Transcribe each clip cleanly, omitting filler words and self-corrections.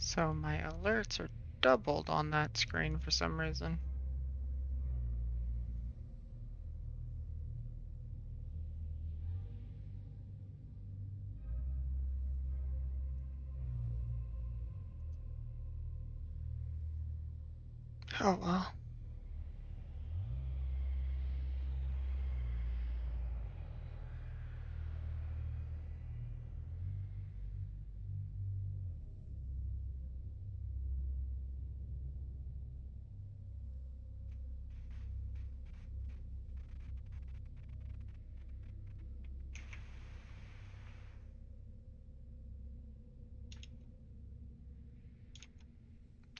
So my alerts are doubled on that screen for some reason. Oh well.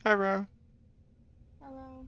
Hi, Ro. Hello.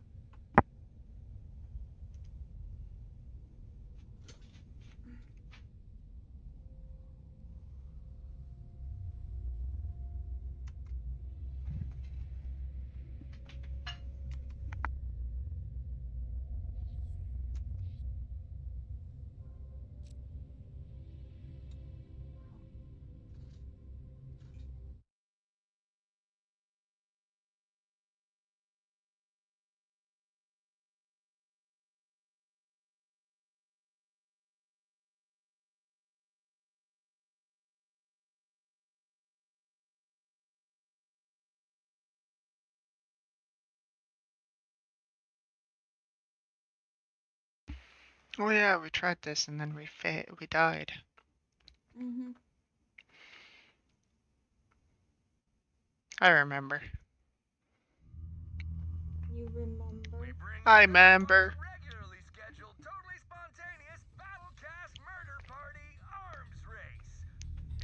Oh yeah, we tried this and then we died. Mm-hmm. I remember. You remember? I remember. Regularly scheduled, totally spontaneous battle cast murder party arms race.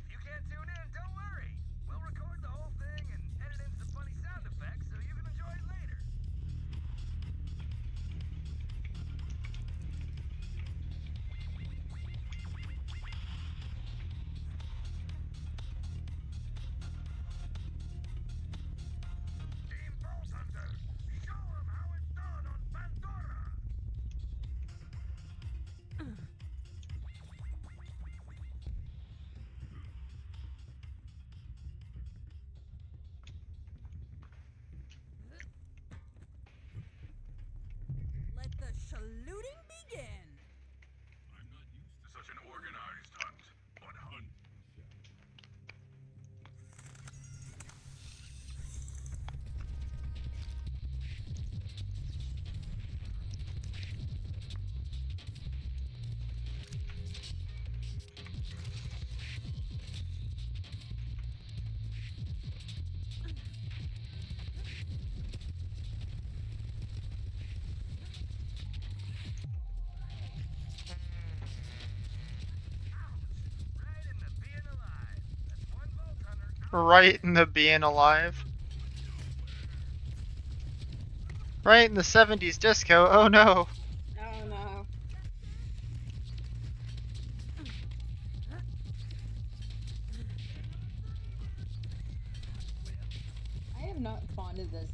If you can't tune in, don't worry. We'll record the whole thing and edit in some funny sound effects so you can enjoy it later. Team Bolt Hunter, show them how it's done on Pandora. Let the saluting begin! I'm not used to such an organized hunt, but hunt. Right in the being alive. That's one Bolt Hunter. Right in the being alive. Right in the 70s disco. Oh no. Oh no. I am not fond of this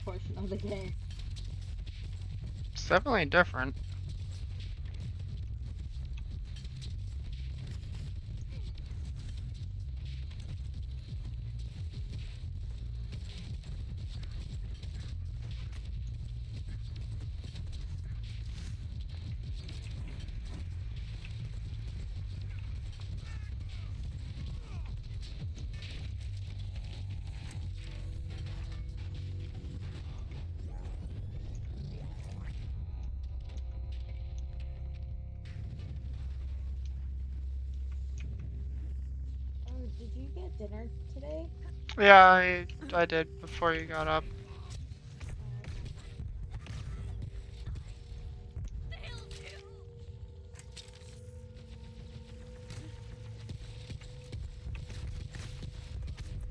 portion of the game. It's definitely different. Oh, did you get dinner today? Yeah, I did before you got up. Oh, okay.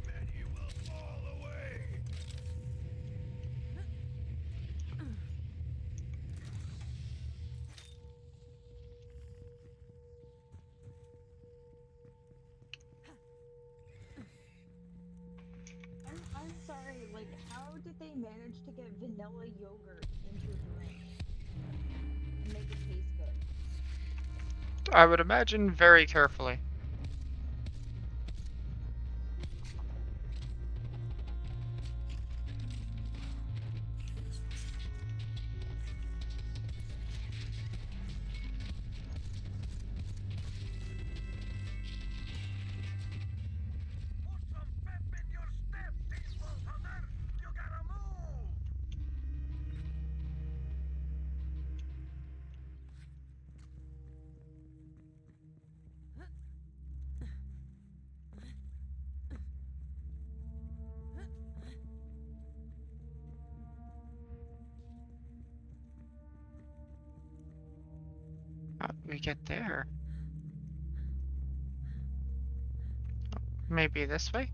And you will fall away. I'm sorry, like, how did they manage to get vanilla yogurt into a drink and make it taste good? I would imagine very carefully. How do we get there? Maybe this way?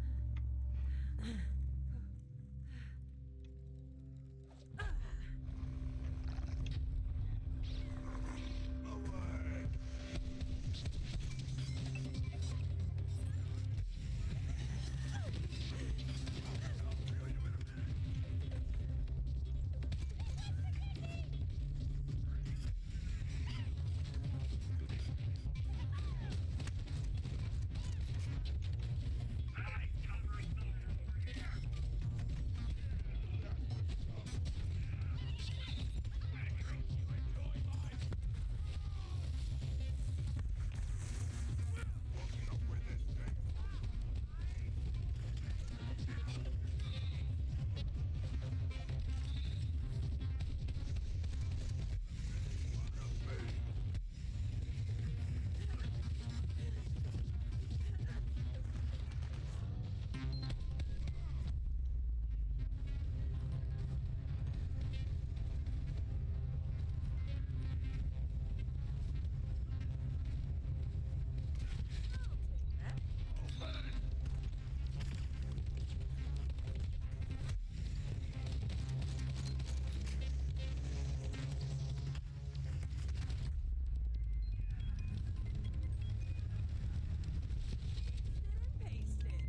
Paste it.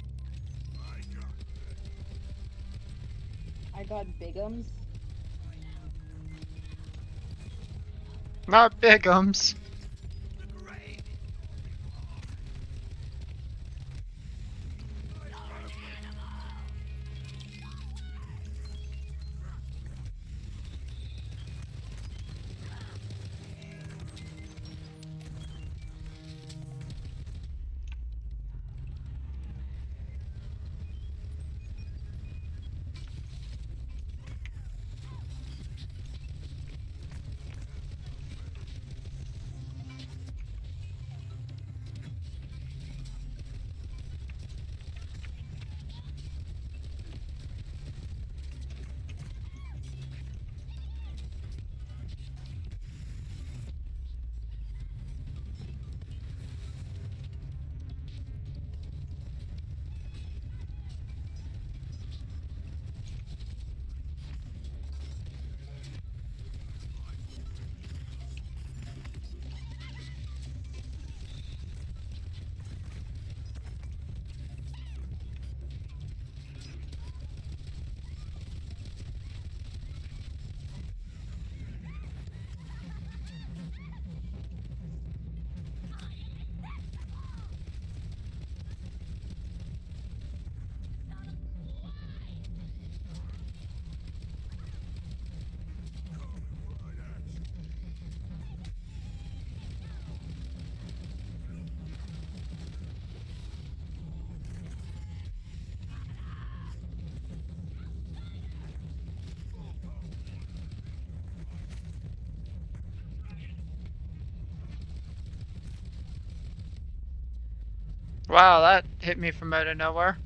I got bigums. Not bigums. Wow, that hit me from out of nowhere.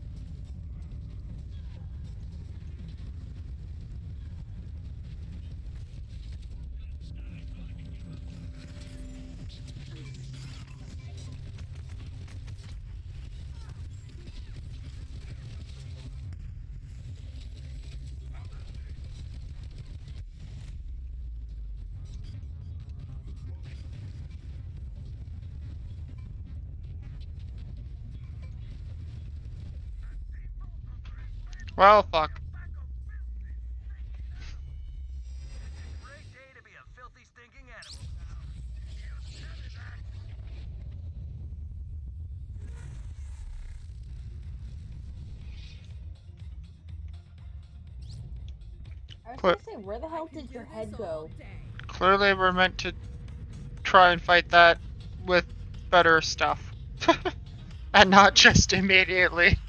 Well, fuck. Great day to be a filthy, stinking animal. I was Cl gonna say, where the I hell can did do your this head all go? day. Clearly we're meant to try and fight that with better stuff. And not just immediately.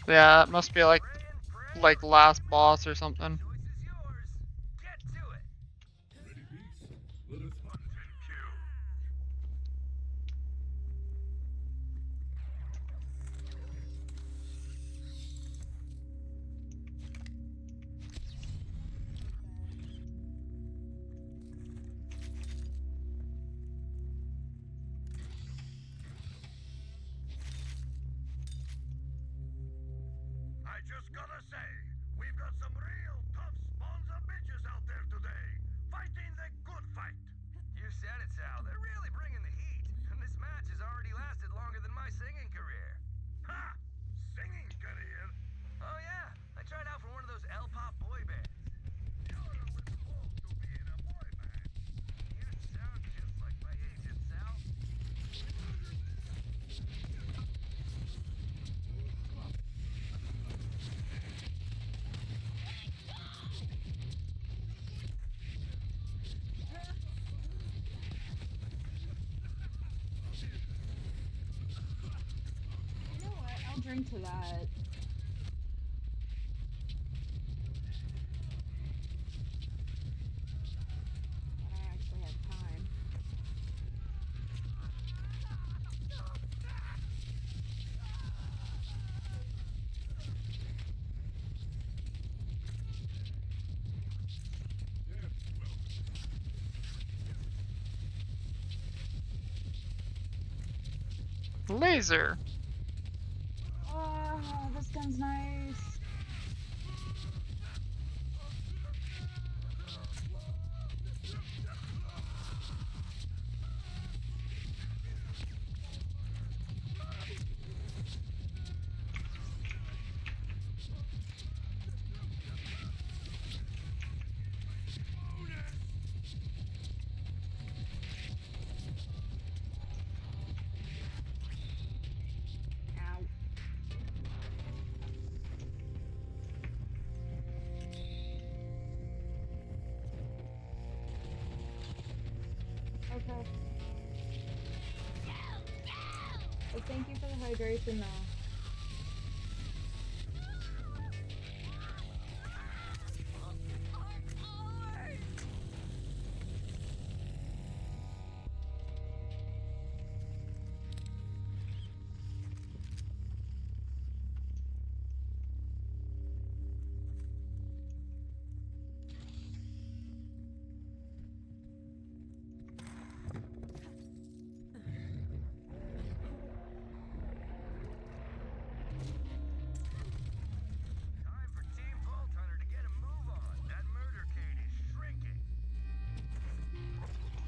Yeah, it must be like Pray and pray. last boss or something. Choice is yours. Get to it. drink to that. When I actually have time. Laser. Oh, this gun's nice. Ow. Okay. Well, thank you for the hydration, though. Time for Team Vault Hunter to get a move on. That murdercade is shrinking. Ooh, what's this?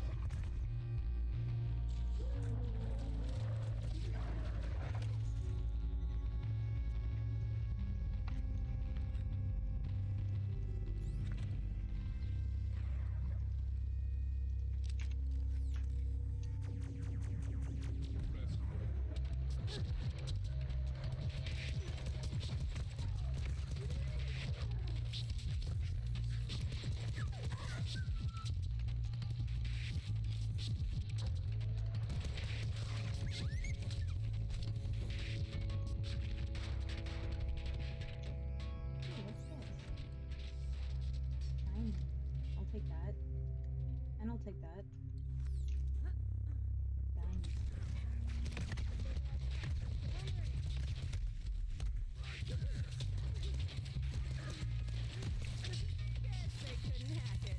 Diamond. I'll take that. And I'll take that. Diamond. Guess they couldn't hack it.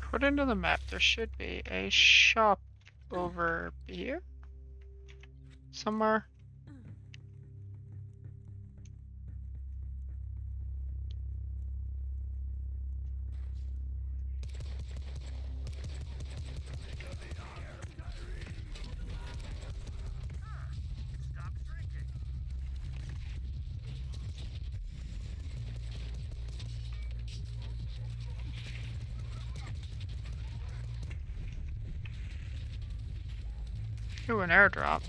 According to the map, there should be a shop over here somewhere. Stop shrinking. Ooh, an airdrop.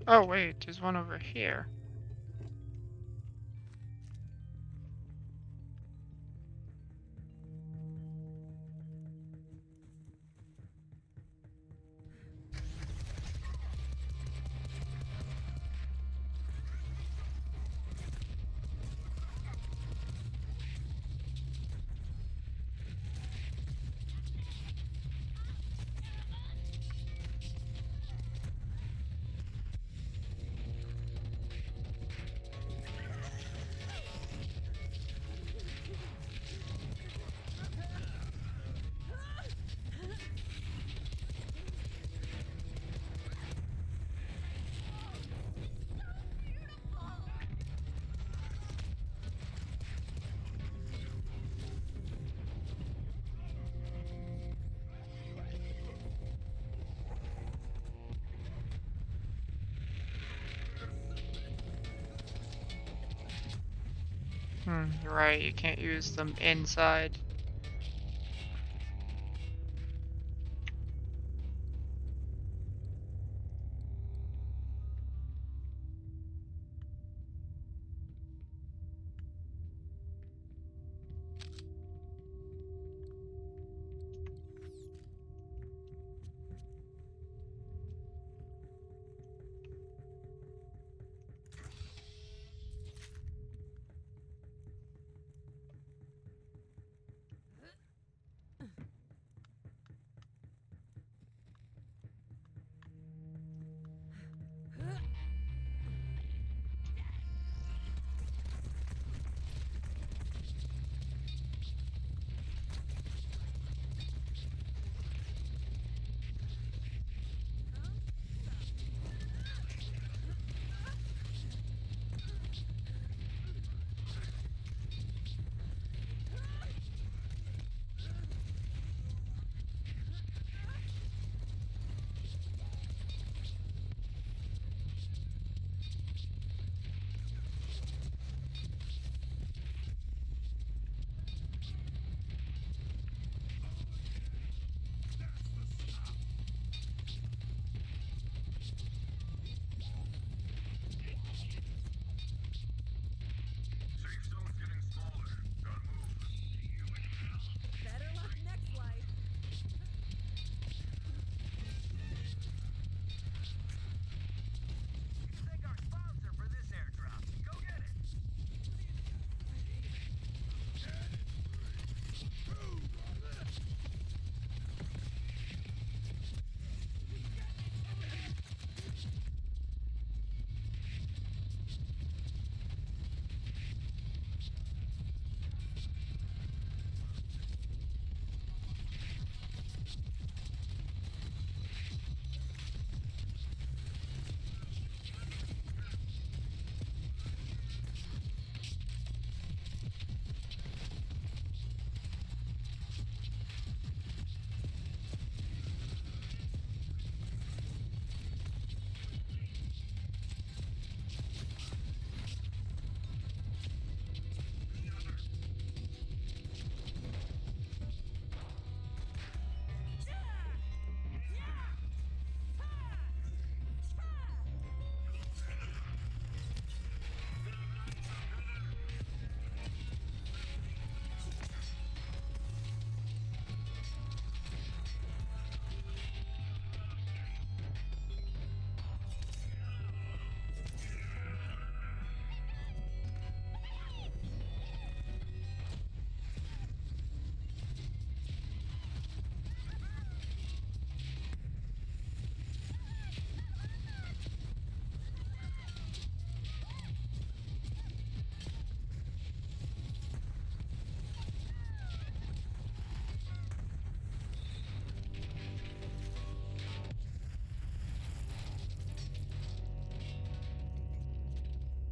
Oh wait, there's one over here. You're right, you can't use them inside. Safe zone's getting smaller. Gotta move. Better luck next life. Thank our sponsor for this airdrop. Go get it.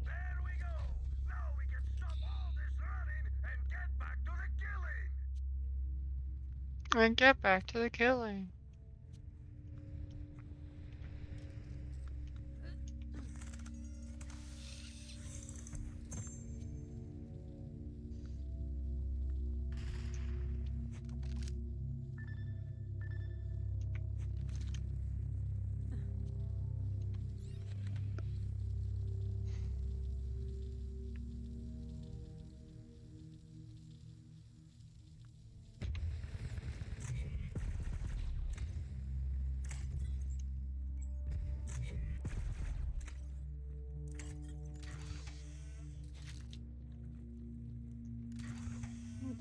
There we go. Now we can stop all this running and get back to the killing. And get back to the killing.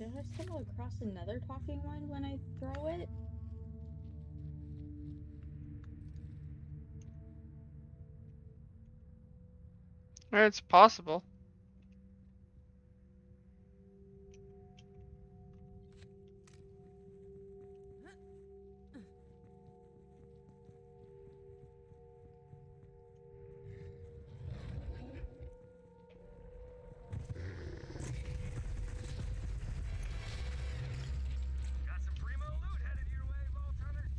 did I stumble across another talking one when I throw it? It's possible. Got some primo loot headed your way, Vault Hunter.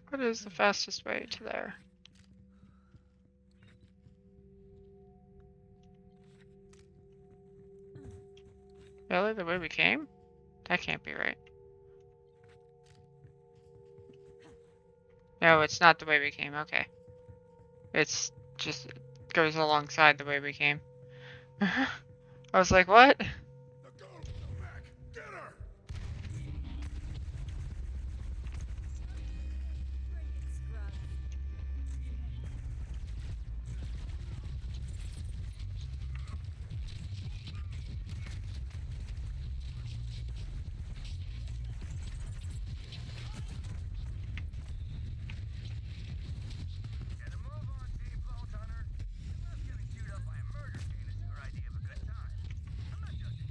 What is the fastest way to there? Really? The way we came? That can't be right. No, it's not the way we came. Okay. It's just goes alongside the way we came. I was like, what? Now go, Mac. Get her. Bring it, scrubs. Get a move on, Team Vault Hunter. Unless getting chewed up by a murder chain is your idea of a good time. I'm not judging.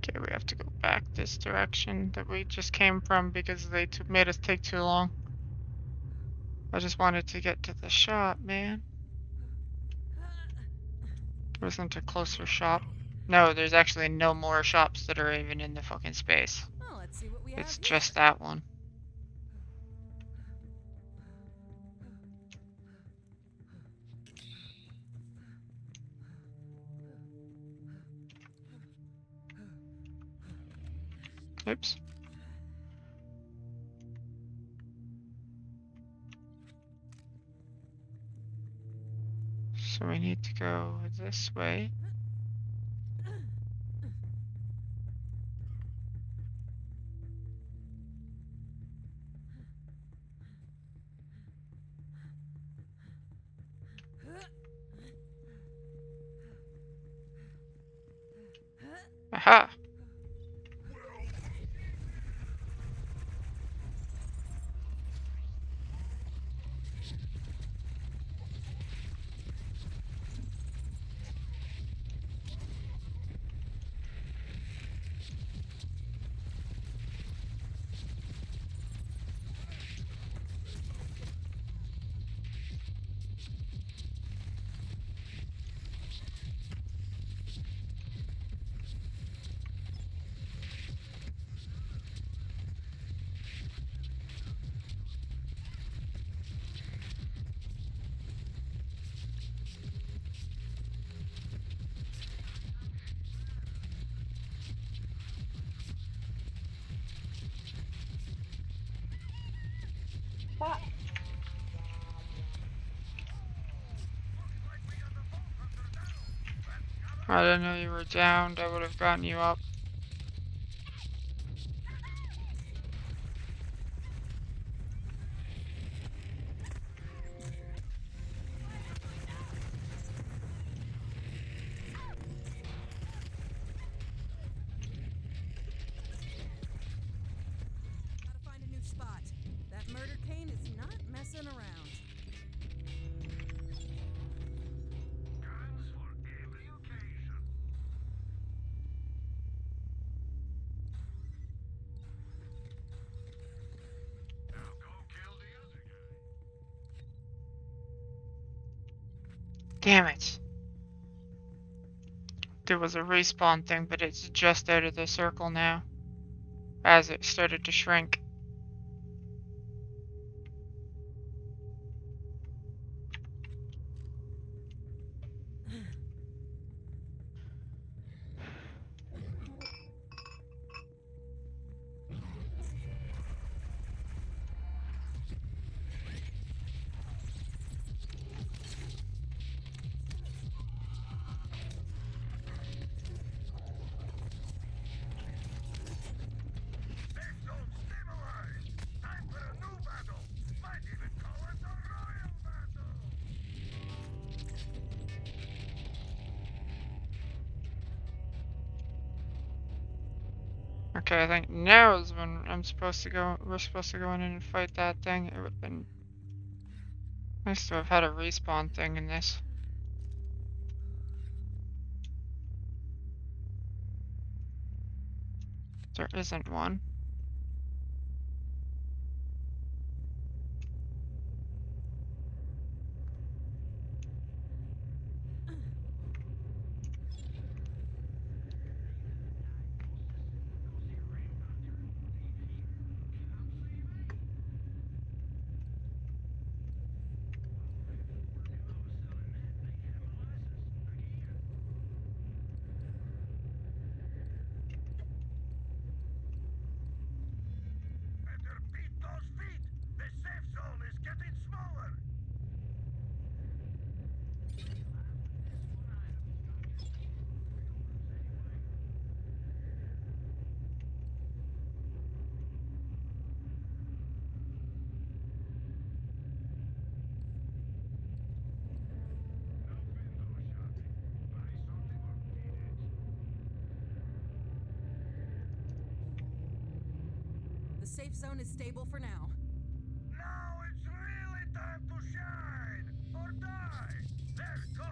Okay, we have to go back this direction that we just came from because they made us take too long. I just wanted to get to the shop, man. There wasn't a closer shop. No, there's actually no more shops that are even in the fucking space. Well, let's see what we have It's here. just that one. Oops. we need to go this way. Aha! Fuck. I didn't know you were downed. I would have gotten you up. Gotta find a new spot. That murder cane is not messing around. Guns for every occasion. Now go kill the other guy. Damn it. There was a respawn thing, but it's just out of the circle now. As it started to shrink. Safe zone stabilized. Time for a new battle. Might even call it a royal battle. Okay, I think now is when I'm supposed to go. We're supposed to go in and fight that thing. It would have been nice to have had a respawn thing in this. There isn't one. Better beat those feet. The safe zone is getting smaller. The safe zone is stable for now. Now it's really time to shine or die. Let's go.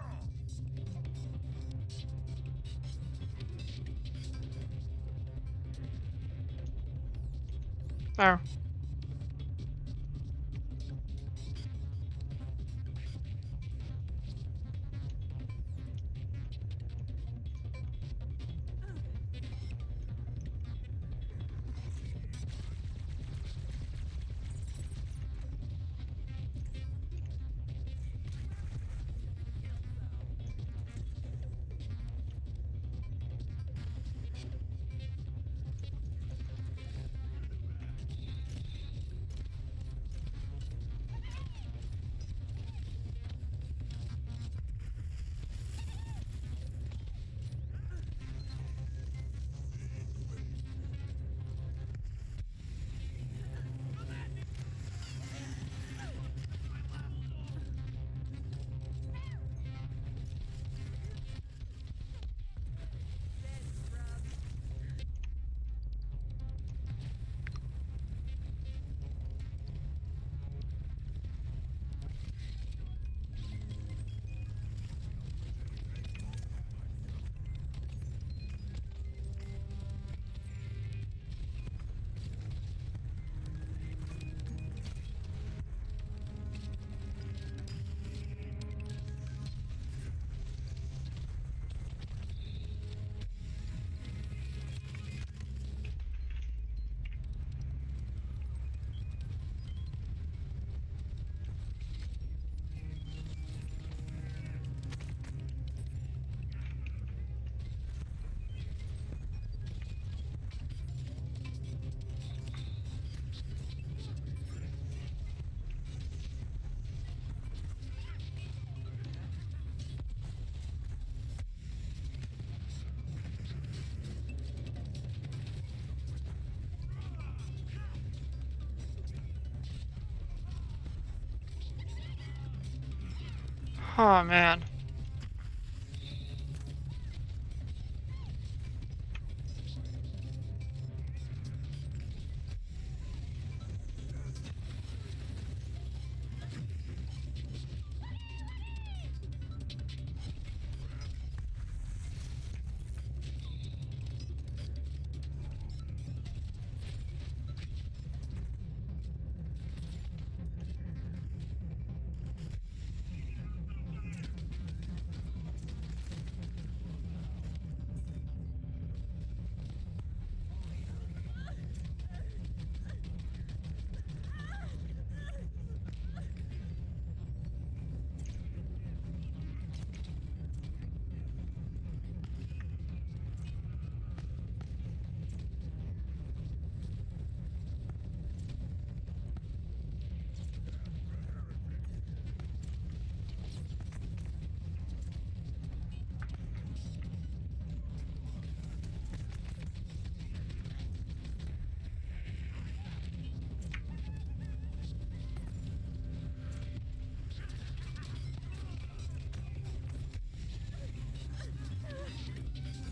Oh. Oh man.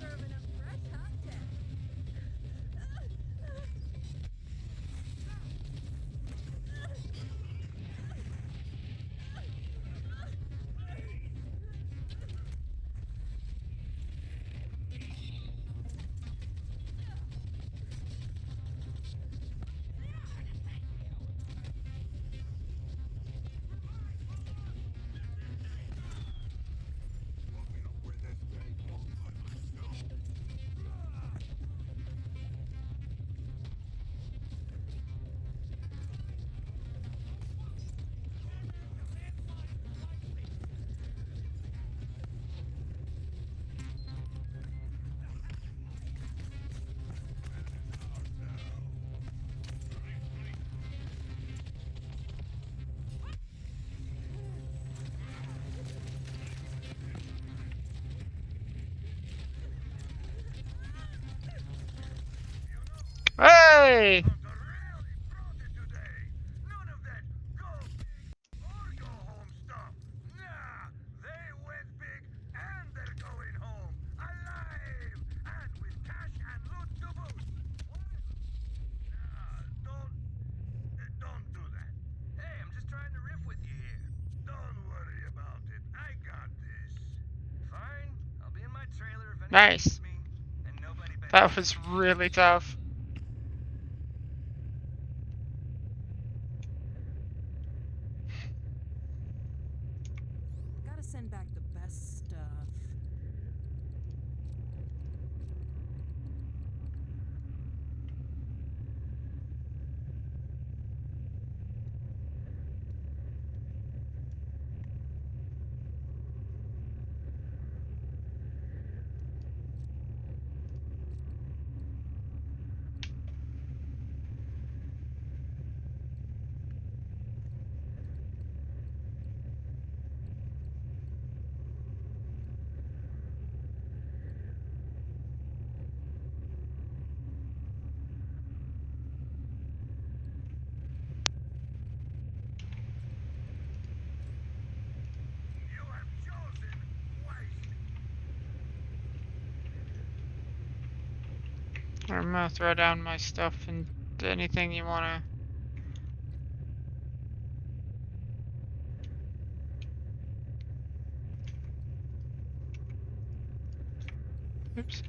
Serving up fresh hot tech. Hey! Really brought it today. None of that go big or go home stuff. Nah, they went big and they're going home alive and with cash and loot to boot. What? Nah, don't do that. Hey, I'm just trying to riff with you here. Don't worry about it. I got this. Fine, I'll be in my trailer if anyone Nice. needs me, and nobody better. That was really tough. Gotta send back the best stuff. You have chosen wisely. I'm gonna throw down my stuff and anything you wanna. Oops.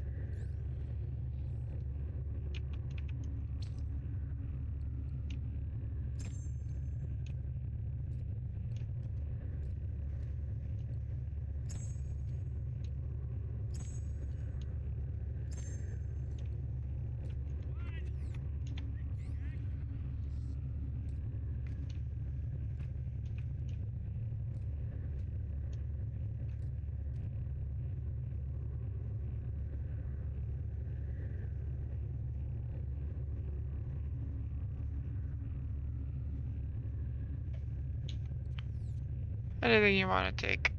Anything you wanna take.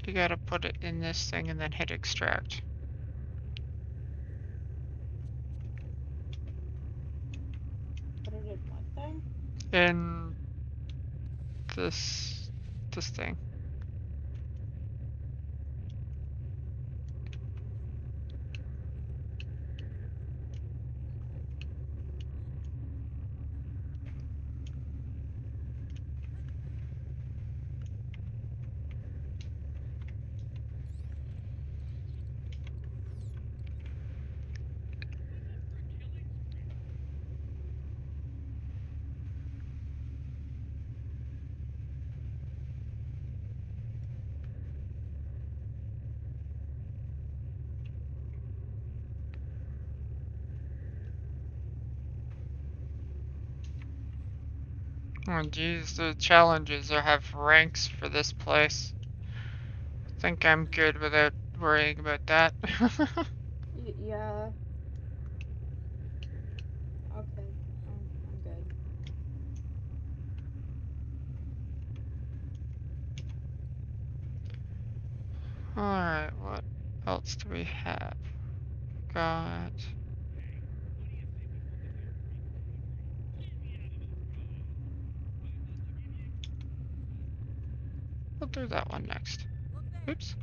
You gotta put it in this thing and then hit extract. Put it in one thing. In this this thing? Oh geez, the challenges are have ranks for this place. I think I'm good without worrying about that. Yeah. Okay. I'm good. Alright, what else do we have? Got... We'll do that one next. Look there. Oops.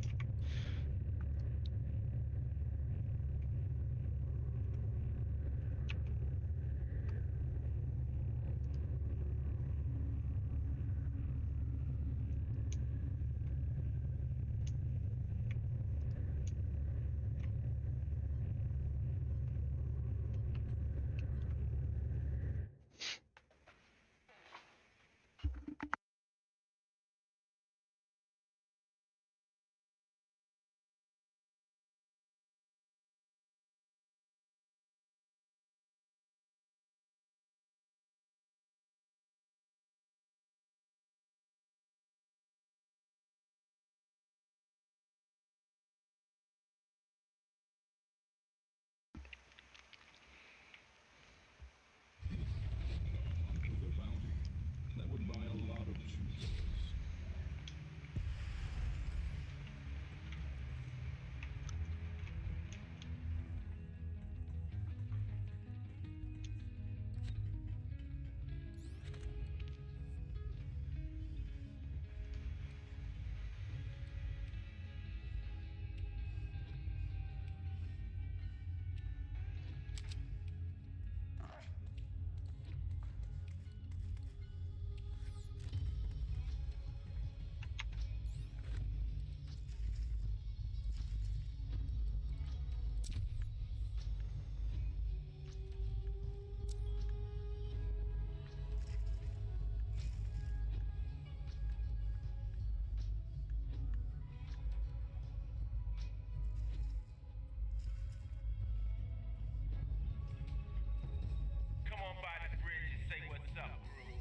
Come on by the bridge and say what's up, crew.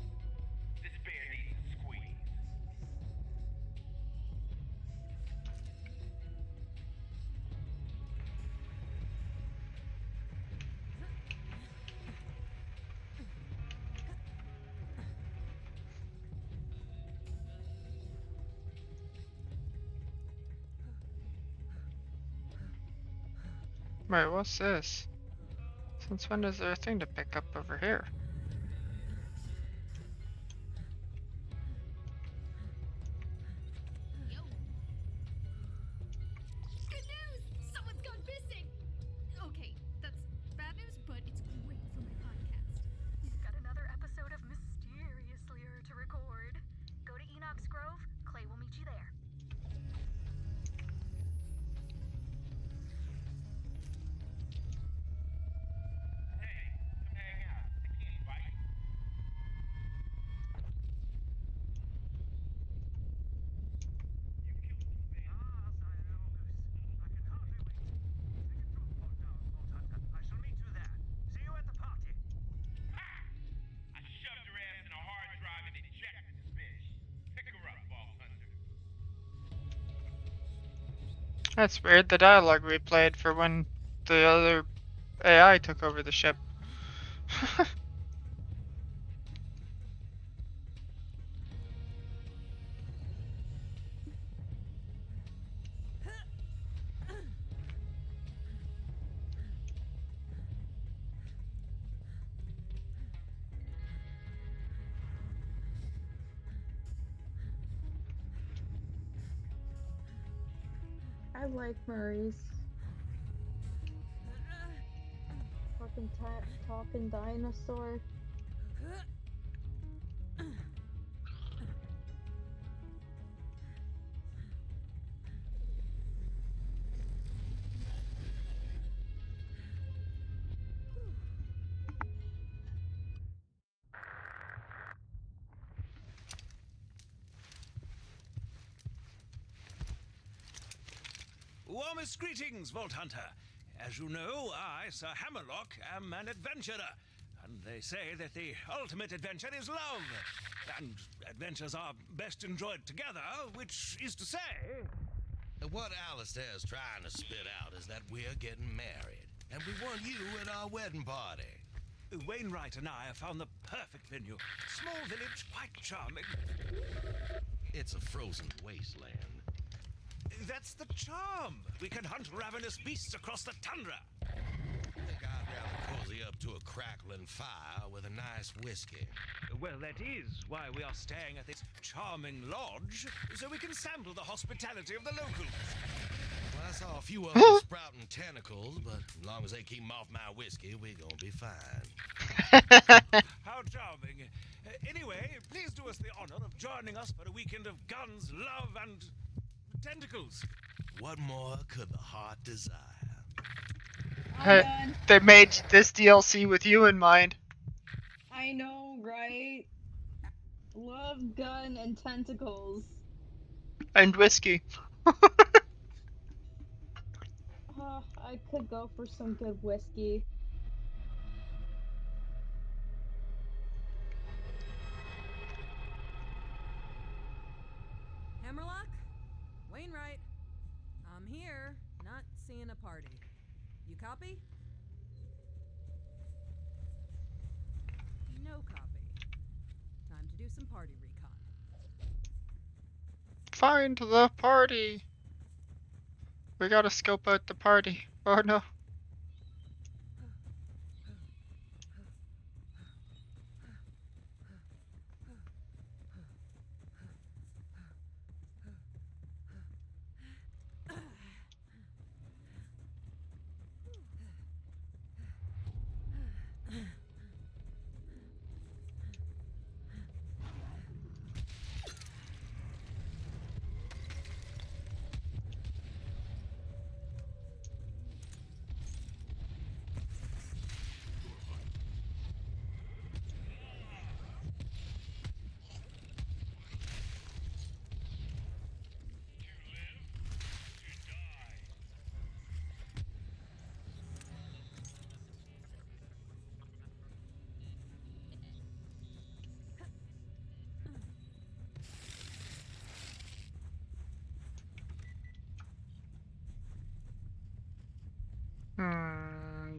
This bear needs a squeeze. Wait, what's this? Since when is there a thing to pick up over here? Yo. Good news! Someone's gone missing! Okay, that's bad news, but it's great for my podcast. We've got another episode of Mysteriously to record. Go to Enoch's Grove. Clay will meet you there. Hey, come hang out. I can't bite. I shall meet you there. See you at the party. Ha! I shoved her ass in a hard drive and ejected this bitch. Pick her up, Vault Hunter. That's weird, the dialogue replayed for when the other AI took over the ship. like Maurice. Fucking talking dinosaur. Warmest greetings, Vault Hunter. As you know, I, Sir Hammerlock, am an adventurer, and they say that the ultimate adventure is love. And adventures are best enjoyed together, which is to say... What Alistair's trying to spit out is that we're getting married, and we want you at our wedding party. Wainwright and I have found the perfect venue. Small village, quite charming. It's a frozen wasteland. That's the charm. We can hunt ravenous beasts across the tundra. I think I'd rather cozy up to a crackling fire with a nice whiskey. Well, that is why we are staying at this charming lodge, so we can sample the hospitality of the locals. Well, I saw a few of them sprouting tentacles, but as long as they keep 'em off my whiskey, we're gonna be fine. How charming. Anyway, please do us the honor of joining us for a weekend of guns, love, and tentacles. What more could the heart desire? I'm done. They made this DLC with you in mind. I know, right? Love, gun, and tentacles. And whiskey. I could go for some good whiskey. Hammerlock? Wainwright? I'm here, not seeing a party. You copy? No copy. Time to do some party recon. Find the party. We gotta scope out the party. Oh no.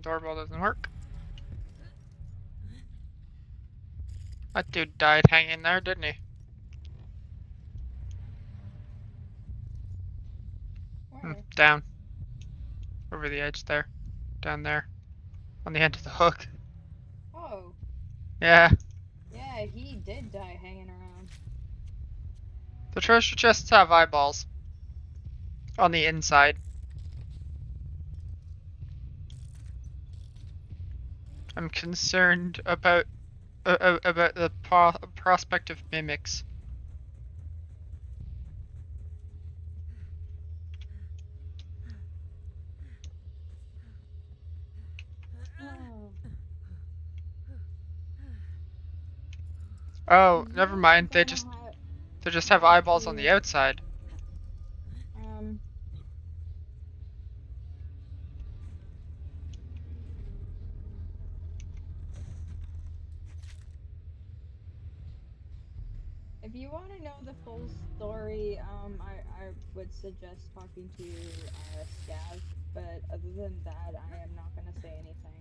Doorbell doesn't work. That dude died hanging there, didn't he? Where? Down. Over the edge there. Down there. On the end of the hook. Oh, Yeah. yeah, he did die hanging around. The treasure chests have eyeballs. On the inside. I'm concerned about the prospect of mimics. Oh. Oh, You never mind. They just have eyeballs on the outside. If you want to know the full story, I would suggest talking to Scav, but other than that, I am not gonna say anything.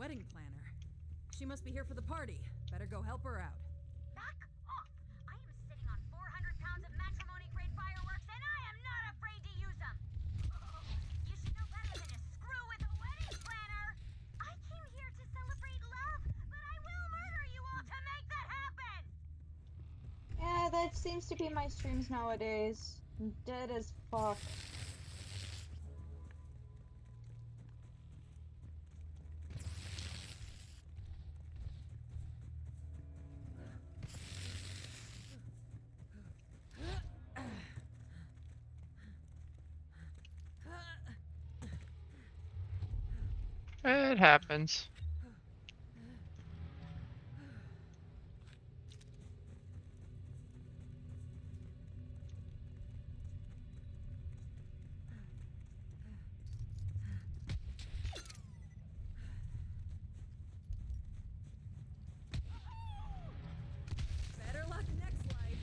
wedding planner. She must be here for the party. Better go help her out. Back off! I am sitting on 400 pounds of matrimony-grade fireworks, and I am not afraid to use them! You should know better than to screw with a wedding planner! I came here to celebrate love, but I will murder you all to make that happen! Yeah, that seems to be my streams nowadays. I'm dead as fuck. It happens. Better luck next life.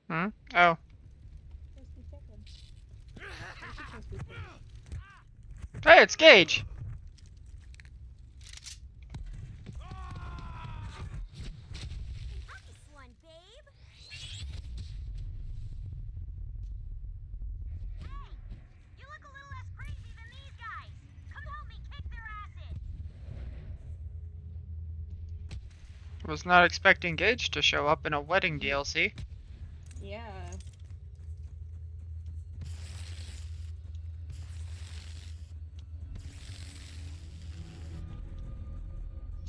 Hmm? Oh. Crispy chicken. Crispy chicken. Hey, it's Gage! Nice one, babe! Hey! You look a little less crazy than these guys! Come help me kick their asses! Was not expecting Gage to show up in a wedding DLC. Yeah.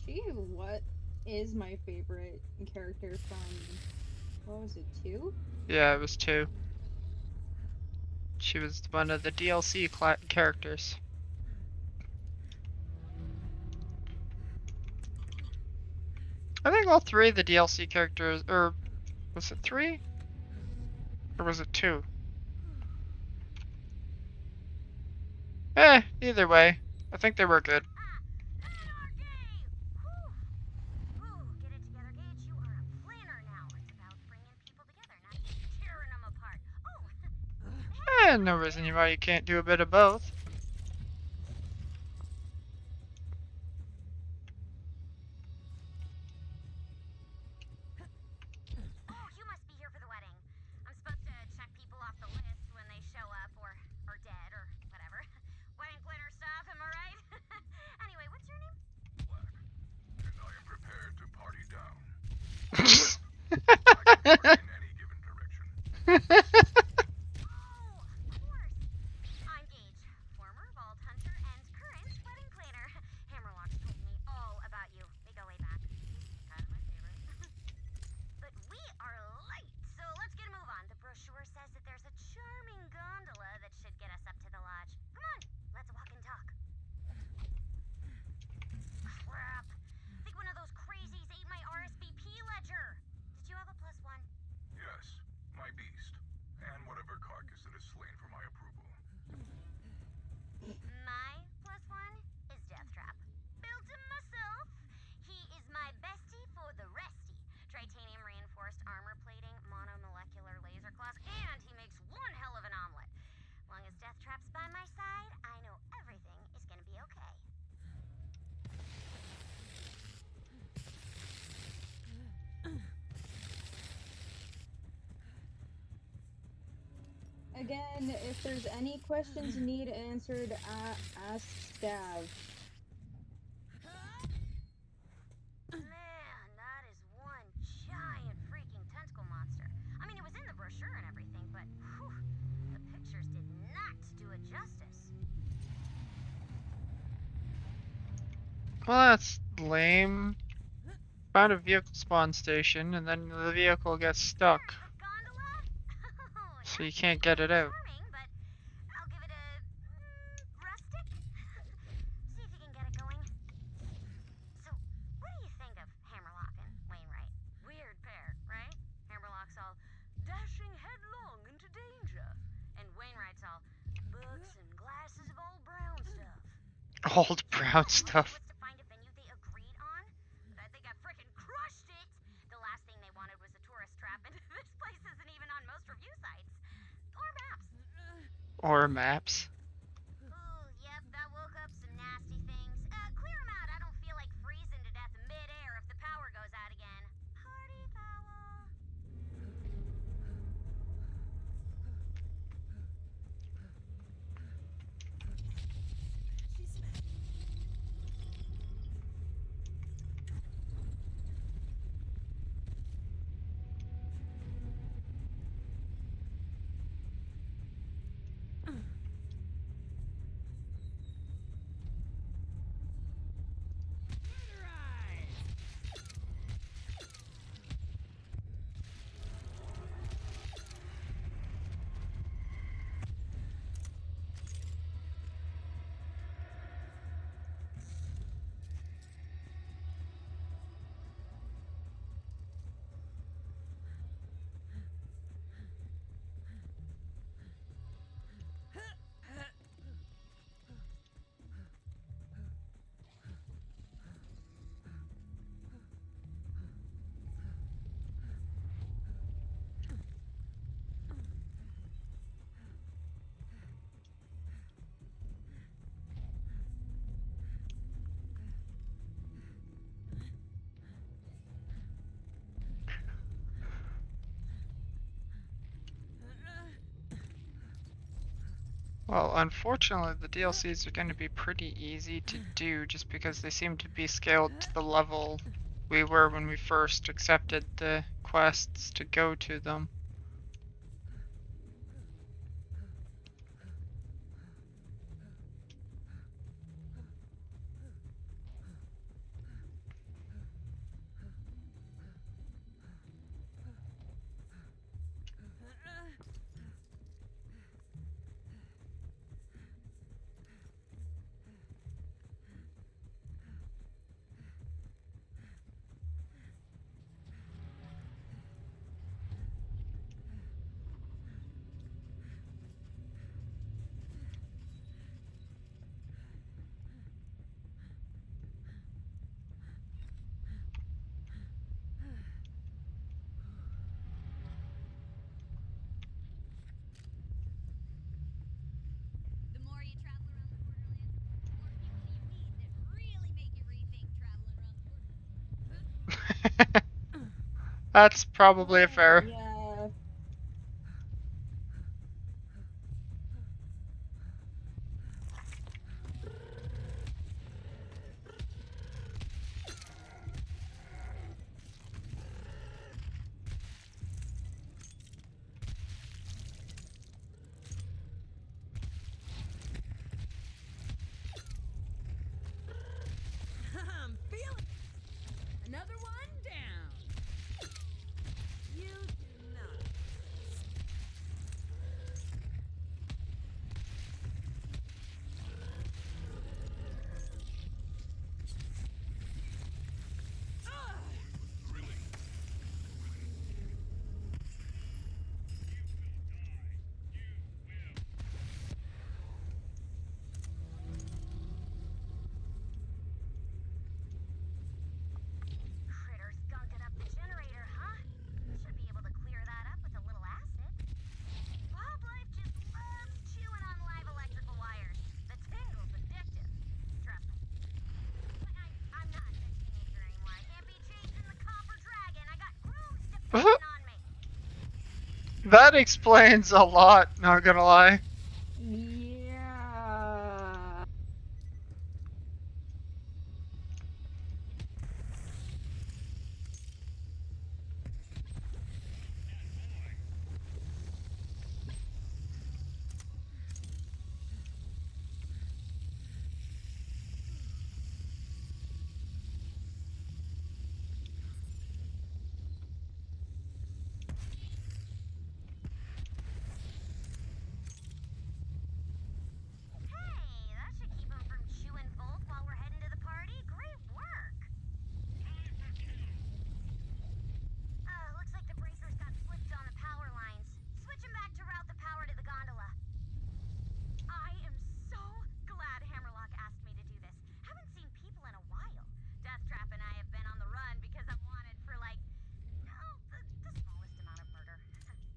Gee, what is my favorite character from, what was it, 2? Yeah, it was 2. She was one of the DLC characters. I think all 3 of the DLC characters, or was it 3? Or was it 2? Either way, I think they were good. Anarchy! Whew. Ooh, get it together, Gage. You are a planner now. It's about bringing people together, not tearing them apart. Oh! No reason why you can't do a bit of both. Oh, you must be here for the wedding. I'm supposed to check people off the list when they show up, or dead, or whatever. Wedding planner stuff, am I right? Anyway, what's your name? Black. And I am prepared to party down. In any given direction. Oh, of course. I'm Gage, former vault hunter and current wedding planner. Hammerlock told me all about you. They go way back. Kind of my favorite. But we are late, so let's get a move on. The brochure says that there's a charming gondola that should get us up to the lodge. Come on, let's walk and talk. Crap. I think one of those crazies ate my RSVP ledger. Did you have a +1? Yes, my beast. And whatever carcass that is slain for my approval. My +1 is Deathtrap. Built him myself. He is my bestie for the resty. Titanium reinforced armor plating, monomolecular laser claws, and he makes one hell of an omelet. Long as Deathtrap's by my side, I know everything is gonna be okay. Again, if there's any questions you need answered, ask Stav. Man, that is one giant freaking tentacle monster. I mean, it was in the brochure and everything, but whew, the pictures did not do it justice. Well, that's lame. Found a vehicle spawn station, and then the vehicle gets stuck, The gondola? Oh, so you can't get it out. charming, but I'll give it a rustic. See if you can get it going. So, what do you think of Hammerlock and Wainwright? Weird pair, right? Hammerlock's all dashing headlong into danger, and Wainwright's all books and glasses of old brown stuff. Old brown stuff. Was to find a venue they agreed on, but I think I frickin' crushed it. The last thing they wanted sites. Or maps. Or maps. Ooh, yep, that woke up some nasty things. Clear 'em out. I don't feel like freezing to death mid-air if the power goes out again. Party foul. Well, unfortunately, the DLCs are going to be pretty easy to do just because they seem to be scaled to the level we were when we first accepted the quests to go to them. The more you travel around the borderlands, the more people you meet that really make you rethink traveling around the border. That's probably a fair. Yeah. I'm feeling. Another one down. You do not. Critter skunking up the generator, huh? Should be able to clear that up with a little acid. Wildlife just loves chewing on live electrical wires. The tingle's addictive. Trust me. But I'm not a teenager anymore. I can't be chasing the copper dragon. I got grooves depending on me. That explains a lot, not gonna lie. Yeah.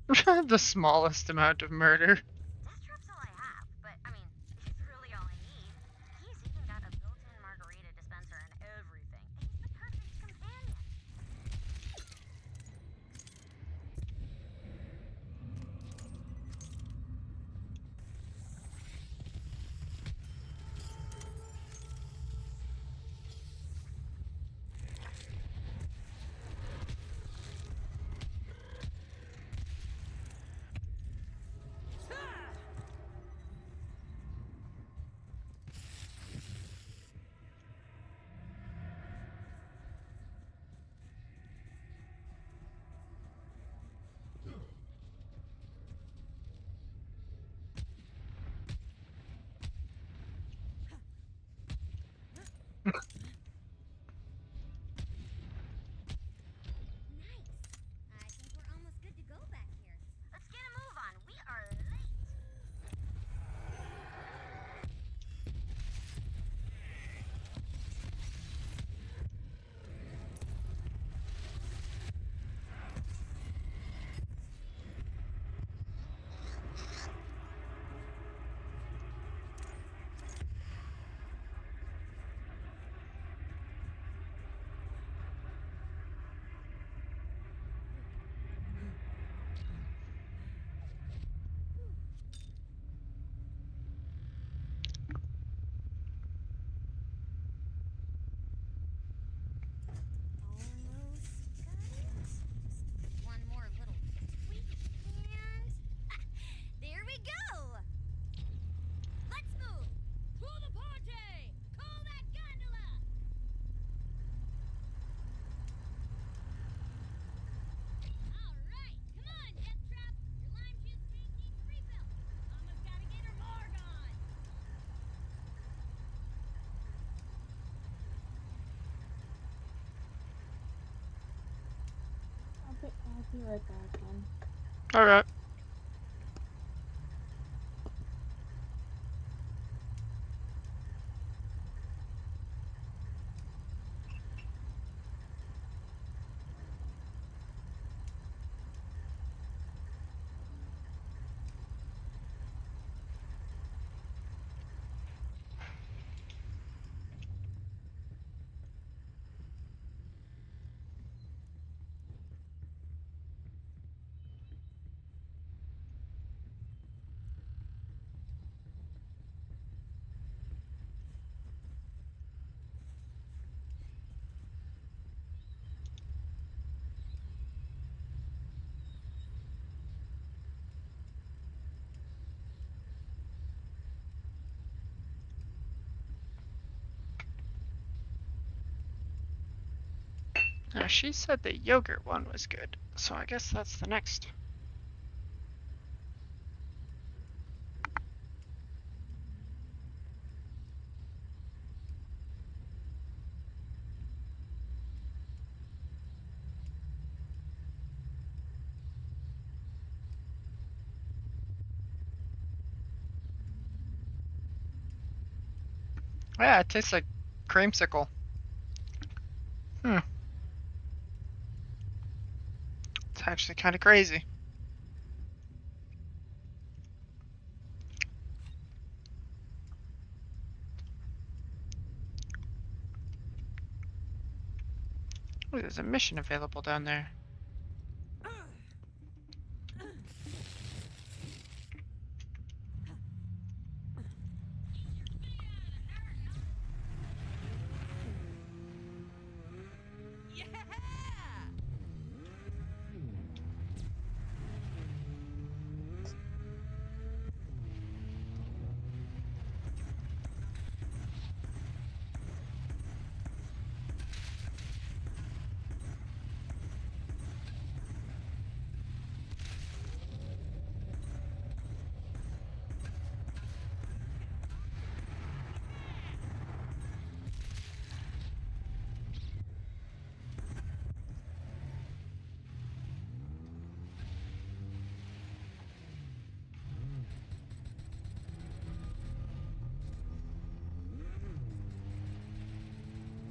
The smallest amount of murder. Death Trap's all I have, but I mean, it's really all I need. He's even got a built-in margarita dispenser and everything. He's the perfect companion. Nice. I think we're almost good to go back here. Let's get a move on. We are late. Almost got it. Just one more little tweak and there we go. Let's move. To the party. Call that gondola. All right, come on, Death Trap. Your lime juice tank needs a refill. Mama's gotta get her morgue on. I'll be right back then. Alright. Now she said the yogurt one was good, so I guess that's the next. Yeah, it tastes like creamsicle. It's actually kind of crazy. Ooh, there's a mission available down there. Yeah!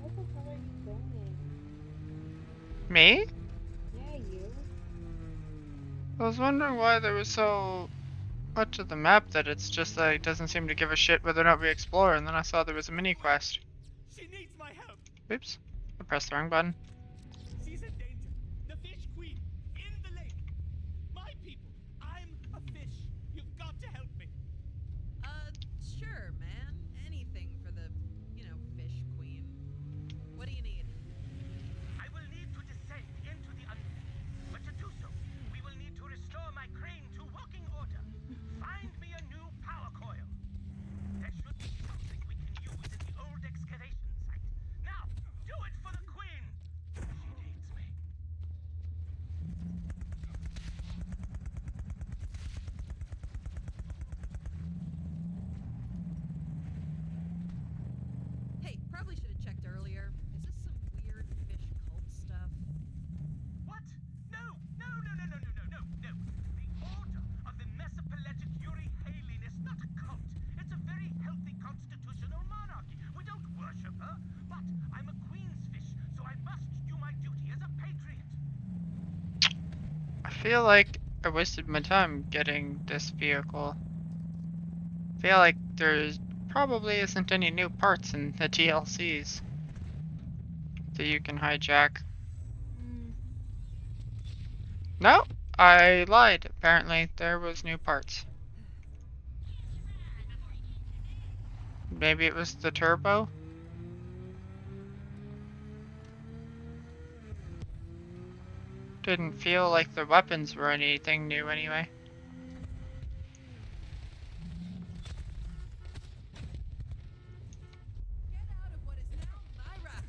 What the hell are you doing? Me? Yeah, you. I was wondering why there was so much of the map that it's just like it doesn't seem to give a shit whether or not we explore, and then I saw there was a mini quest. She needs my help. Oops. I pressed the wrong button. She's in danger. The fish queen in the lake. My people. I'm a fish. You've got to help me. Sure, man. Anything for the, fish queen. What do you need? I will need to descend into the underworld. But to do so, we will need to restore my crane to working order. Find me a new power coil. There should be something we can use in the old excavation site. Now, do it for the queen. She needs me. Hey, probably should have checked earlier. Is this some weird fish cult stuff? What? No! No, no, no, no, no, no, no, no. The Order of the Mesopelagic Uri-Halin is not a cult. It's a very healthy constitutional monarchy. We don't worship her, but I'm a queen's fish, so I must do my duty as a patriot. I feel like I wasted my time getting this vehicle. I feel like there's probably isn't any new parts in the DLCs that you can hijack. Mm. No, I lied. Apparently there was new parts. Maybe it was the turbo? Didn't feel like the weapons were anything new anyway. Get out of what is now Myra.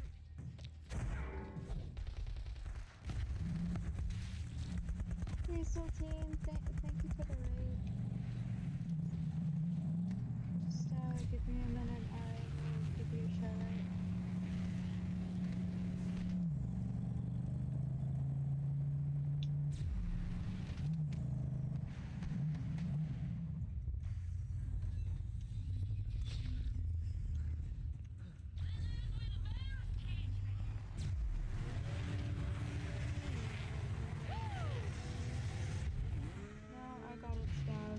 Weasel team, thank you for the raid. Just give me a minute, I will give you a shout out. No, I got it, Scav.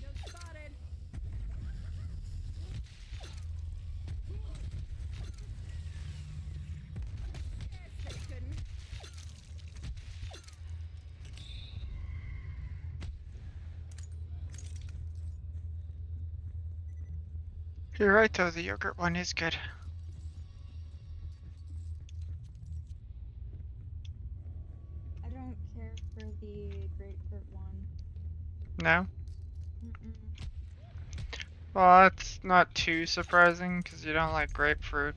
No spotted. Yes, they couldn't. You're right though, the yogurt one is good. I don't care for the grapefruit one. No? Mm-mm. Well, that's not too surprising because you don't like grapefruit.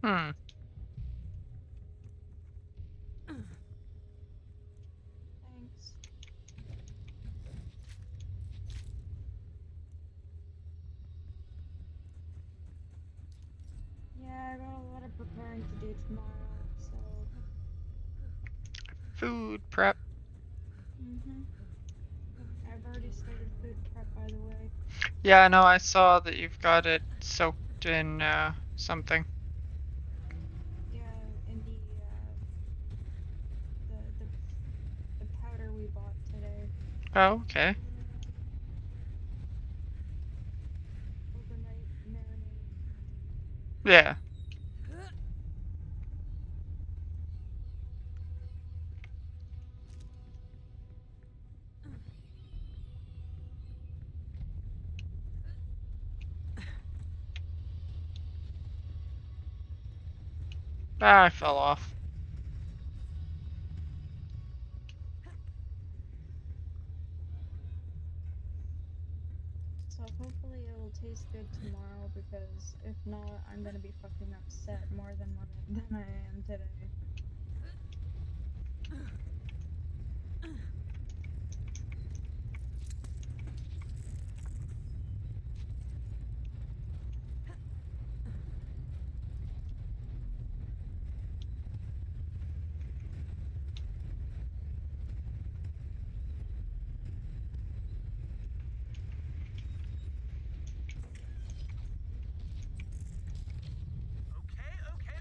Hmm. Thanks. Yeah, I got a lot of preparing to do tomorrow, so. Food prep. I've already started food prep, by the way. Yeah, I know. I saw that you've got it soaked in something. Yeah, in the powder we bought today. Oh, okay. Overnight marinade. Yeah. Ah, I fell off. So hopefully it'll taste good tomorrow, because if not, I'm gonna be fucking upset more than I am today.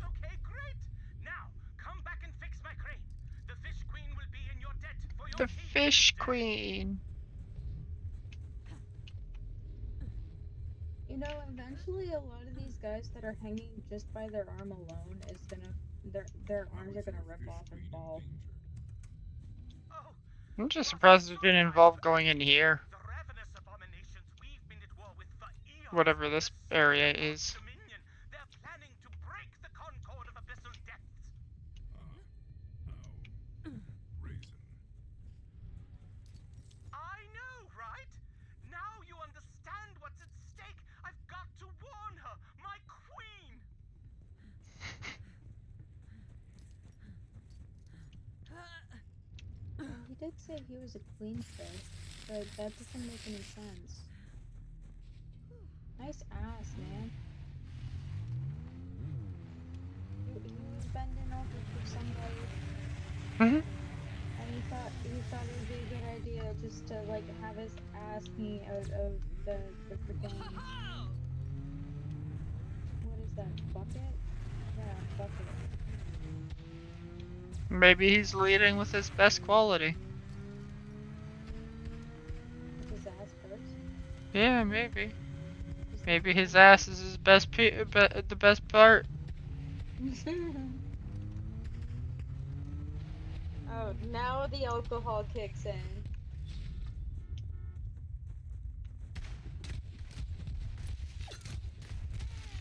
Okay, great! Now, come back and fix my crane. The Fish Queen will be in your debt for your The keys. Fish Queen. You know, eventually a lot of these guys that are hanging just by their arm alone is gonna their arms are gonna rip off and fall. Oh, I'm just you are surprised it so didn't kind involve to going ask. in here. The ravenous abominations we've been at war with for eons Whatever on this the area Skylark is. Dominion. They're planning to break the concord of abyssal depths. I know, right? Now you understand what's at stake. I've got to warn her, my queen. Well, he did say he was a queenfish, but that doesn't make any sense. Nice ass, man. He was bending over for somebody, Mhm. and he thought it would be a good idea just to like have his ass hang out of the freaking, what is that, bucket? Yeah, bucket. Maybe he's leading with his best quality. With his ass first. Yeah, maybe. Is that Maybe his bad? ass is his best the best part. Oh, now the alcohol kicks in.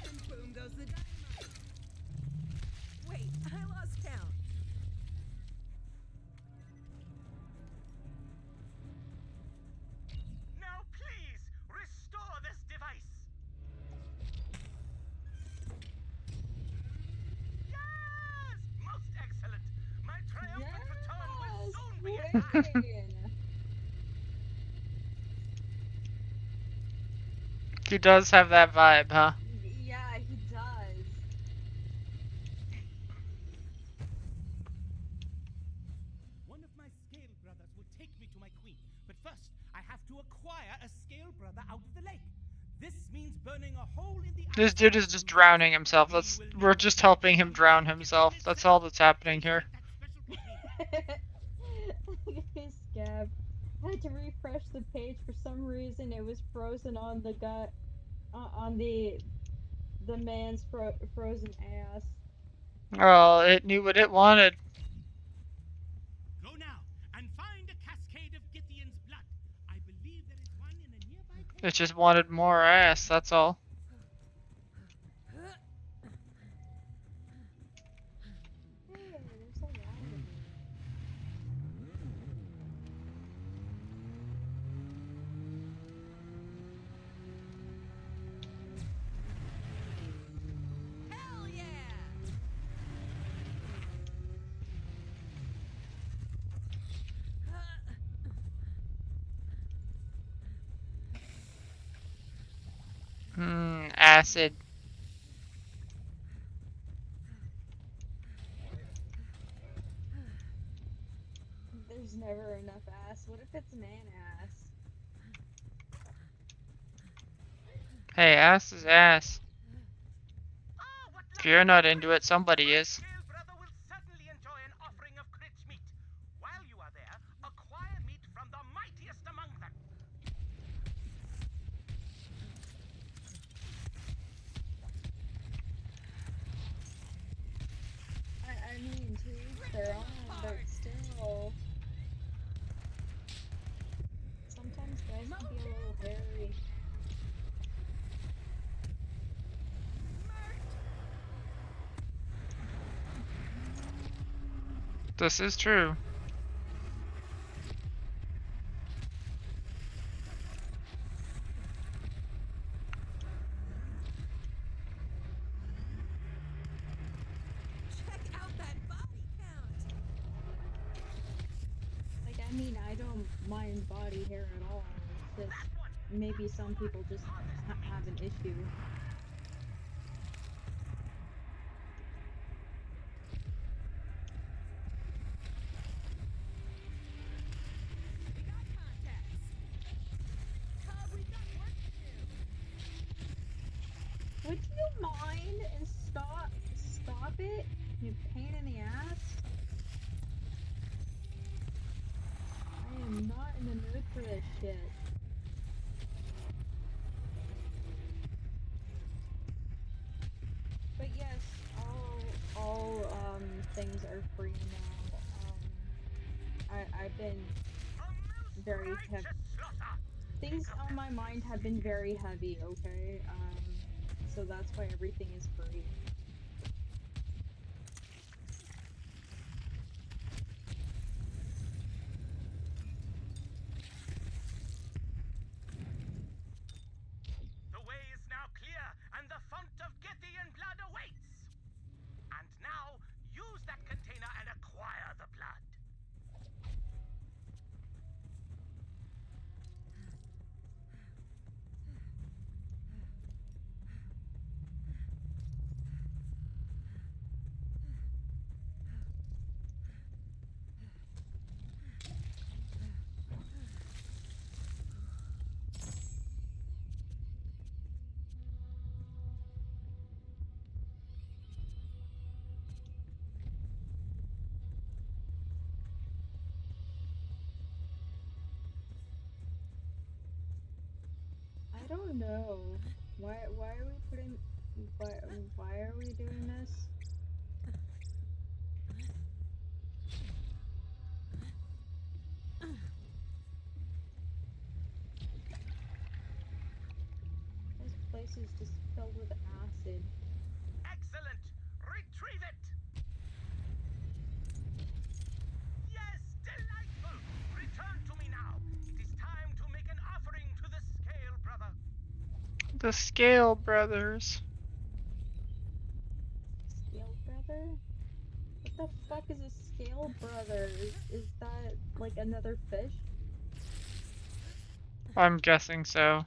And boom goes the dynamite. Wait, I lost count. Now please, restore this device. Yes! Most excellent. My triumphant return will Yes, soon be at hand. queen. He does have that vibe, huh? Yeah, he does. One of my scale brothers will take me to my queen, but first I have to acquire a scale brother out of the lake. This means burning a hole in the This ice dude is to just move it. drowning himself. We're just helping him drown himself. That's all that's happening here. Scab. I had to refresh the page for some reason. It was frozen on the gut, on the man's frozen ass. Oh, it knew what it wanted. Go now and find a cascade of Githian's blood. I believe there is one in a nearby cave. It just wanted more ass, that's all. Hey, there's a lot of them. Hell yeah! Acid. There's never enough ass. What if it's man ass? Hey, ass is ass. Oh, what If you're not into it, somebody is. Scale Brother will certainly enjoy an offering of critch meat. While you are there, acquire meat from the mightiest among them. I mean, to each their own, but still. Sometimes guys can be a little hairy. This is true. Check out that body count. Like, I mean, I don't mind body hair at all. It's just maybe some people just have an issue. We got contacts. Cub, we've got work to do. Would you mind and stop it? You pain in the ass. I am not in the mood for this shit. But yes, all things are free now. I've been very heavy. Things on my mind have been very heavy, okay? So that's why everything is free. The way is now clear, and the font of Gethian blood awaits. And now, use that container and acquire the blood. I don't know. Why are we putting why are we doing this? This place is just filled with acid. Excellent! Retrieve it! Yes, delightful! Return to me now. It is time to make an offering to the Scale Brother. The Scale Brothers. Scale brother? What the fuck is a scale brother? Is that like another fish? I'm guessing so.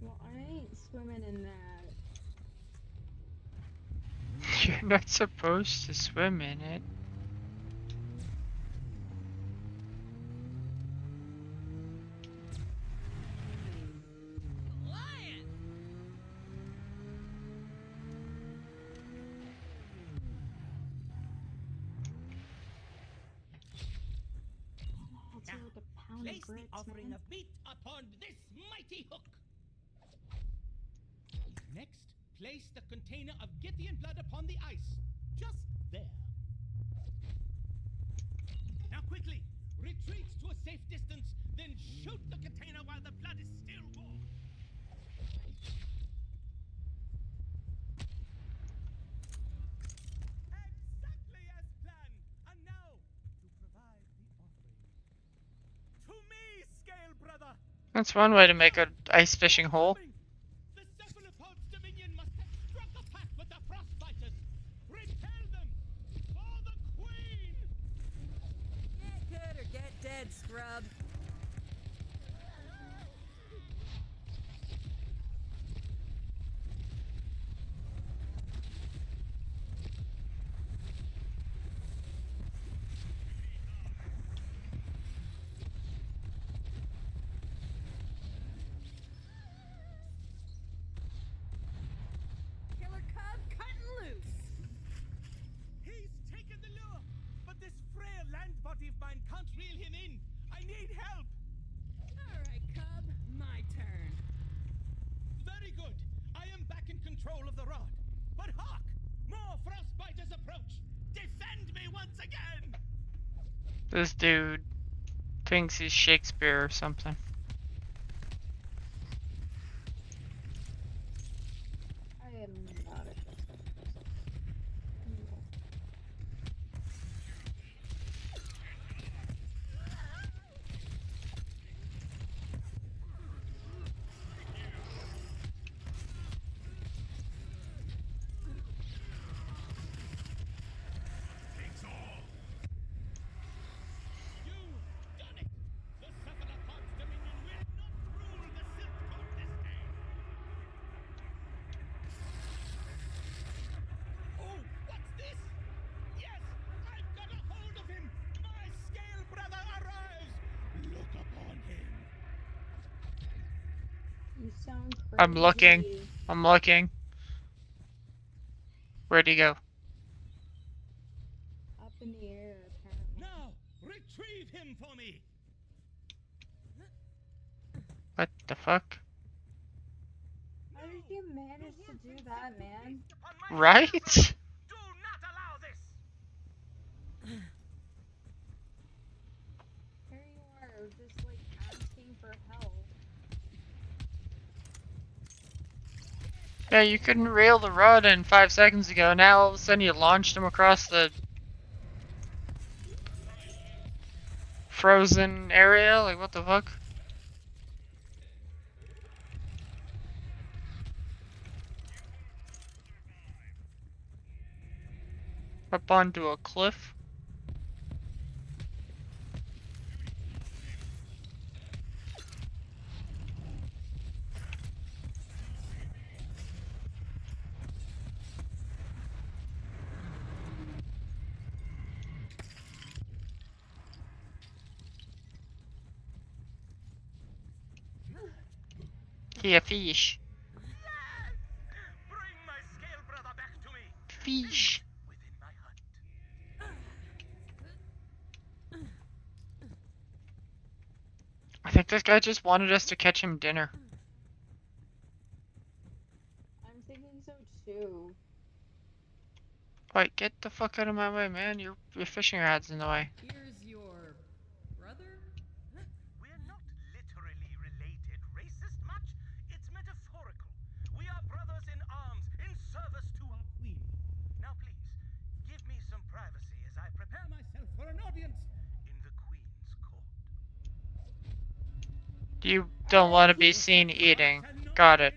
Well, I ain't swimming in that. You're not supposed to swim in it. Lion! That's like a pound Place of the grits, offering man. of meat upon this mighty hook. Next, place the container of Githian blood upon the ice. Just there. Now quickly, retreat to a safe distance, then shoot the container while the blood is still warm. Exactly as planned. And now, to provide the offering. To me, Scale Brother! That's one way to make an ice fishing hole. The cephalopod's dominion must have struck a pact with the frostbiters. ahead, scrub. Killer cub cutting loose. He's taken the lure, but this frail land body of mine can't reel him in. I need help. All right, cub, my turn. Very good. I am back in control of the rod. But hark! More frostbiters approach. Defend me once again. This dude thinks he's Shakespeare or something. I am not a Shakespeare person. No. You've done it. The Cephalopod's dominion will not rule the Silk Coast this day. Oh, what's this? Yes, I've got a hold of him. My scale brother arrives. Look upon him. You sound crazy. I'm looking. I'm looking. Where'd he go? Up in the air, apparently. Now, retrieve him for me. What the fuck? How did you manage to do that, man? Right? Do not allow this. Here you are, just like asking for help. Yeah, you couldn't reel the rod in 5 seconds ago. Now all of a sudden you launched him across the frozen area? Like, what the fuck? Up onto a cliff? He a fish. Bring my scale brother back to me. Fish. Within my hut. I think this guy just wanted us to catch him dinner. I'm thinking so too. Wait, get the fuck out of my way, man. Your fishing rod's in the way. Here's your brother. We're not literally related, racist much. It's metaphorical. We are brothers in arms, in service to our Queen, Now please, give me some privacy as I prepare myself for an audience. in the Queen's court. You don't want to be seen eating. Got it.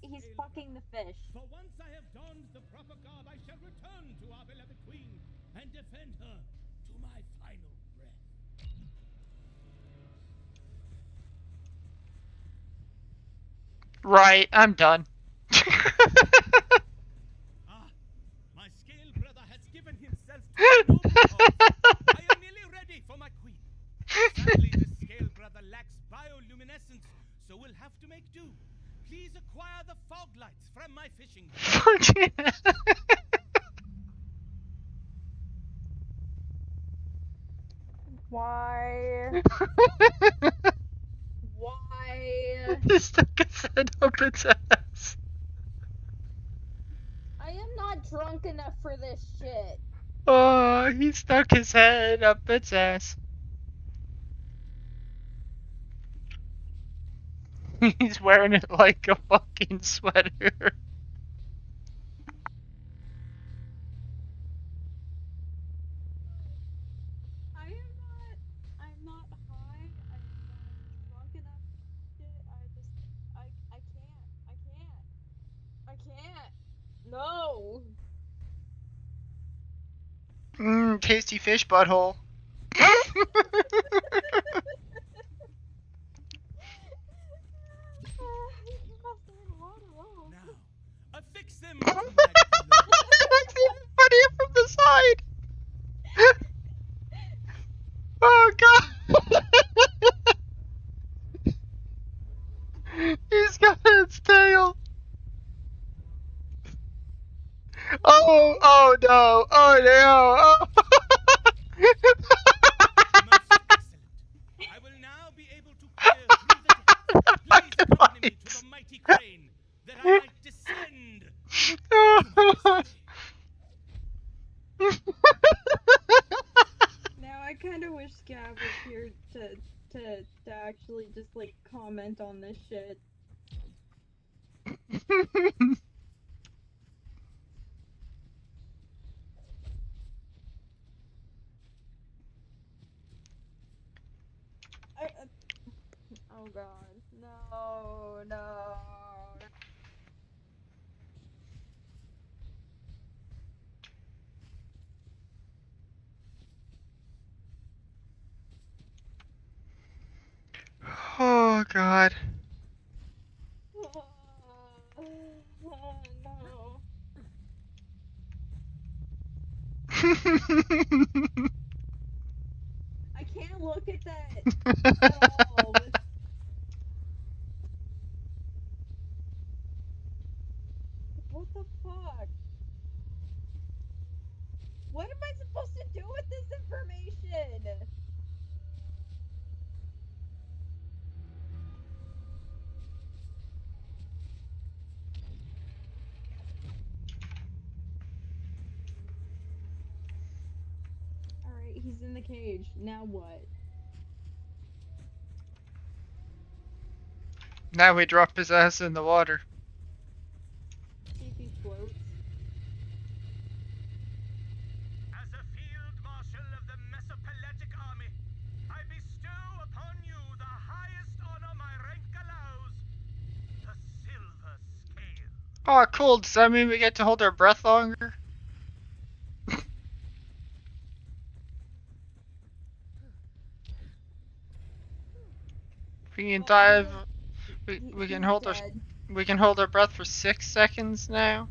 He's fucking the fish. For once I have donned the proper garb, I shall return to our beloved queen and defend her to my final breath. Right, I'm done. Ah, my scale brother has given himself to a noble cause. I am nearly ready for my queen. Sadly, this scale brother lacks bioluminescence, so we'll have to make do. Please acquire the fog lights from my fishing boat. Why? Why? He stuck his head up its ass. I am not drunk enough for this shit. Oh, he stuck his head up its ass. He's wearing it like a fucking sweater. I'm not high. I'm not drunk enough for shit. I can't. No. Mmm, tasty fish butthole. fix them to my blow. I see everybody from the side. Oh god. He's got its tail. Oh no. Oh no. Most excellent. I will now be able to peer through the depths. Please accompany me to the mighty crane, that I might descend to my destiny. Now I kind of wish Scav was here to actually just like comment on this shit. Oh god, no, no. Oh god. No. I can't look at that at all. What the fuck? What am I supposed to do with this information? Alright, he's in the cage. Now what? Now we drop his ass in the water. See if he floats. As a field marshal of the Mesopelagic army, I bestow upon you the highest honor my rank allows, the Silver Scale. Oh cool, does that mean we get to hold our breath longer? We can Well, dive. he- We can he's hold our dead. we can hold our breath for 6 seconds now.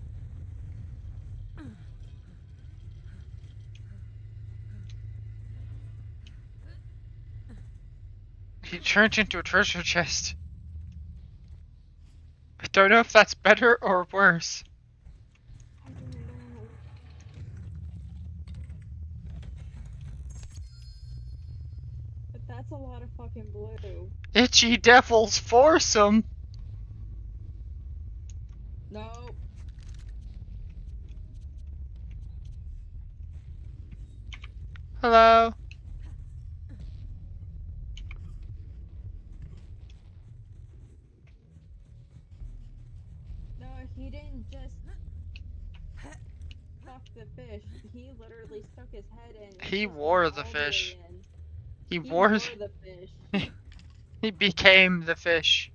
He turned into a treasure chest. I don't know if that's better or worse. I don't know. But that's a lot of fucking blue. Itchy devils foursome. No. Hello. No, he didn't just fuck the fish. He literally stuck his head in. And He just wore went the all fish. way in. He He wore. wore the fish. He became the fish.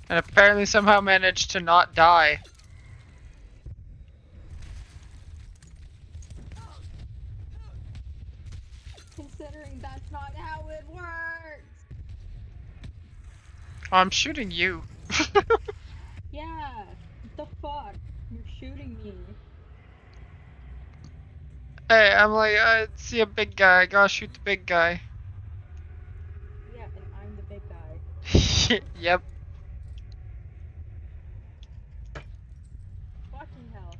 And apparently somehow managed to not die. Considering that's not how it works. I'm shooting you. Yeah. What the fuck? You're shooting me. Hey, I'm like, I see a big guy, I gotta shoot the big guy. Yeah, and I'm the big guy. Yep. Fucking hell.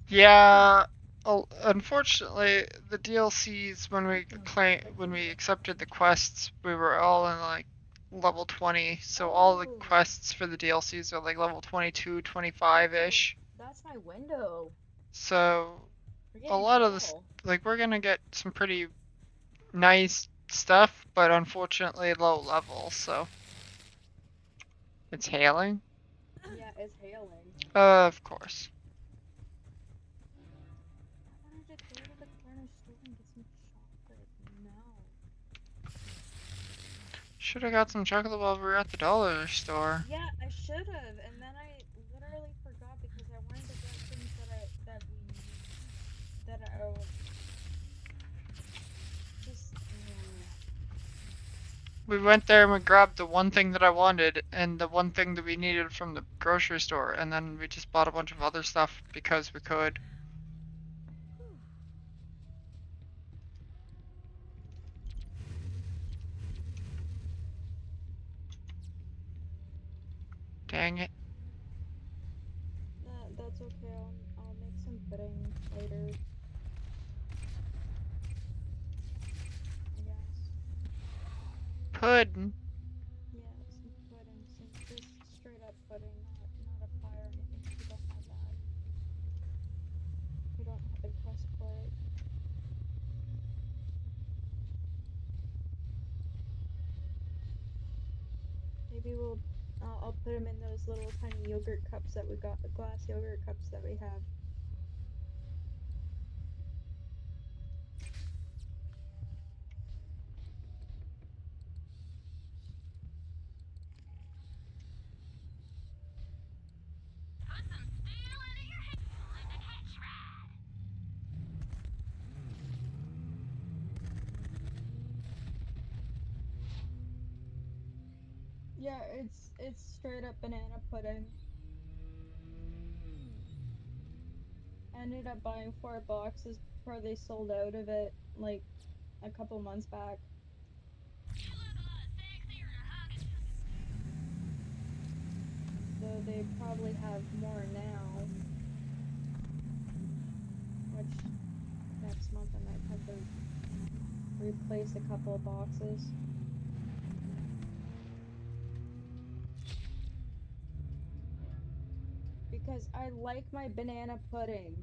Yeah. Unfortunately, the DLCs when we accepted the quests, we were all in like level 20. So all the Oh. quests for the DLCs are like level 22, 25-ish. That's my window. So We're a getting lot of this, hell. like we're gonna get some pretty nice stuff, but unfortunately low level. So it's hailing. Yeah, it's hailing. Of course. I wanted to go to the corner store and get some chocolate. No. Should have got some chocolate while we were at the dollar store. Yeah, I should have, and then I literally forgot because I wanted to get things that I just. We went there and we grabbed the one thing that I wanted and the one thing that we needed from the grocery store, and then we just bought a bunch of other stuff because we could. Dang it. That's okay. I'll make some pudding later. I guess. Pudding. Yeah, some pudding, just straight up pudding, not a pie or anything. 'Cause we don't have that. We don't have the crust for it. Maybe I'll put them in those little tiny yogurt cups that we got, the glass yogurt cups that we have. Put some steel into your head and a hitch ride. Yeah, it's straight up banana pudding. I ended up buying 4 boxes before they sold out of it, like a couple months back. You look a lot sexier in a hug. So they probably have more now. Which next month I might have to replace a couple of boxes. Because I like my banana pudding.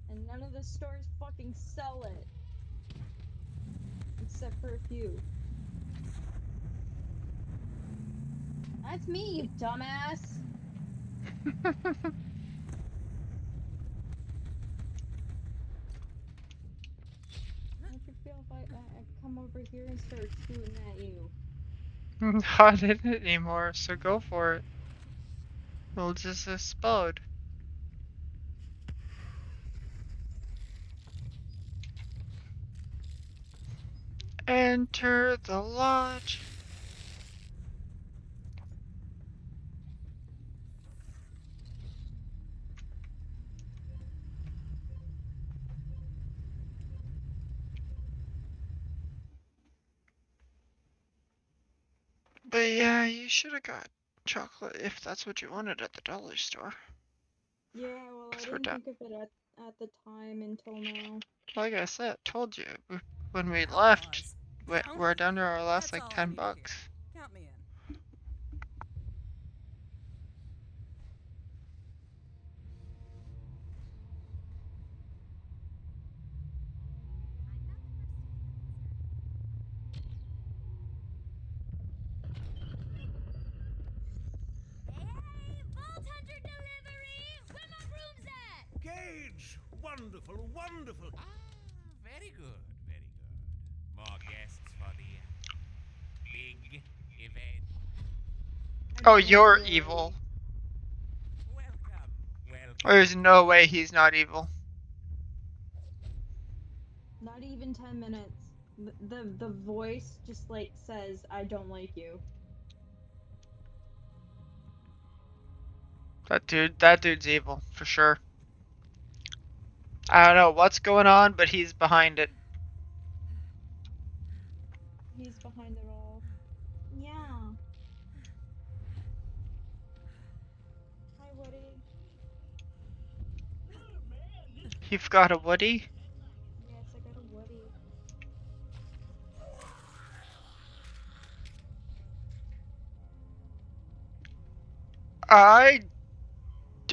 And none of the stores fucking sell it. Except for a few. That's me, you dumbass! How'd you feel if I come over here and start shooting at you? Not in it anymore, so go for it. We'll just explode. Enter the lodge. But yeah, you should have got chocolate if that's what you wanted at the dollar store. Yeah, well, I 'Cause we're didn't down. think of it at the time until now. Like I said, told you when we left, Outlaws. we're down to our last That's like all I 10 need to hear. bucks. Count me in. Hey, Vault Hunter delivery! Where my broom's at? Gage! Wonderful, wonderful. Ah, very good, very good. More guests for the big event. Oh, you're evil. Welcome, welcome. There's no way he's not evil. Not even 10 minutes. The voice just like says, I don't like you. That dude's evil, for sure. I don't know what's going on, but he's behind it. He's behind it all. Yeah. Hi, Woody. You've got a Woody? Yes, I got a Woody.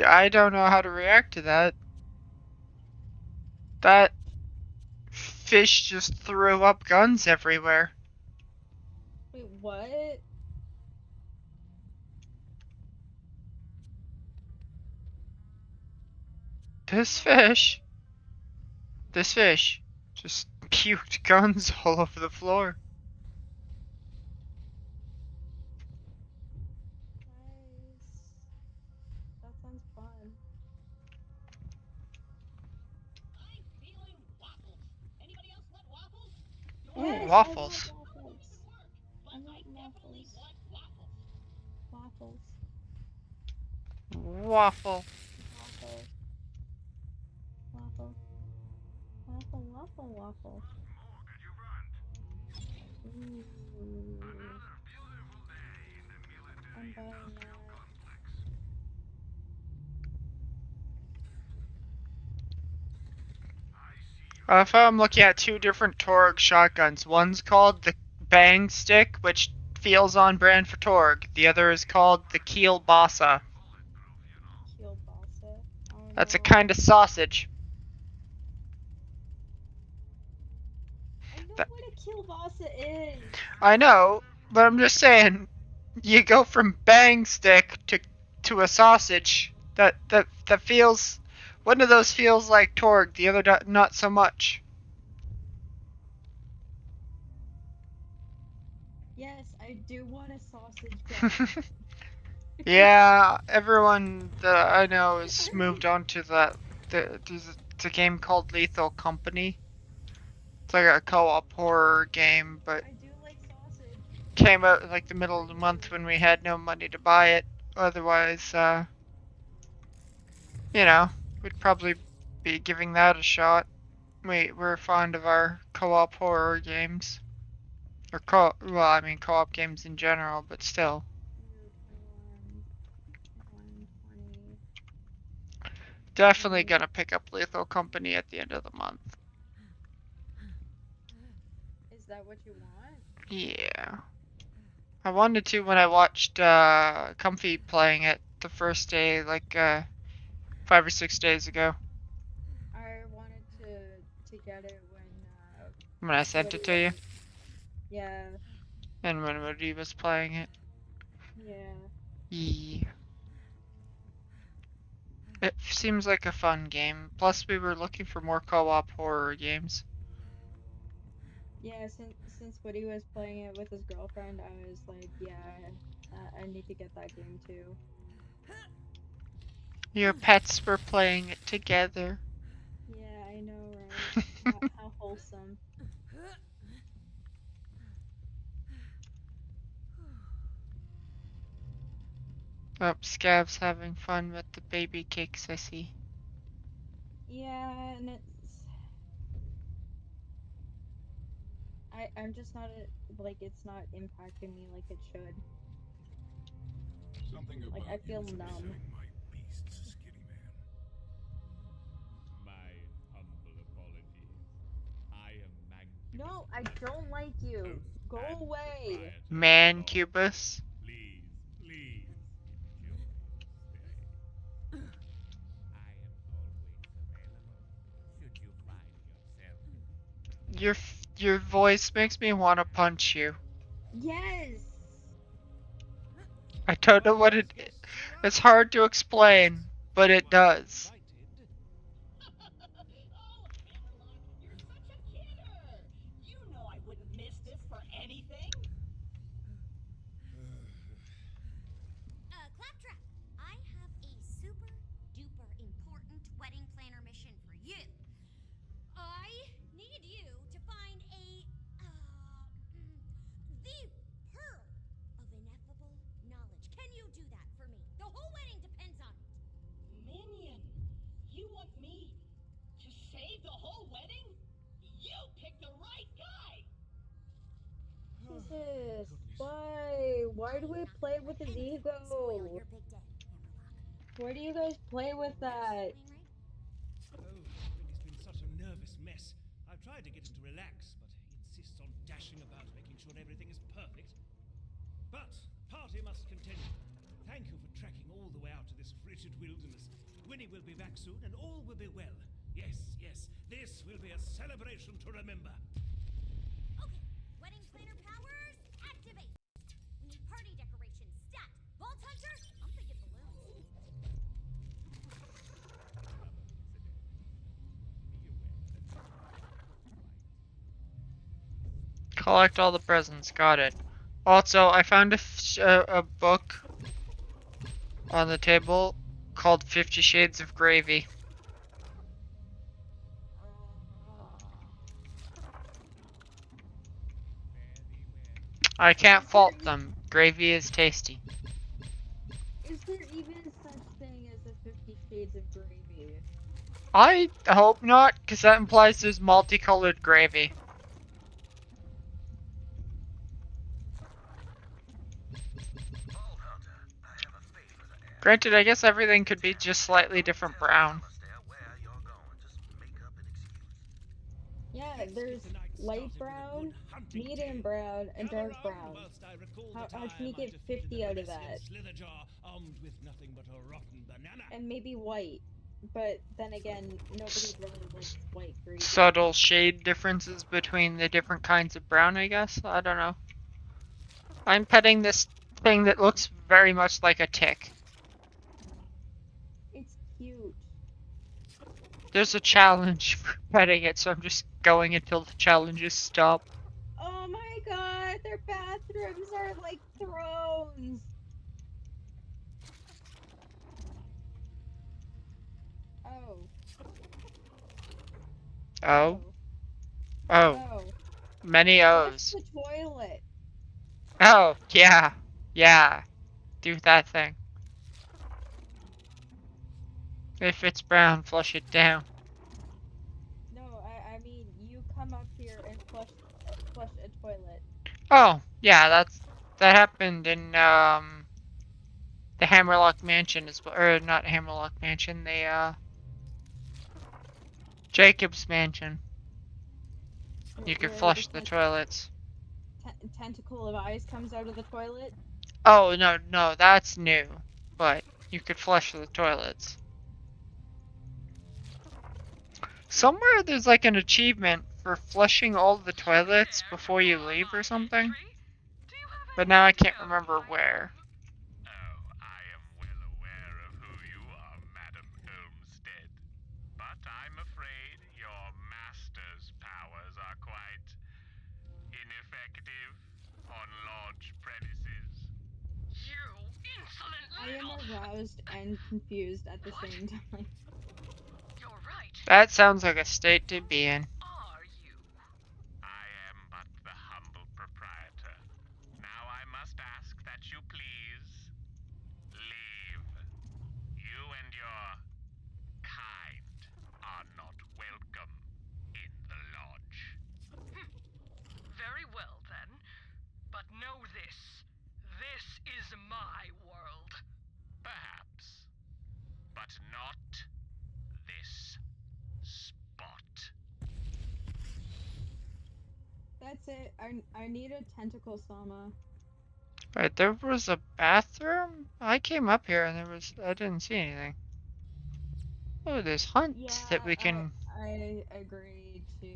I don't know how to react to that. That fish just threw up guns everywhere. Wait, what? This fish just puked guns all over the floor. Nice. That sounds fun. I'm feeling waffles. Anybody else want waffles? Ooh, Yes, I waffles. want Waffle. Waffle. Waffle. Waffle, waffle, waffle. Ooh. I'm buying that. I found I'm looking at two different Torg shotguns. One's called the Bang Stick, which feels on brand for Torg. The other is called the Kielbasa. Kielbasa. I don't That's a know. kind of sausage. I know That, what a kielbasa is. I know, but I'm just saying, you go from Bang Stick to a sausage. That feels. One of those feels like Torg, the other not so much. Yes, I do want a sausage gun. Yeah, everyone that I know has I moved like. on to that. There's a game called Lethal Company. It's like a co-op horror game, but I do like sausage. came out in like the middle of the Pretty month when sure. we had no money to buy it. Otherwise, you know, we'd probably be giving that a shot. We're fond of our co-op horror games. Or well, I mean co-op games in general, but still. 21, 120. Definitely gonna pick up Lethal Company at the end of the month. Is that what you want? Yeah. I wanted to when I watched Comfy playing it the first day, like 5 or 6 days ago. I wanted to get it When I sent it Woody to you, was. Yeah, and when Woody was playing it. yeah. Yeah. It seems like a fun game. Plus, we were looking for more co-op horror games. Yeah, since Woody was playing it with his girlfriend, I was like, yeah, I need to get that game too. Your pets were playing it together. Yeah, I know, right? How wholesome. Oh, Scab's having fun with the baby cakes, I see. Yeah, and I'm just not like it's not impacting me like it should. Something Like about I you feel is numb. upsetting my beasts, Skinny Man. My humble apologies. I am Mancubus No, I Clever, don't like you. host Go and away. proprietor Man of... Cubus. Please, please enjoy your stay. I am always available should you find yourself in... Your voice makes me want to punch you. Yes. I don't know All what those it. guests It's arrived? hard to explain, but it Once does. invited. Oh, Hammerlock, you're such a kidder! You know I wouldn't miss this for anything. Claptrap, I have a super duper important wedding planner mission for you. I need you to find the pearl of ineffable knowledge. Can you do that for me? The whole wedding depends on it. Minion, you want me to save the whole wedding? You picked the right guy! Jesus. Goodness. Why do we play with his Anything to spoil ego? your big day, Hammerlock. Why do you guys play with that? Oh, it's been such a nervous mess. I've tried to get him to relax, but he insists on dashing about, making sure everything is perfect. But the party must continue. Thank you for trekking all the way out to this frigid wilderness. Winnie will be back soon, and all will be well. Yes, yes, this will be a celebration to remember. Okay, wedding planner powers, activate. We need party decorations, stat. Vault Hunter, I'm thinking balloons. Collect all the presents. Got it. Also, I found a book on the table called 50 Shades of Gravy. I can't Is there fault them. Gravy is tasty. Is there even such thing as a 50 Shades of Gravy? I hope not, because that implies there's multicolored gravy. Granted, I guess everything could be just slightly different brown. Yeah, there's light brown, medium brown, and dark brown. How can you get 50 out of that? And maybe white. But then again, nobody really likes white gravy. Subtle shade differences between the different kinds of brown, I guess? I don't know. I'm petting this thing that looks very much like a tick. It's cute. There's a challenge for petting it, so I'm just going until the challenges stop. Oh my god, their bathrooms are like thrones! Oh. Oh? Oh. Oh. Many Flush O's. the toilet! Oh, yeah. Yeah. Do that thing. If it's brown, flush it down. No, I mean, you come up here and flush a toilet. Oh, yeah, that happened in, the Hammerlock Mansion as well, or not Hammerlock Mansion, the, Jacob's Mansion. You could Where flush the the toilets. tentacle of eyes comes out of the toilet? Oh, no, that's new. But you could flush the toilets. Somewhere there's like an achievement for flushing all the toilets before you leave or something. But now I can't remember where. Oh, I am well aware of who you are, Madam Olmsted. But I'm afraid your master's powers are quite ineffective on large premises. You insolent I am little... aroused and confused at the same time. You're right. That sounds like a state to be in. Are you? I am but the humble proprietor. Now I must ask that you please leave. You and your kind are not welcome in the lodge. Very well, then. But know this. This is my world. Perhaps. But not this spot. That's it. I need a tentacle sama. Right, there was a bathroom? I came up here and I didn't see anything. Oh, there's hunts that we can... I agree to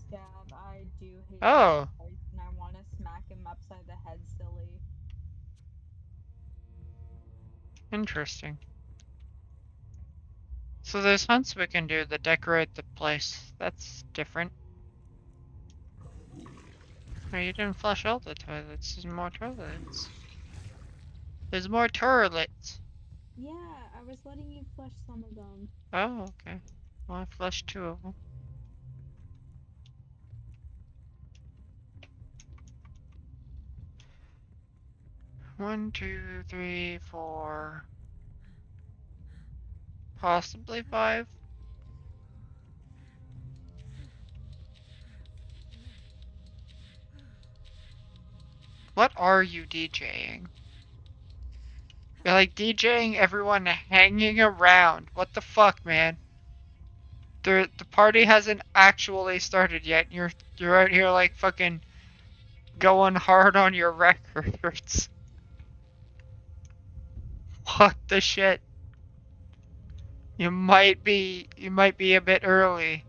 Scab. I do hate Oh. Christ, and I want to smack him upside the head silly. Interesting. So there's hunts we can do that decorate the place. That's different. No, you didn't flush all the toilets. There's more toilets. There's more toilets. Yeah, I was letting you flush some of them. Oh, okay. Well, I flushed 2 of them. One, two, three, four. Possibly 5. What are you DJing? You're like DJing everyone hanging around. What the fuck, man? The party hasn't actually started yet. You're out here like fucking going hard on your records. What the shit? You might be a bit early.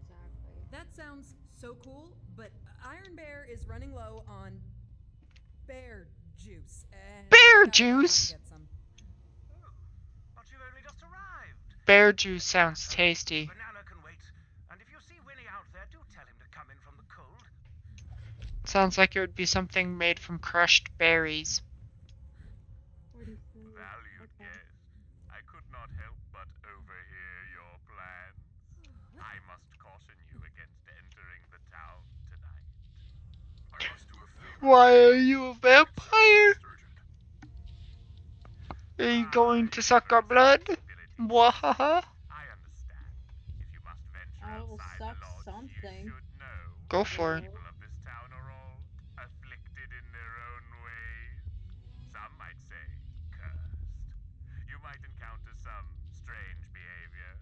Exactly. That sounds so cool, but Iron Bear is running low on bear juice. And Bear I gotta run out juice? to get some. But you've only just arrived. Bear juice sounds tasty. Banana can wait. And if you see Winnie out there, do tell him to come in from the cold. Sounds like it would be something made from crushed berries. Valued guest, I could not help but overhear your plans. I must caution you against entering Why are you a vampire? Are you going to suck our blood? Wahaha. I understand. If you must venture I will outside the suck lodge, something. you should know Go that for the it. people of this town are all afflicted in their own ways. Some might say cursed. You might encounter some strange behavior.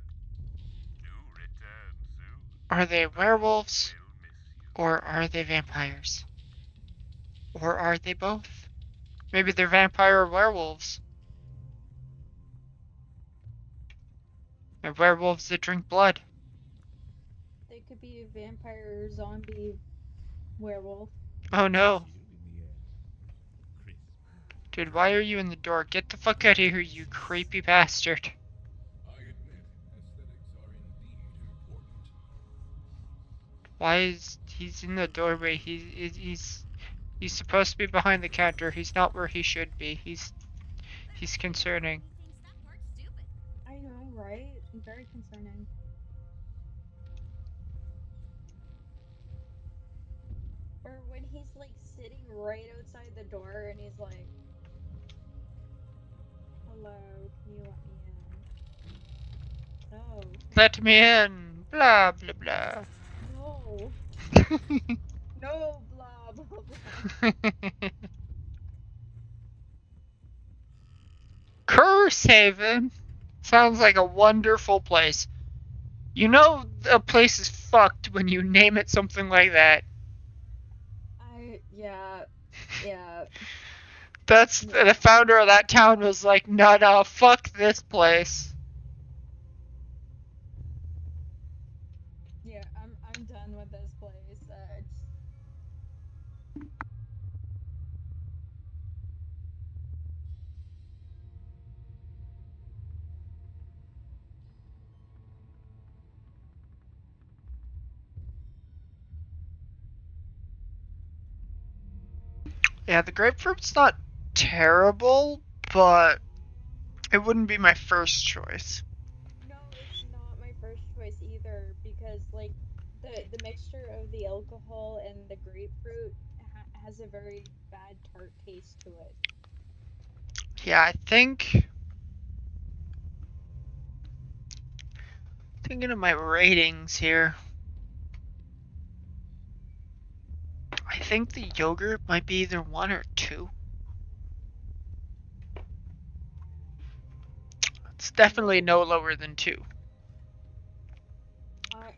Do return soon. Are they The lodge werewolves? will miss you. Or are they vampires? Or are they both? Maybe they're vampire or werewolves. They're werewolves that drink blood. They could be a vampire, zombie, werewolf. Oh no. Chill in the air. Crisp. Dude, why are you in the door? Get the fuck out of here, you creepy bastard. I admit, aesthetics are indeed important. Why is he's in the doorway? He's supposed to be behind the counter. He's not where he should be. He's concerning. He thinks that part's stupid. I know, right? Very concerning. Or when he's like sitting right outside the door and he's like, "Hello, can you let me in?" No, Let me in. Blah blah blah. no, no, blah blah blah. Curse Haven sounds like a wonderful place. You know a place is fucked when you name it something like that. Yeah, yeah, That's yeah, the founder of that town was like, no, fuck this place. yeah. I'm done with this place. Yeah, the grapefruit's not terrible, but it wouldn't be my first choice. No, it's not my first choice either because like the mixture of the alcohol and the grapefruit has a very bad tart taste to it. Yeah, thinking of my ratings here. I think the yogurt might be either 1 or 2. It's definitely No, no lower than 2.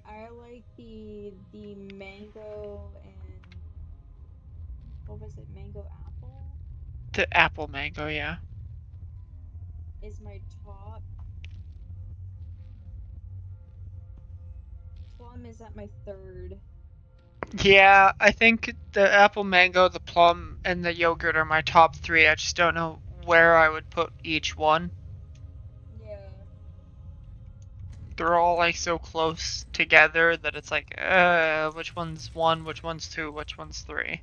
I like the mango and what was it? Mango apple The apple mango, yeah. is my top. Plum is at my third. Yeah, I think the apple mango, the plum, and the yogurt are my top 3. I just don't know where I would put each one. Yeah. They're all like so close together that it's like, which one's 1, which one's 2, which one's 3.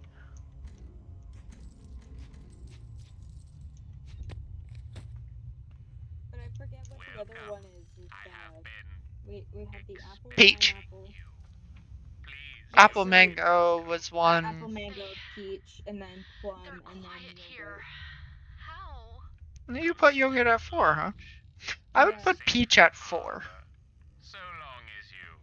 But I forget what the other Welcome. one is. It's I have been we have the apple, Peach. pineapple. you. Please Yeah, Apple remain. so mango was 1. apple, mango, peach, and then plum, They're and then quiet here. yogurt. How? You put yogurt at 4, huh? I would Yeah. put peach at 4. So long as you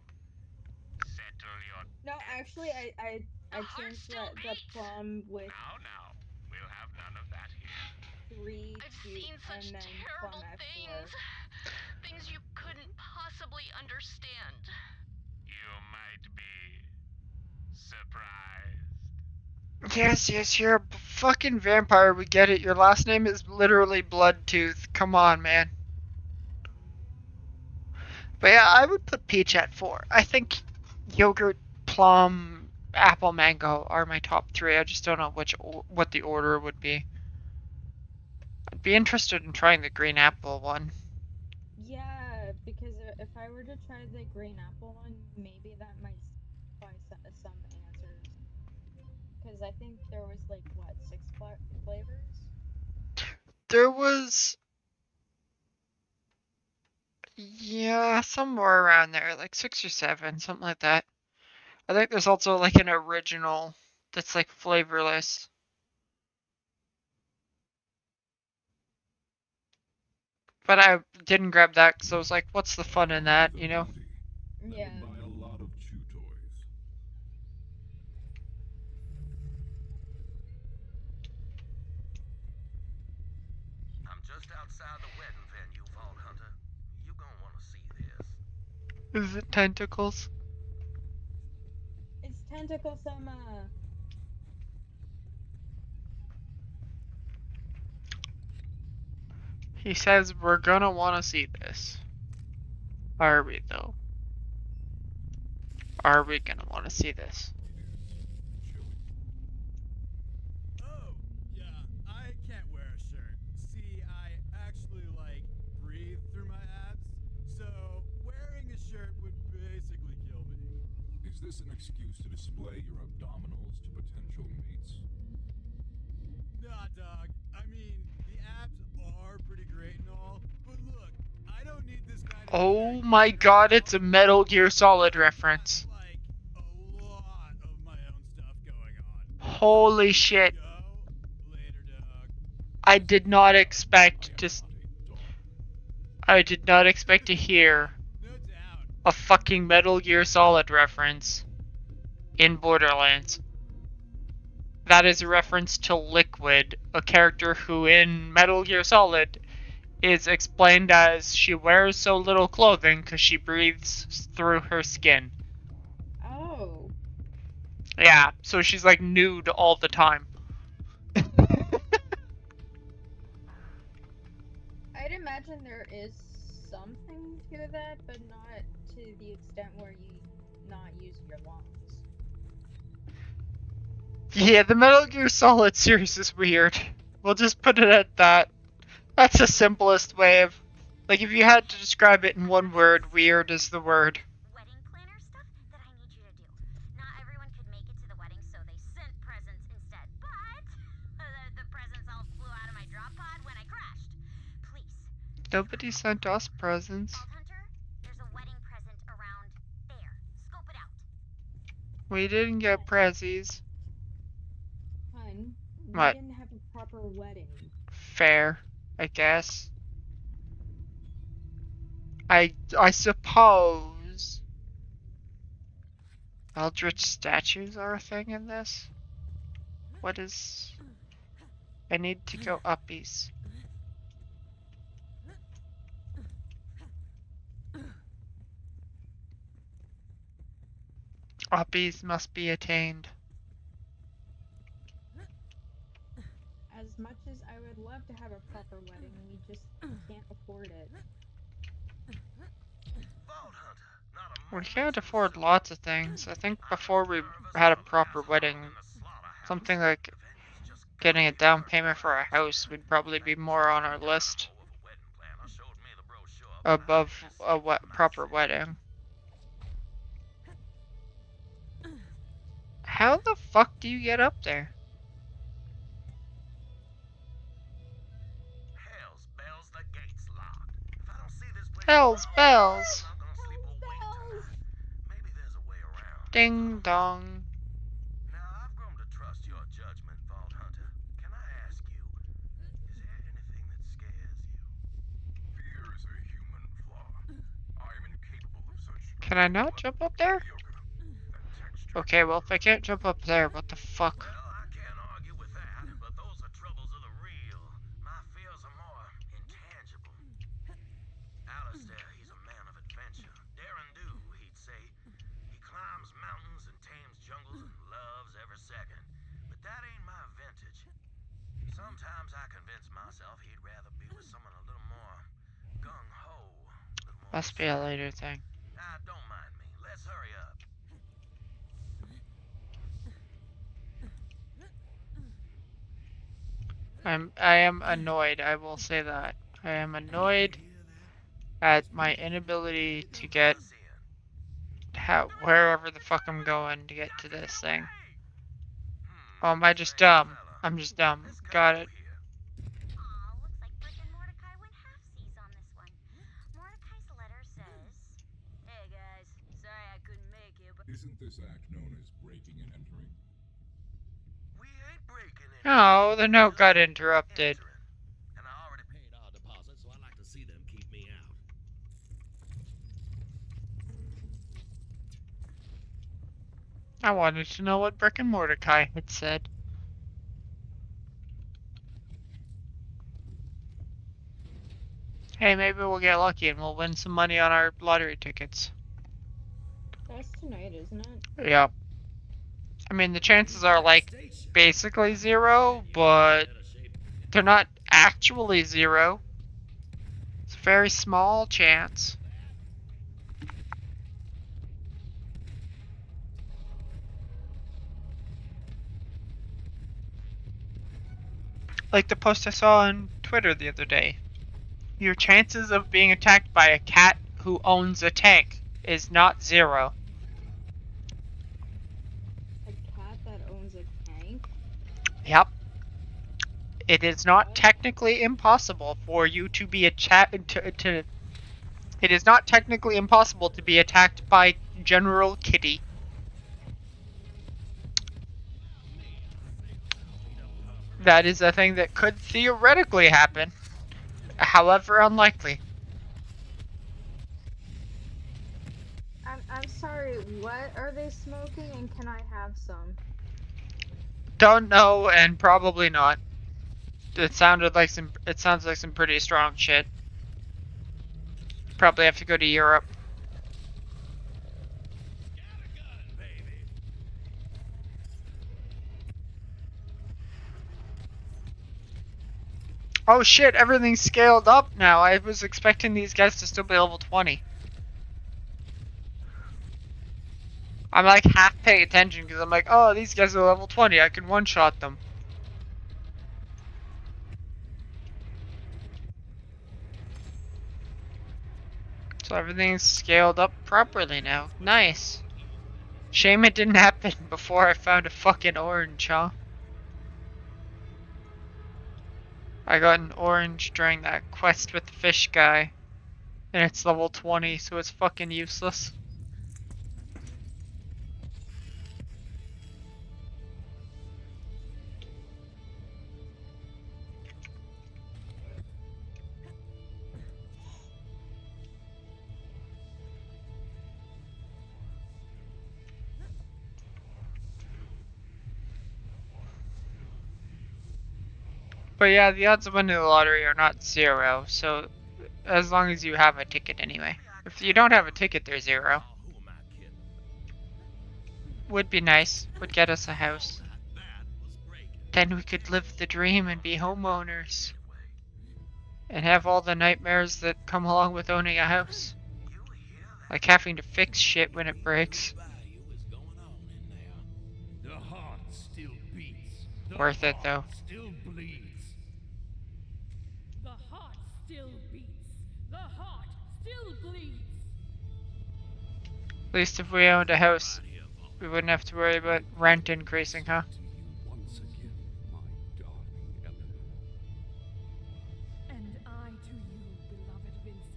settle your No, actually, debts. I The heart changed still the beats. plum with Now, we'll have none of that here. 3 I've to seen such and then plum terrible at 4. things. Things you couldn't possibly understand. You might be surprised. Yes, you're a fucking vampire. We get it. Your last name is literally Bloodtooth. Come on, man. But yeah, I would put peach at 4. I think yogurt, plum, apple, mango are my top 3. I just don't know what the order would be. I'd be interested in trying the green apple one. Yeah, because if I were to try the green apple one, maybe that might supply some answers. Because I think there was like what, 6 flavors? There was, yeah, somewhere around there, like 6 or 7, something like that. I think there's also like an original that's like flavorless. But I didn't grab that because I was like, what's the fun in that, you know? Yeah. Buy a lot of chew toys. I'm just outside the wedding venue, Vault Hunter. You gonna want to see this. Is it tentacles? It's Tentacle Sama. He says we're gonna want to see this. Are we, though? Are we gonna want to see this? Oh, yeah, I can't wear a shirt. See, I actually, breathe through my abs, so wearing a shirt would basically kill me. Is this an excuse to display your abdominals to potential mates? Nah, dog. I mean, the abs are pretty great and all, but look, I don't need this guy to Oh protect my me god, right it's a Metal Gear Solid reference. like a lot of my own stuff going on. Holy shit. Later, dog. I did not expect to. I did not expect to hear No doubt. a fucking Metal Gear Solid reference in Borderlands. That is a reference to Liquid, a character who in Metal Gear Solid is explained as she wears so little clothing because she breathes through her skin. Oh. Yeah, so she's like nude all the time. I'd imagine there is something to that, but not to the extent where you not use your lungs. Yeah, the Metal Gear Solid series is weird. We'll just put it at that. That's the simplest way of... Like, if you had to describe it in one word, weird is the word. Wedding planner stuff that I need you to do. Not everyone could make it to the wedding, so they sent presents instead. But the presents all flew out of my drop pod when I crashed. Please. Nobody sent us presents. Vault Hunter, there's a wedding present around there. Scope it out. We didn't get prezzies. Hun, we What? didn't have a proper wedding. Fair, I guess. I suppose Eldritch statues are a thing in this? What is... I need to go uppies. Uppies must be attained. As much as I would love to have a proper wedding, we just can't afford it. We can't afford lots of things. I think before we had a proper wedding, something like getting a down payment for a house would probably be more on our list above a proper wedding. How the fuck do you get up there? Hell's bells, the gate's locked. If I don't see this place, Hell's bells! I'm gonna sleep awake tonight. Maybe there's a way around. Ding dong. Now, I've grown to trust your judgment, Vault Hunter. Can I ask you, is there anything that scares you? Fear is a human flaw. I am incapable of such. Can I not jump up there? Okay, well if I can't jump up there, what the fuck? Well, I can't argue with that, but those are troubles of the real. My fears are more intangible. Alistair, he's a man of adventure. Daring do, he'd say. He climbs mountains and tames jungles and loves every second. But that ain't my vintage. Sometimes I convince myself he'd rather be with someone a little more gung-ho. Must be a later thing. Don't mind me. Let's hurry up. I am annoyed, I will say that. I am annoyed at my inability to get wherever the fuck I'm going to get to this thing. Oh, am I just dumb? I'm just dumb. Got it. Aw, looks like Brick and Mordecai went halfsies on this one. Mordecai's letter says, "Hey guys, sorry I couldn't make it, but..." Isn't this act known as breaking and entering? Oh, the note got interrupted. And I already paid our deposit, so I'd like to see them keep me out. I wanted to know what Brick and Mordecai had said. Hey, maybe we'll get lucky and we'll win some money on our lottery tickets. That's tonight, isn't it? Yep. I mean, the chances are like basically zero, but they're not actually zero. It's a very small chance. Like the post I saw on Twitter the other day. Your chances of being attacked by a cat who owns a tank is not zero. A cat that owns a tank? Yep. It is not technically impossible for you to be it is not technically impossible to be attacked by General Kitty. That is a thing that could theoretically happen, however unlikely. I'm sorry, what are they smoking and can I have some? Don't know, and probably not. It sounds like some pretty strong shit. Probably have to go to Europe. Oh shit, everything's scaled up now. I was expecting these guys to still be level 20. I'm like half paying attention because I'm like, oh, these guys are level 20. I can one-shot them. So everything's scaled up properly now. Nice. Shame it didn't happen before I found a fucking orange, huh? I got an orange during that quest with the fish guy. And it's level 20, so it's fucking useless. But yeah, the odds of winning the lottery are not zero, so as long as you have a ticket anyway. If you don't have a ticket, they're zero. Would be nice. Would get us a house. Then we could live the dream and be homeowners. And have all the nightmares that come along with owning a house. Like having to fix shit when it breaks. The heart still beats. The Worth it though. heart still bleeds. The heart still beats. The heart still bleeds. At least if we owned a house, we wouldn't have to worry about rent increasing, huh? Once again, my darling Eleanor. And I to you, beloved Vincent.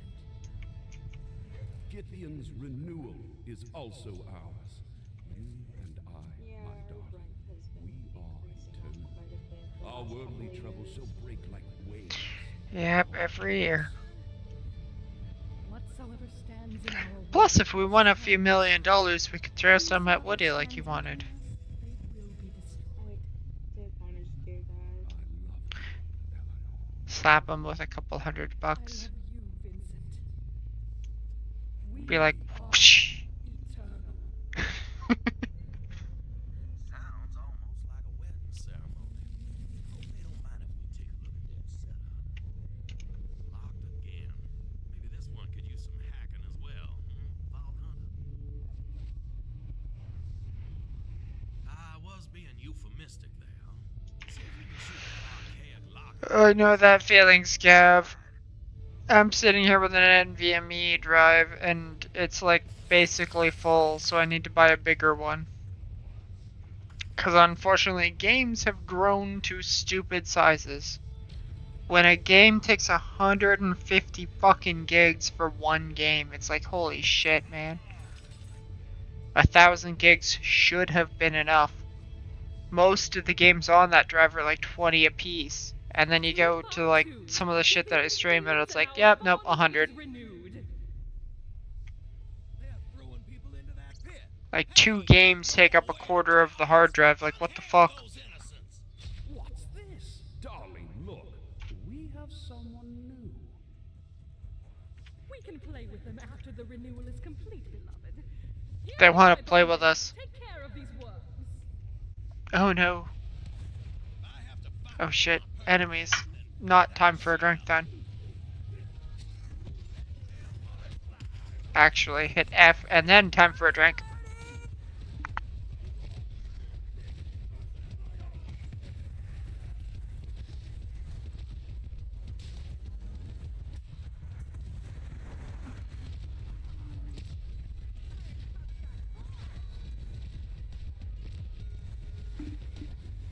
Scythian's renewal is also ours. You and I, my darling, we are eternal. Our worldly troubles shall break like waves. Yep, every year. Whatsoever stands in our Plus, if we won a few $1 million, we could throw some at Woody like he wanted. Slap him with a couple $100. Be like, whoosh. Sounds almost like a wedding ceremony. Hope they don't mind if we take a look at their setup. Locked again. Maybe this one could use some hacking as well. Vault Hunter? I was being euphemistic there. See if we can shoot that archaic lock. I know that feeling, Scav. I'm sitting here with an NVMe drive, and it's like basically full, so I need to buy a bigger one. Because unfortunately, games have grown to stupid sizes. When a game takes 150 fucking gigs for one game, it's like, holy shit, man. 1,000 gigs should have been enough. most of the games on that drive are like 20 a piece. And then you go to like some of the shit that I stream and it's like, yep, nope, 100. Like 2 games take up a quarter of the hard drive. Like, what the fuck? What's this? Darling, look. We have someone new. We can play with them after the renewal is complete, beloved. They want to play with us. Take care of these worms. Oh no. Oh shit. Enemies. Not time for a drink then. Actually, hit F and then time for a drink.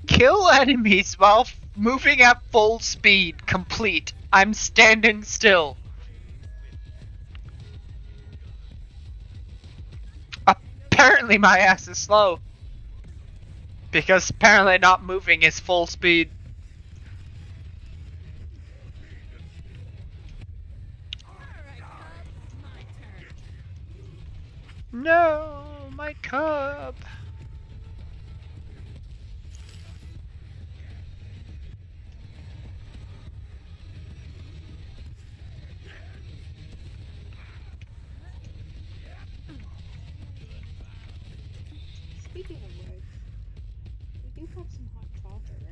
Kill enemies while moving at full speed. Complete. I'm standing still. Apparently my ass is slow. Because apparently not moving is full speed. No, my cub. Speaking of which, we do have some hot chocolate,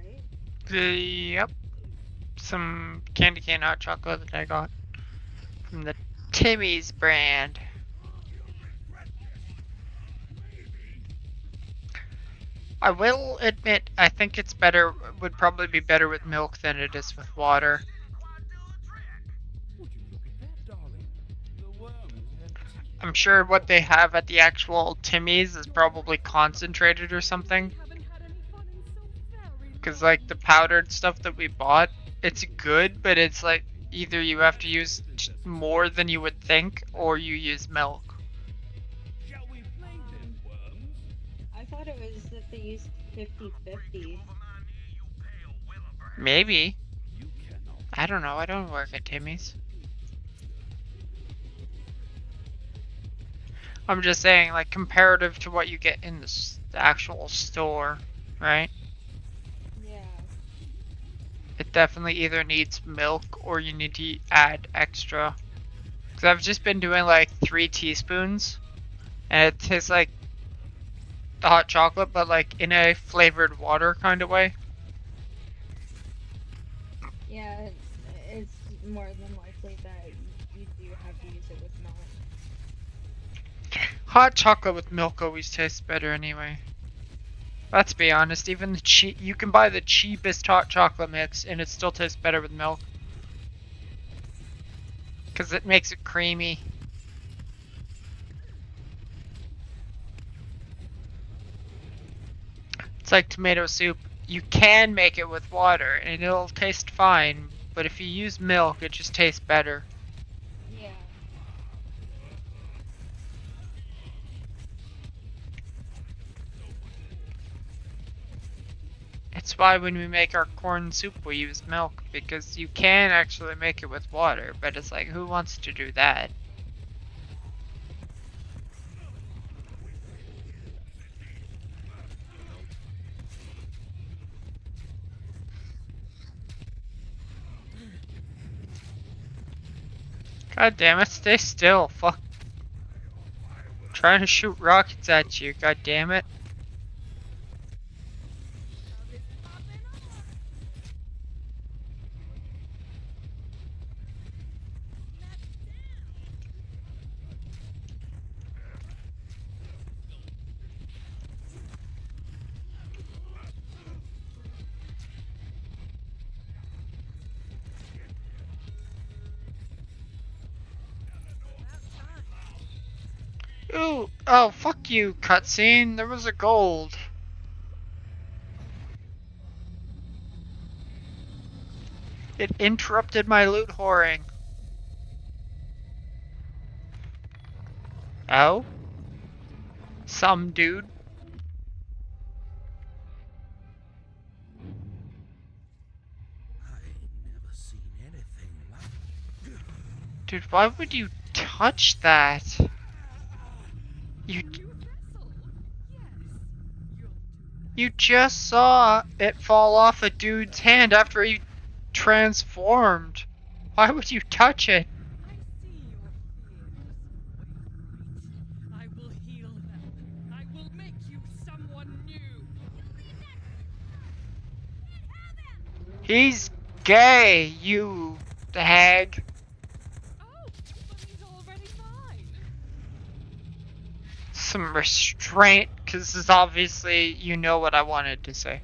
right? Yep. Some candy cane hot chocolate that I got from the Timmy's brand. I will admit, I think it's better, would probably be better with milk than it is with water. Would you look at that, darling? The worms have I'm sure what they have at the actual Timmy's is probably concentrated or something. Because, like, the powdered stuff that we bought, it's good, but it's like either you have to use more than you would think, or you use milk. Shall we play then, worms? I thought it was that they used 50-50. Maybe. You cannot. I don't know, I don't work at Timmy's. I'm just saying, like, comparative to what you get in the actual store, right? Yeah. It definitely either needs milk or you need to add extra. Because I've just been doing like 3 teaspoons, and it tastes like the hot chocolate, but like in a flavored water kind of way. Yeah, it's more than likely that you do have to use it with milk. Hot chocolate with milk always tastes better anyway. Let's be honest, even the you can buy the cheapest hot chocolate mix and it still tastes better with milk. Because it makes it creamy. It's like tomato soup. You can make it with water and it'll taste fine, but if you use milk, it just tastes better. Yeah. It's why when we make our corn soup we use milk, because you can actually make it with water, but it's like, who wants to do that? God damn it, stay still, fuck. I'm trying to shoot rockets at you, god damn it. Ooh, oh, fuck you, cutscene. There was a gold. It interrupted my loot whoring. Oh? Some dude? Dude, why would you touch that? You you just saw it fall off a dude's hand after he transformed. Why would you touch it? I see your fears. I will heal them. I will make you someone new. He's gay, you hag. Oh, but he's already mine. Some restraint, because this is obviously, you know what I wanted to say.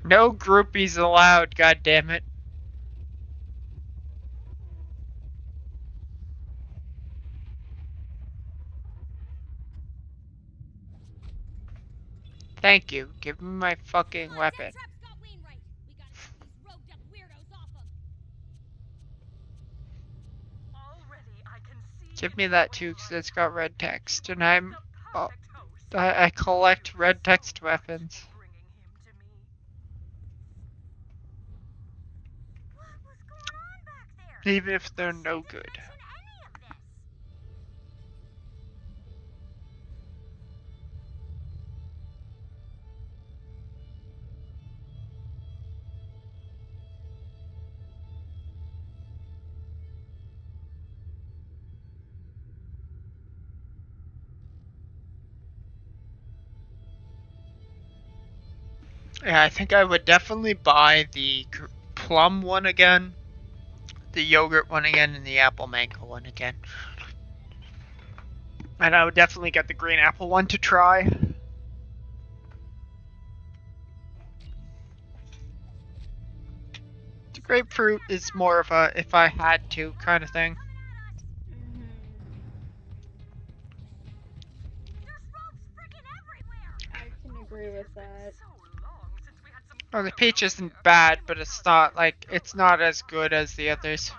No groupies allowed, goddammit. Thank you. Give me my fucking weapon. Give me that too, because it's got red text, and I collect red text weapons. Even if they're no good. Yeah, I think I would definitely buy the plum one again, the yogurt one again, and the apple mango one again. And I would definitely get the green apple one to try. The grapefruit is more of a if I had to kind of thing. I can agree with that. Oh, the peach isn't bad, but it's not like it's not as good as the others.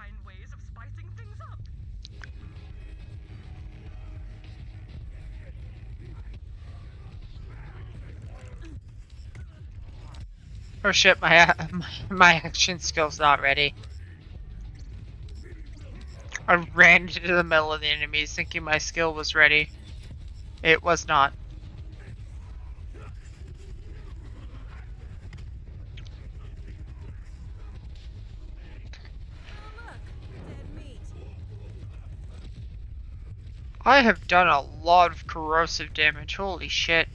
Oh shit, my action skill's not ready. I ran into the middle of the enemies thinking my skill was ready. It was not. I have done a lot of corrosive damage, holy shit.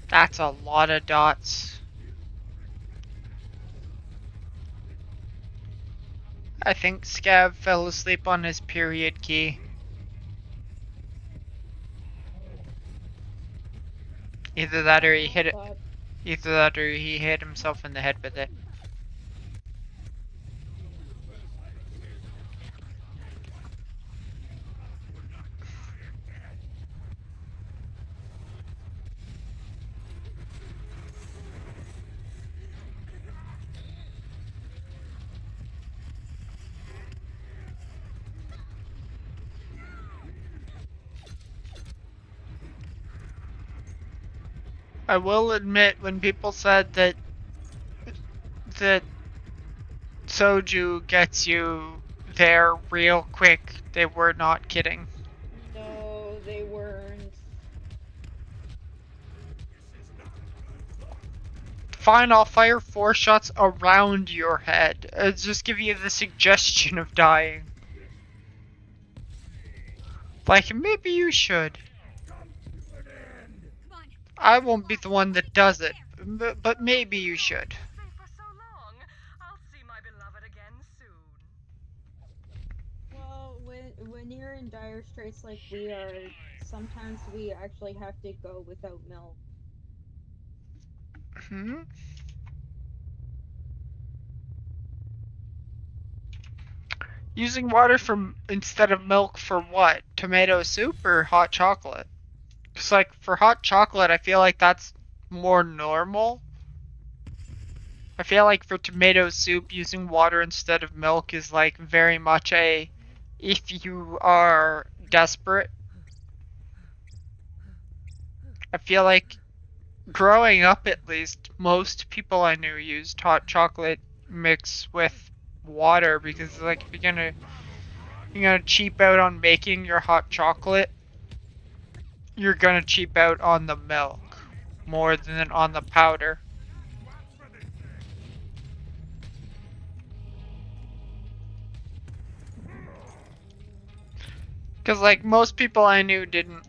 That's a lot of dots. I think Scav fell asleep on his period key. Either that or he hit it. Either that or he hit himself in the head with it. I will admit, when people said that Soju gets you there real quick, they were not kidding. No, they weren't. Fine, I'll fire 4 shots around your head. Just give you the suggestion of dying. Like, maybe you should. I won't be the one that does it, but maybe you should. Well, when you're in dire straits like we are, sometimes we actually have to go without milk. Hmm? Using water instead of milk for what? Tomato soup or hot chocolate? Cause like for hot chocolate, I feel like that's more normal. I feel like for tomato soup, using water instead of milk is like very much a if you are desperate. I feel like growing up at least, most people I knew used hot chocolate mix with water because like if you're gonna cheap out on making your hot chocolate, you're gonna cheap out on the milk more than on the powder. Because like most people I knew didn't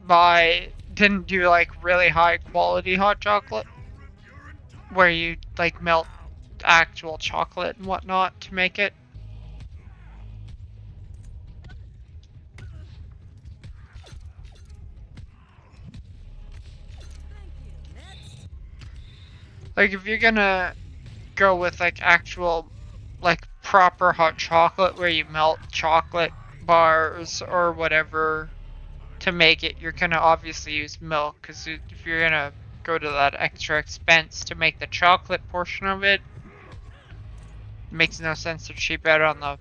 do like really high quality hot chocolate where you like melt actual chocolate and whatnot to make it. Like if you're gonna go with like actual like proper hot chocolate where you melt chocolate bars or whatever to make it, you're gonna obviously use milk because if you're gonna go to that extra expense to make the chocolate portion of it, it makes no sense to cheap out on the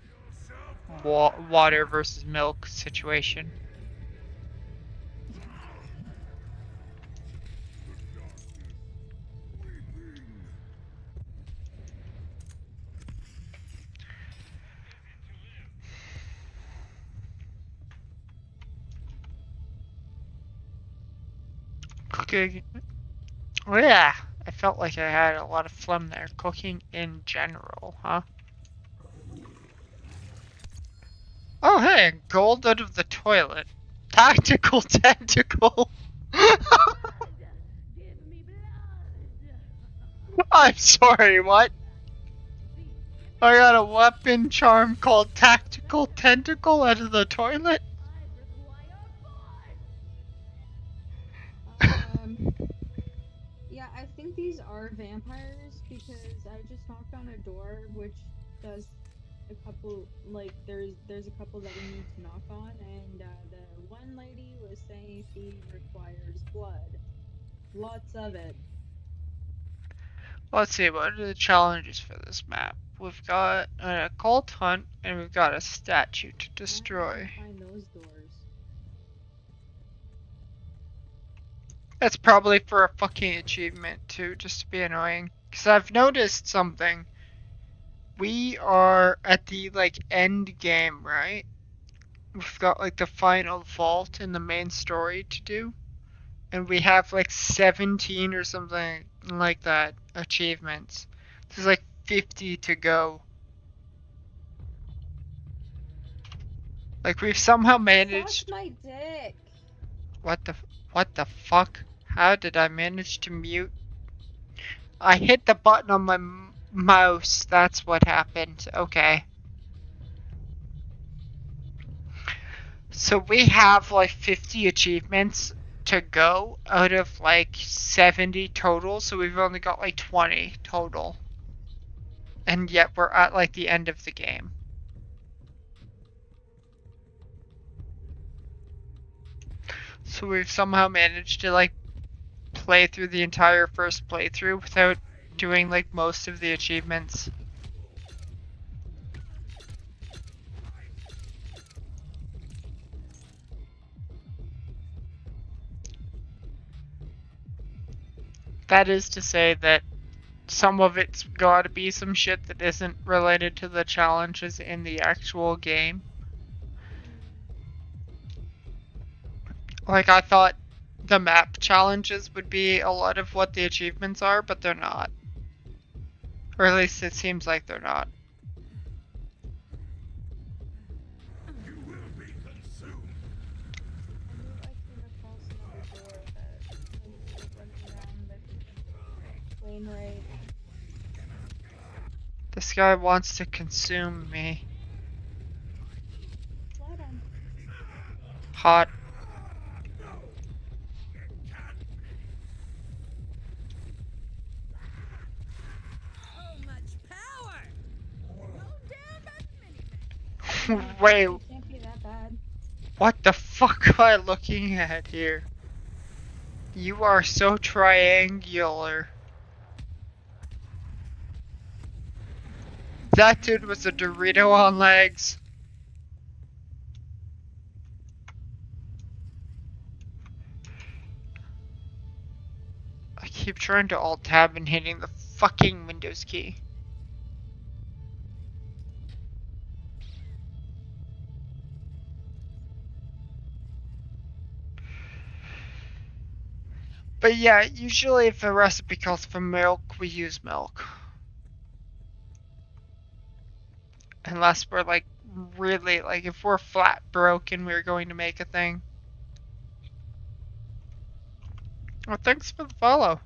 water versus milk situation. Cooking. Oh yeah, I felt like I had a lot of phlegm there. Cooking in general, huh? Oh hey, gold out of the toilet. Tactical tentacle. I'm sorry, what? I got a weapon charm called Tactical Tentacle out of the toilet? Yeah, I think these are vampires because I just knocked on a door which does a couple like there's a couple that we need to knock on and the one lady was saying she requires blood. Lots of it. Let's see, what are the challenges for this map? We've got an occult hunt and we've got a statue to destroy. Find those doors. That's probably for a fucking achievement too, just to be annoying. Cause I've noticed something. We are at the like end game, right? We've got like the final vault in the main story to do. And we have like 17 or something like that achievements. There's like 50 to go. Like we've somehow managed. Suck my dick. What the fuck? How did I manage to mute? I hit the button on my mouse. That's what happened. Okay. So we have like 50 achievements to go out of like 70 total. So we've only got like 20 total. And yet we're at like the end of the game. So we've somehow managed to like play through the entire first playthrough without doing like most of the achievements. That is to say that some of it's gotta be some shit that isn't related to the challenges in the actual game. Like I thought the map challenges would be a lot of what the achievements are, but they're not. Or at least it seems like they're not. You will be consumed. I came across another door that was running around the plane right. This guy wants to consume me. Let him. Hot. So much power! Wait, It can't be that bad. what the fuck am I looking at here? You are so triangular. That dude was a Dorito on legs. I keep trying to alt tab and hitting the fucking Windows key. But yeah, usually if a recipe calls for milk, we use milk. Unless we're like really, like if we're flat broke and we're going to make a thing. Well, thanks for the follow.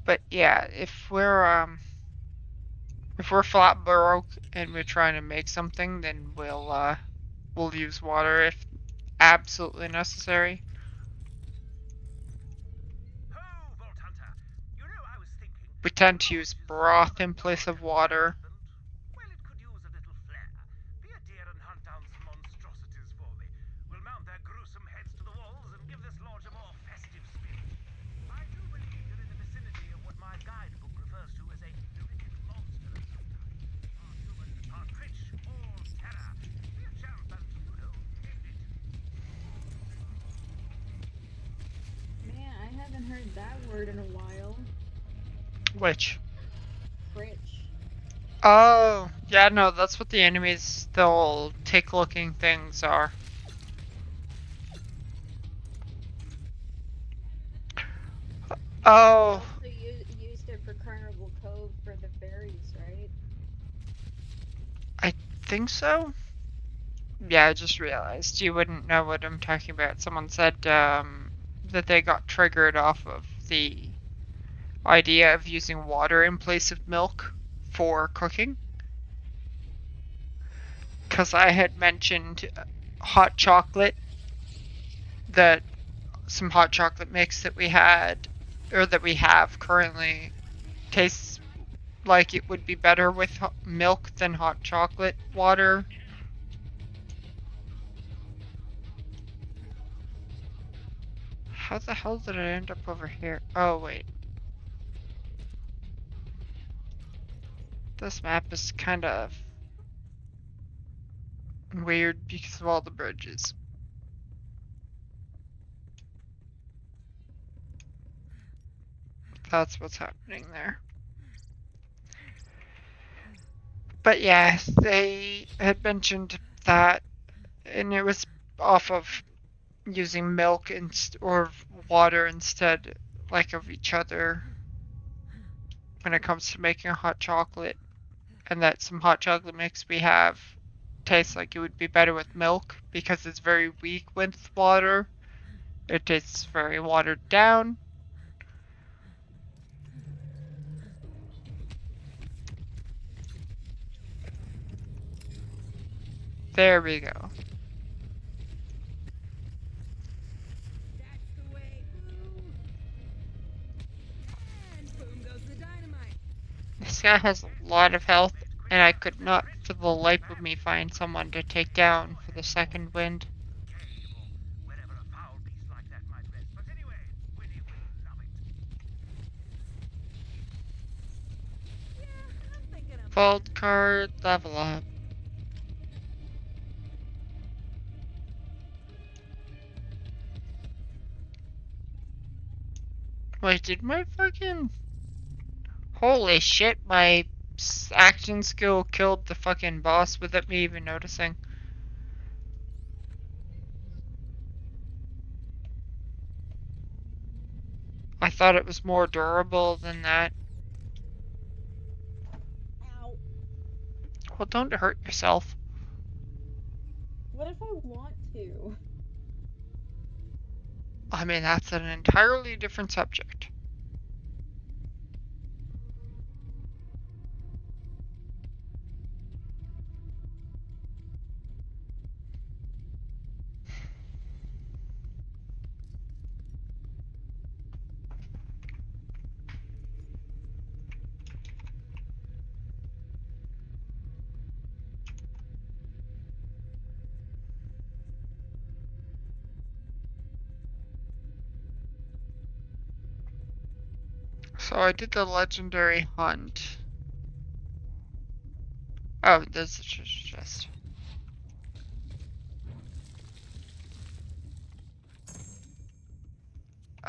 But yeah, if we're flat broke and we're trying to make something, then we'll use water if absolutely necessary. Ho, Vault Hunter! You know, I was thinking. We tend to use broth in place of water. Well, it could use a little flair. Be a dear and hunt down some monstrosities for me. We'll mount their gruesome heads to the walls and give this lodge a more festive spirit. I do believe you're in the vicinity of what my guidebook refers to as a horrific monster of some type. Part human, part rich, all terror. Be a chance and, you know, end it. Man, I haven't heard that word in a while. Which? Critch. Oh, yeah, no, that's what the enemies, the old tick-looking things are. Oh. Also used it for Carnival Cove for the fairies, right? I think so. Yeah, I just realized you wouldn't know what I'm talking about. Someone said that they got triggered off of the idea of using water in place of milk for cooking. Because I had mentioned hot chocolate, that some hot chocolate mix that we had, or that we have currently, tastes like it would be better with milk than hot chocolate water. How the hell did I end up over here? Oh, wait. This map is kind of weird because of all the bridges. That's what's happening there. But yeah, they had mentioned that, and it was off of using milk or water instead, like of each other, when it comes to making a hot chocolate, and that some hot chocolate mix we have tastes like it would be better with milk because it's very weak with water. It tastes very watered down. There we go. That's the way. Boom. And boom goes the dynamite. This guy has a lot of health, and I could not for the life of me find someone to take down for the second wind. Wherever a foul beast like that might rest. But anyway, Winnie will love it. Yeah, I'm thinking of Vault card, level up. Wait, did my fucking... Holy shit, my action skill killed the fucking boss without me even noticing. I thought it was more durable than that. Ow. Well, don't hurt yourself. What if I want to? I mean, that's an entirely different subject. So I did the legendary hunt. Oh, there's a treasure chest.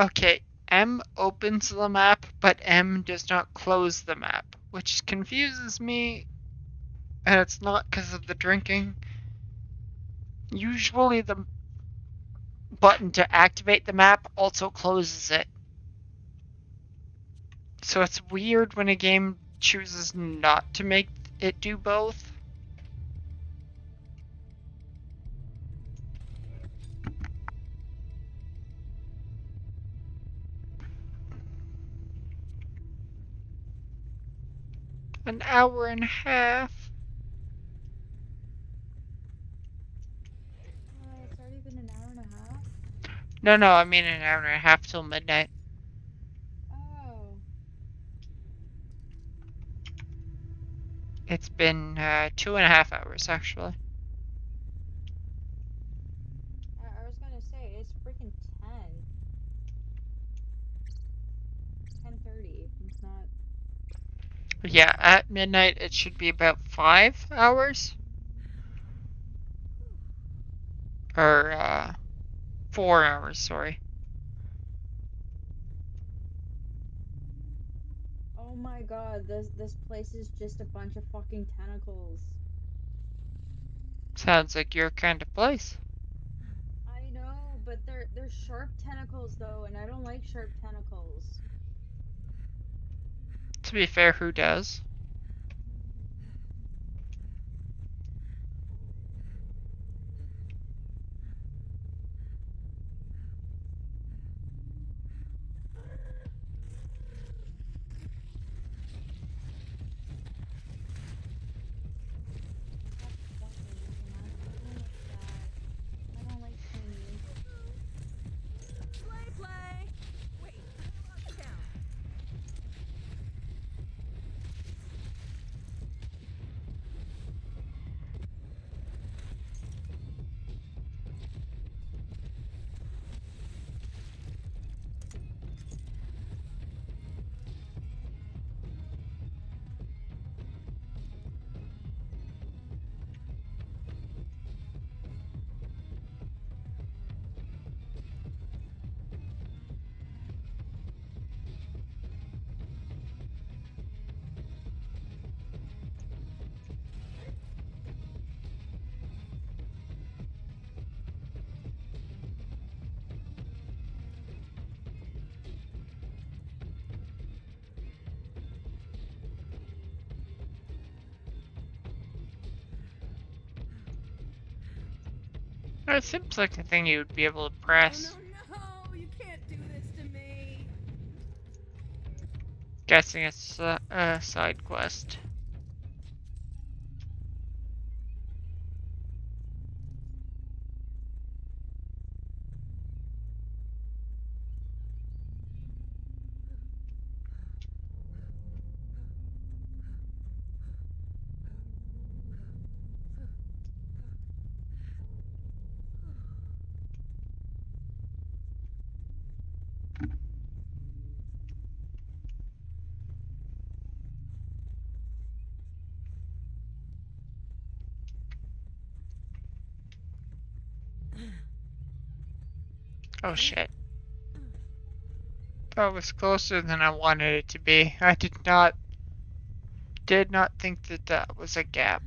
Okay, M opens the map, but M does not close the map, which confuses me, and it's not because of the drinking. Usually the button to activate the map also closes it. So it's weird when a game chooses not to make it do both. An hour and a half. It's already been an hour and a half? No, I mean an hour and a half till midnight. Oh. It's been 2.5 hours, actually. I was gonna say, it's freaking 10. 10:30. It's not. Yeah, at midnight it should be about 5 hours. Or, 4 hours, sorry. Oh my god, this place is just a bunch of fucking tentacles. Sounds like your kind of place. I know, but they're sharp tentacles though, and I don't like sharp tentacles. To be fair, who does? Stop pointing, Enoch. I don't like that. I don't like pointing. Play! Wait, I lost count. It seems like a thing you would be able to press. No, you can't do this to me. Guessing it's a side quest. Oh shit. That was closer than I wanted it to be. I did not think that that was a gap.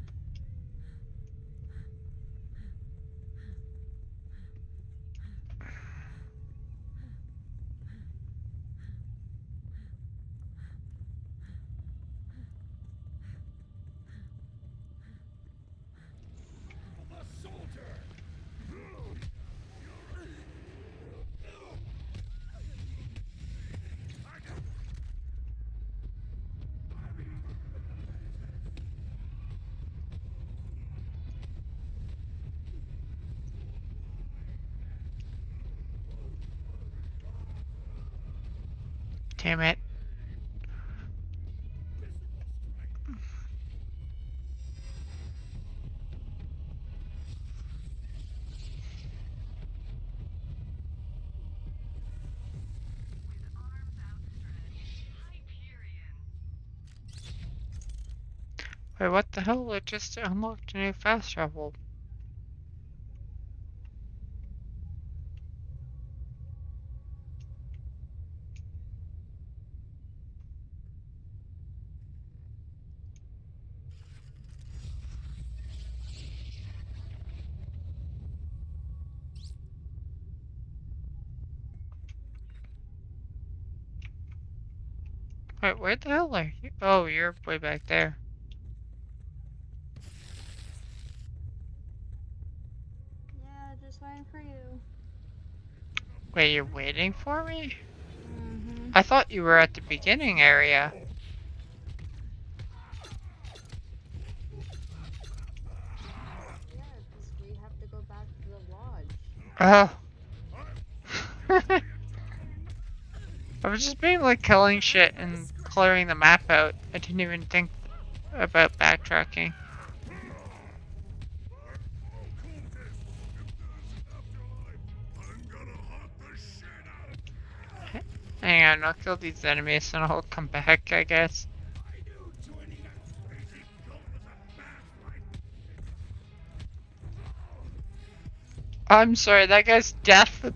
Damn it. Wait, what the hell? It just unlocked a new fast travel. Wait, where the hell are you? Oh, you're way back there. Yeah, just waiting for you. Wait, you're waiting for me? Mm-hmm. I thought you were at the beginning area. Yeah, because we have to go back to the lodge. Oh. I was just being like killing shit and clearing the map out. I didn't even think about backtracking. Hang on, I'll kill these enemies and I'll come back, I guess. I'm sorry, that guy's death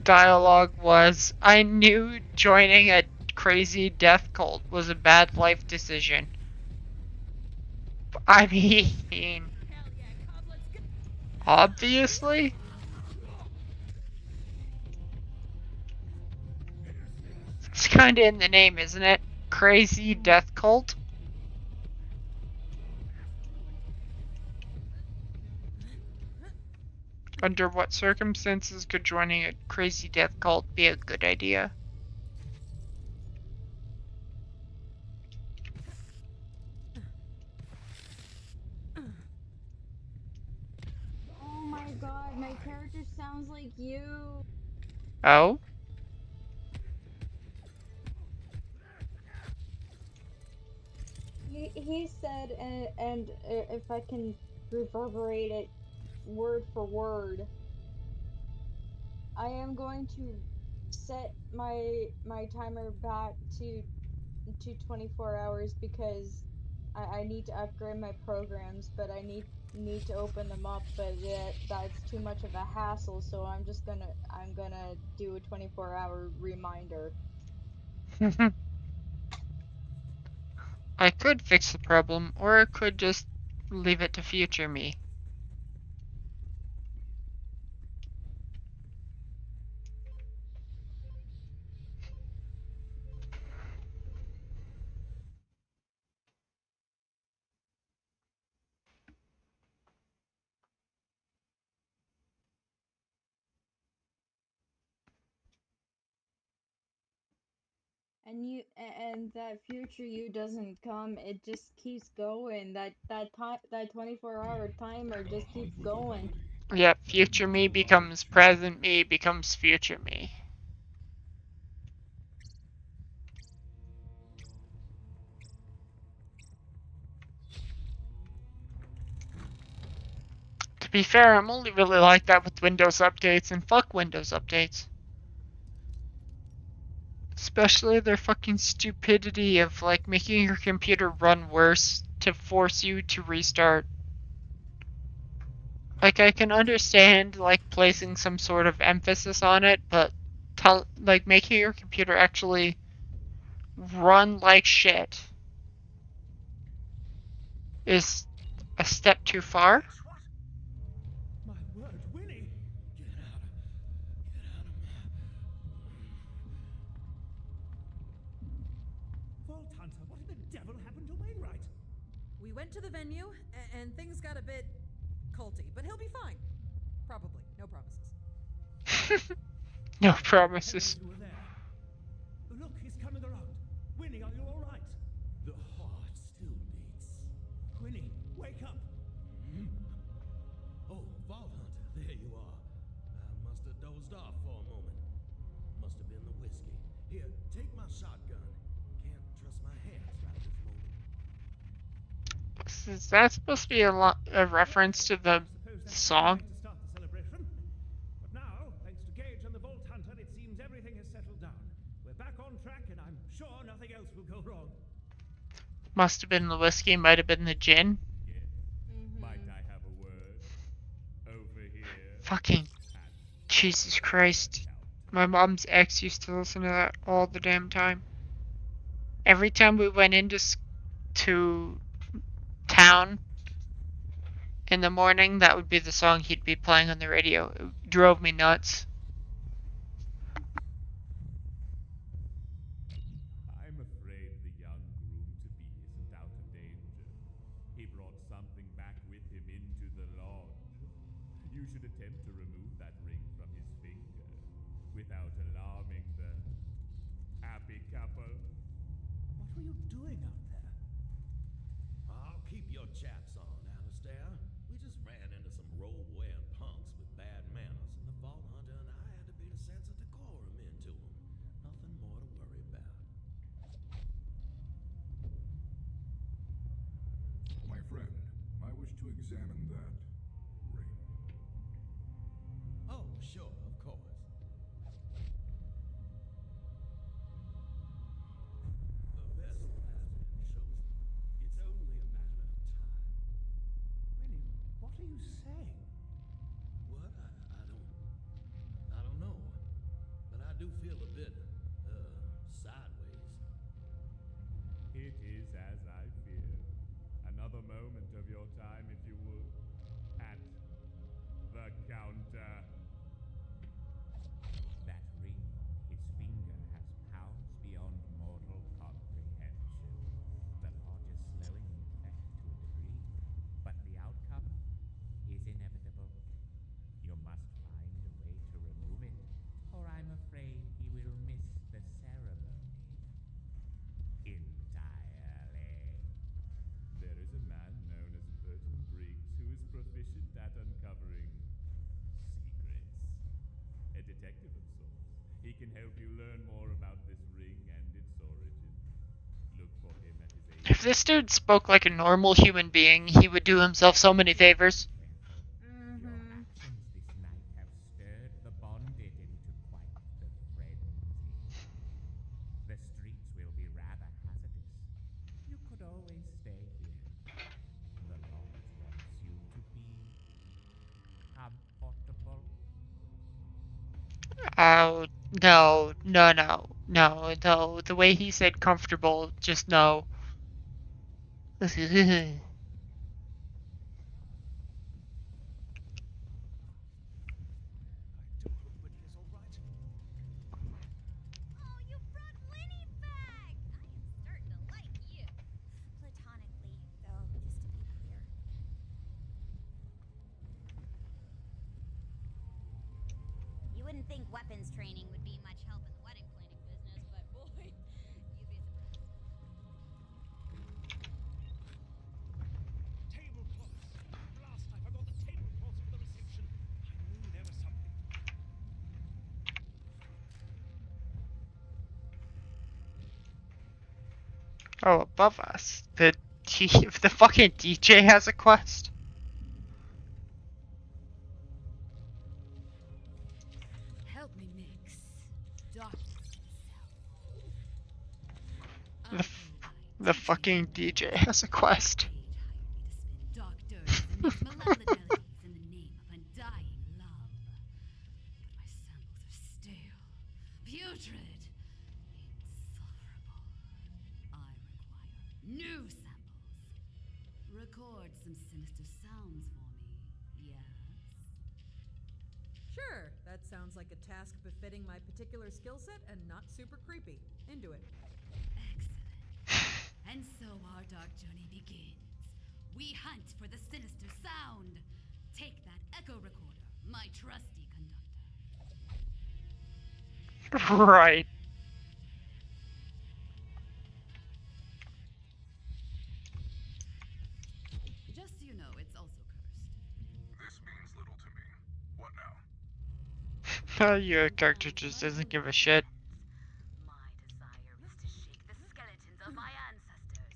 dialogue was, I knew joining a crazy death cult was a bad life decision. I mean, obviously. It's kinda in the name, isn't it? Crazy death cult? Under what circumstances could joining a crazy death cult be a good idea? Oh my god, my character sounds like you. Oh? He said, and if I can reverberate it word for word, I am going to set my timer back to 24 hours because I need to upgrade my programs, but I need to open them up, but that's too much of a hassle, so I'm gonna do a 24-hour reminder. I could fix the problem, or I could just leave it to future me. And that future you doesn't come, it just keeps going. That 24-hour timer just keeps going. Yep, future me becomes present me becomes future me. To be fair, I'm only really like that with Windows updates, and fuck Windows updates. Especially their fucking stupidity of like making your computer run worse to force you to restart. Like I can understand like placing some sort of emphasis on it, but like making your computer actually run like shit is a step too far. Guess what? My word, Winnie! Get out of Vault Hunter, what in the devil happened to Wainwright? We went to the venue, and things got a bit culty, but he'll be fine. Probably. No promises. No Thank promises. heavens you were there. Look, he's coming around. Winnie, are you all right? The heart still beats. Winnie, wake up! Oh, Vault Hunter, there you are. I must have dozed off for a moment. Must have been the whiskey. Here, take my shotgun. Can't trust my hands right this moment. Is that supposed to be a reference to the I suppose that's the song? way to start the celebration. But now, thanks to Gage and the Vault Hunter, it seems everything has settled down. We're back on track, and I'm sure nothing else will go wrong. Must have been the whiskey, might have been the gin. Might I have a word? Over here. Fucking Jesus Christ. My mom's ex used to listen to that all the damn time. Every time we went into to town in the morning, that would be the song he'd be playing on the radio. It drove me nuts. I'm afraid the young groom-to-be isn't out of danger. He brought something back with him into the lodge. You should attempt to remove that ring from his finger without alarming the happy couple. What were you doing out there? I'll keep your chaps on, Alistair. We just ran into some robe-wearing punks with bad manners, and the Vault Hunter and I had to beat a sense of decorum into them. Nothing more to worry about. My friend, I wish to examine that ring. Oh, sure, of course. The vessel has been chosen. It's only a matter of time. William, what are you saying? What? I don't know. But I do feel a bit, sideways. It is as I feared. Another moment of your time, if you would, at the counter. That ring on his finger has powers beyond mortal comprehension. The lodge is slowing the effect to a degree, but the outcome is inevitable. You must find a way to remove it, or I'm afraid he will miss the ceremony entirely. There is a man known as Burton Briggs who is proficient at uncovering secrets. A detective of sorts. He can help you learn more about this ring and its origin. Look for him at his age. If this dude spoke like a normal human being, he would do himself so many favors. Your actions this night have stirred the bonded into quite the frenzy. The streets will be rather hazardous. You could always stay here. The lodge wants you to be comfortable. Oh, no, no, no, no, no. The way he said comfortable, just no. I do hope Winnie is all right. Oh, you brought Winnie back! I am starting to like you. Platonically, though, just to be clear. You wouldn't think weapons training would be much help in the wedding planning business, but boy, you'd be surprised. Tablecloths! Last I forgot the tablecloths for the reception. I knew there was something. Oh, above us. The fucking DJ has a quest. Help me mix. Darkness itself. The fucking DJ has a quest. Dark dirties and mix malevolent melodies in the name of undying love. But my samples are stale, putrid, insufferable. I require new samples. Record some sinister sounds for me, yes? Sure, that sounds like a task befitting my particular skill set and not super creepy. Into it. Excellent. And so our dark journey begins. We hunt for the sinister sound. Take that echo recorder, my trusty conductor. Right. Just so you know, it's also cursed. This means little to me. What now? Your character just doesn't give a shit. My desire is to shake the skeletons of my ancestors,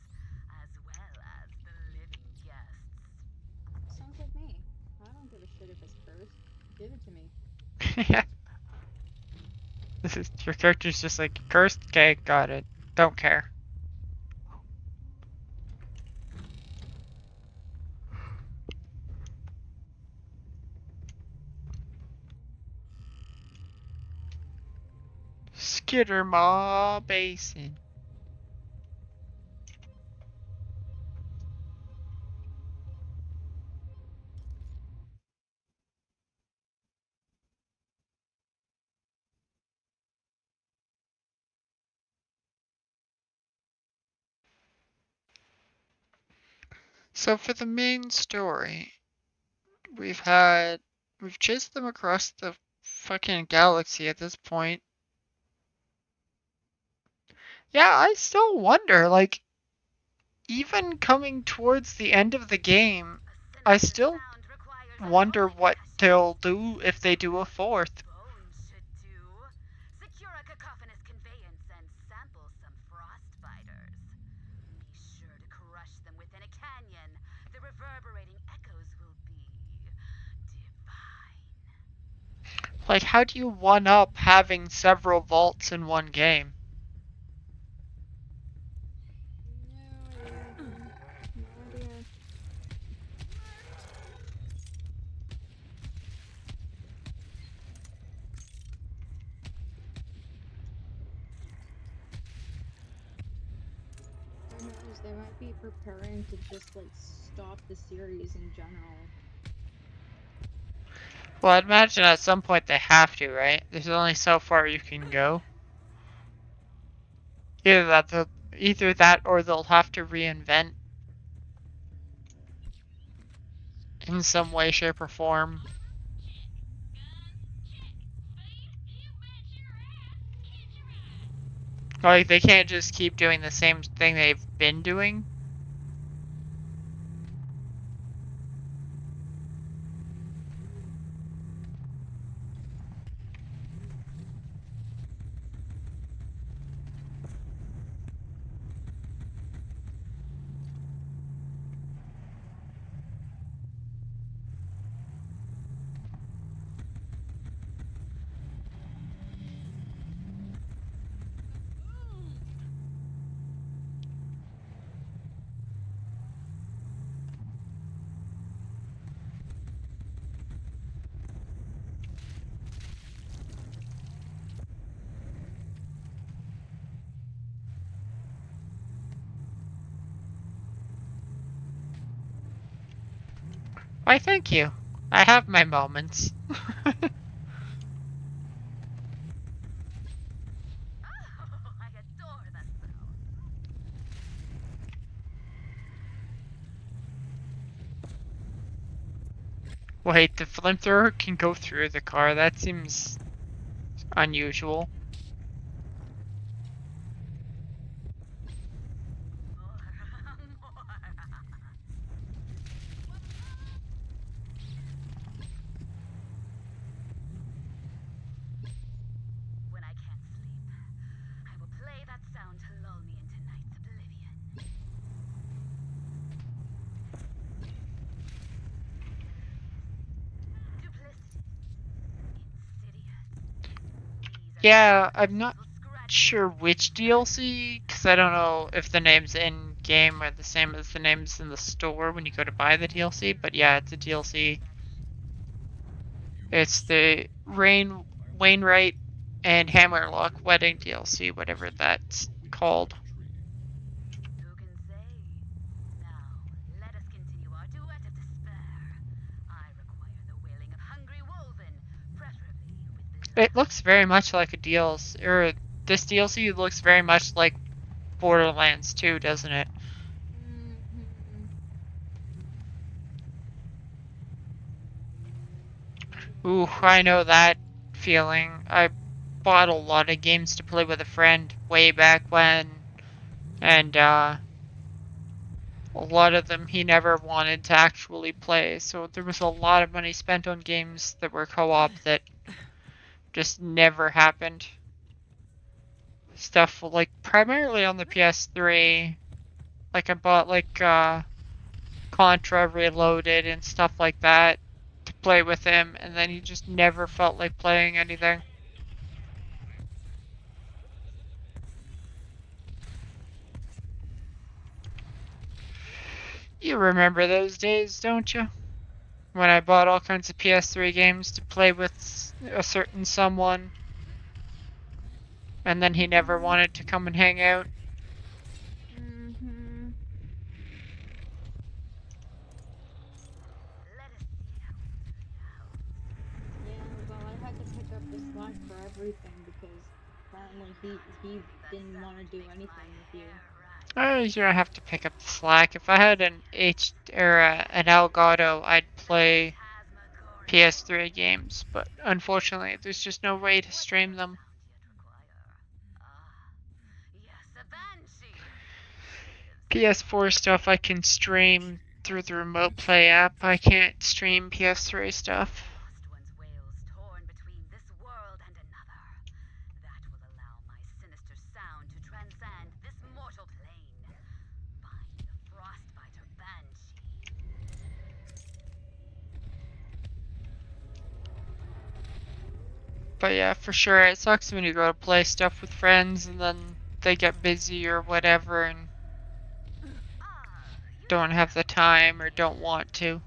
as well as the living guests. Sounds like me. I don't give a shit if it's cursed. Give it to me. This is your character's just like cursed. Okay, got it. Don't care. Get her, Ma Basin. So for the main story, we've chased them across the fucking galaxy at this point. Yeah, I still wonder, like, even coming towards the end of the game, I still wonder what they'll do if they do a fourth. Bones should do. Secure a cacophonous conveyance and sample some frost fighters. Be sure to crush them within a canyon. The reverberating echoes will be divine. Like, how do you one up having several vaults in one game? No idea. Who knows? They might be preparing to just like stop the series in general. Well, I'd imagine at some point they have to, right? There's only so far you can go. Either that or they'll have to reinvent in some way, shape, or form. Like, they can't just keep doing the same thing they've been doing. Why, thank you. I have my moments. Oh, I adore that sound. Wait, the flamethrower can go through the car? That seems unusual. When I can't sleep, I will play that sound to lull me into night's oblivion. Duplicity. Insidious. Yeah, I'm not sure which DLC, because I don't know if the names in game are the same as the names in the store when you go to buy the DLC, but yeah, it's a DLC. It's the Wainwright and Hammerlock Wedding DLC, whatever that's called. Who can say? Now, let us continue our duet of despair. I require the wailing of hungry woven, preferably with blood. It looks very much like a DLC, or this DLC looks very much like Borderlands 2, doesn't it? Ooh, I know that feeling. I bought a lot of games to play with a friend way back when, and a lot of them he never wanted to actually play, so there was a lot of money spent on games that were co-op that just never happened. Stuff like primarily on the PS3, like I bought like Contra Reloaded and stuff like that to play with him, and then he just never felt like playing anything. You remember those days, don't you? When I bought all kinds of PS3 games to play with a certain someone. And then he never wanted to come and hang out. Mm-hmm. Yeah, well, I had to pick up the slack for everything because apparently he didn't want to do anything with you. I usually have to pick up the slack. If I had an an Elgato, I'd play PS3 games, but unfortunately, there's just no way to stream them. PS4 stuff I can stream through the Remote Play app. I can't stream PS3 stuff. But yeah, for sure, it sucks when you go to play stuff with friends and then they get busy or whatever and don't have the time or don't want to.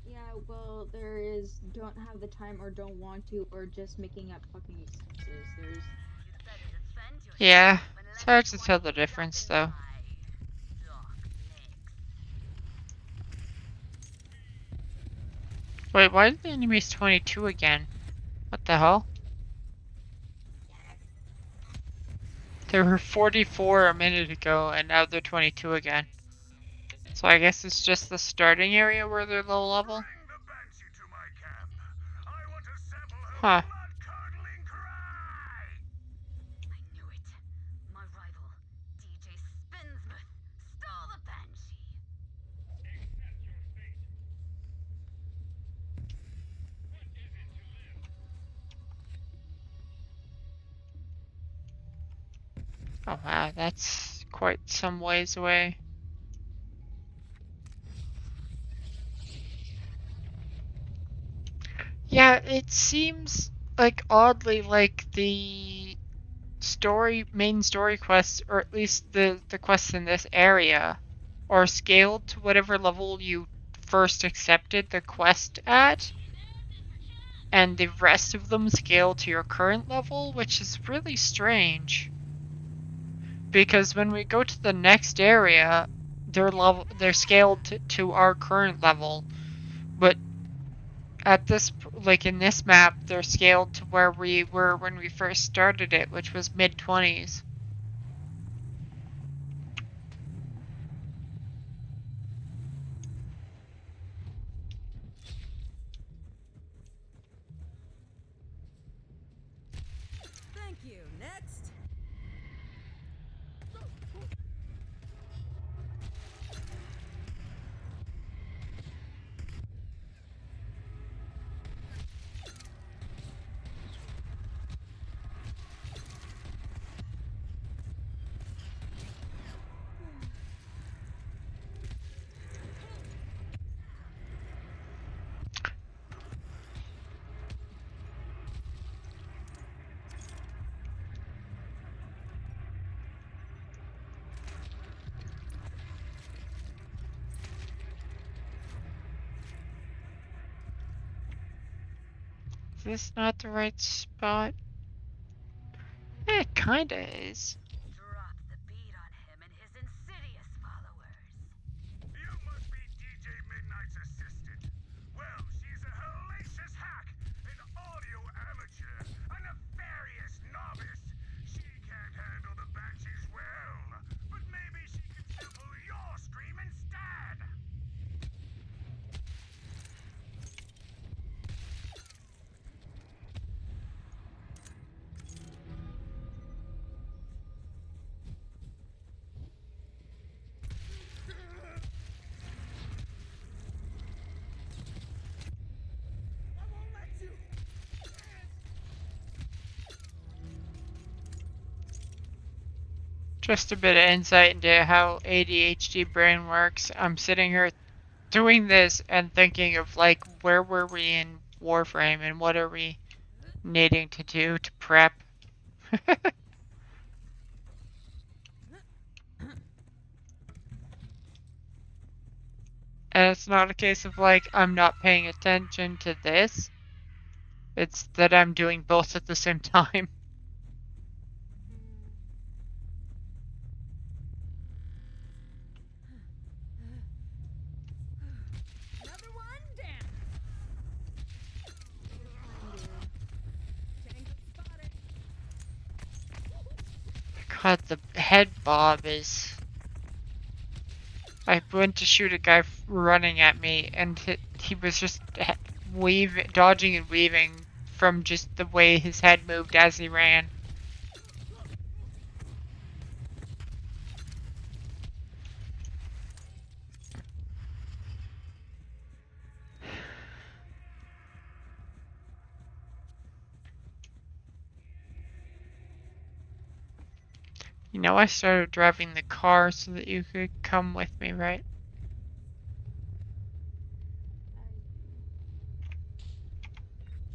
Yeah, well, there is don't have the time or don't want to or just making up fucking excuses. There's Yeah, it's hard to tell the difference though. Wait, why are the enemies 22 again? What the hell? There were 44 a minute ago and now they're 22 again. So I guess it's just the starting area where they're low level? Bring the Banshee to my camp. I want to sample her Huh. blood-curdling cry. I knew it. My rival, DJ Spinsmouth, stole the Banshee. Oh wow, that's quite some ways away. Yeah, it seems like oddly like the main story quests, or at least the quests in this area, are scaled to whatever level you first accepted the quest at, and the rest of them scale to your current level, which is really strange. Because when we go to the next area, they're scaled to our current level, but at this, like in this map, they're scaled to where we were when we first started it, which was mid-20s. Thank you. Next. Is this not the right spot? It kinda is. Drop the beat on him and his insidious followers. You must be DJ Midnight's assistant. Well, she's a hellacious hack, an audio amateur, a nefarious novice. She can't handle the Banshees well, but maybe she can sample your stream instead. Just a bit of insight into how ADHD brain works. I'm sitting here doing this and thinking of like where were we in Warframe and what are we needing to do to prep. And it's not a case of like I'm not paying attention to this. It's that I'm doing both at the same time. Another one down. Tango spotted. God, the head bob is... I went to shoot a guy running at me, and he was just dodging and weaving from just the way his head moved as he ran. You know, I started driving the car so that you could come with me, right?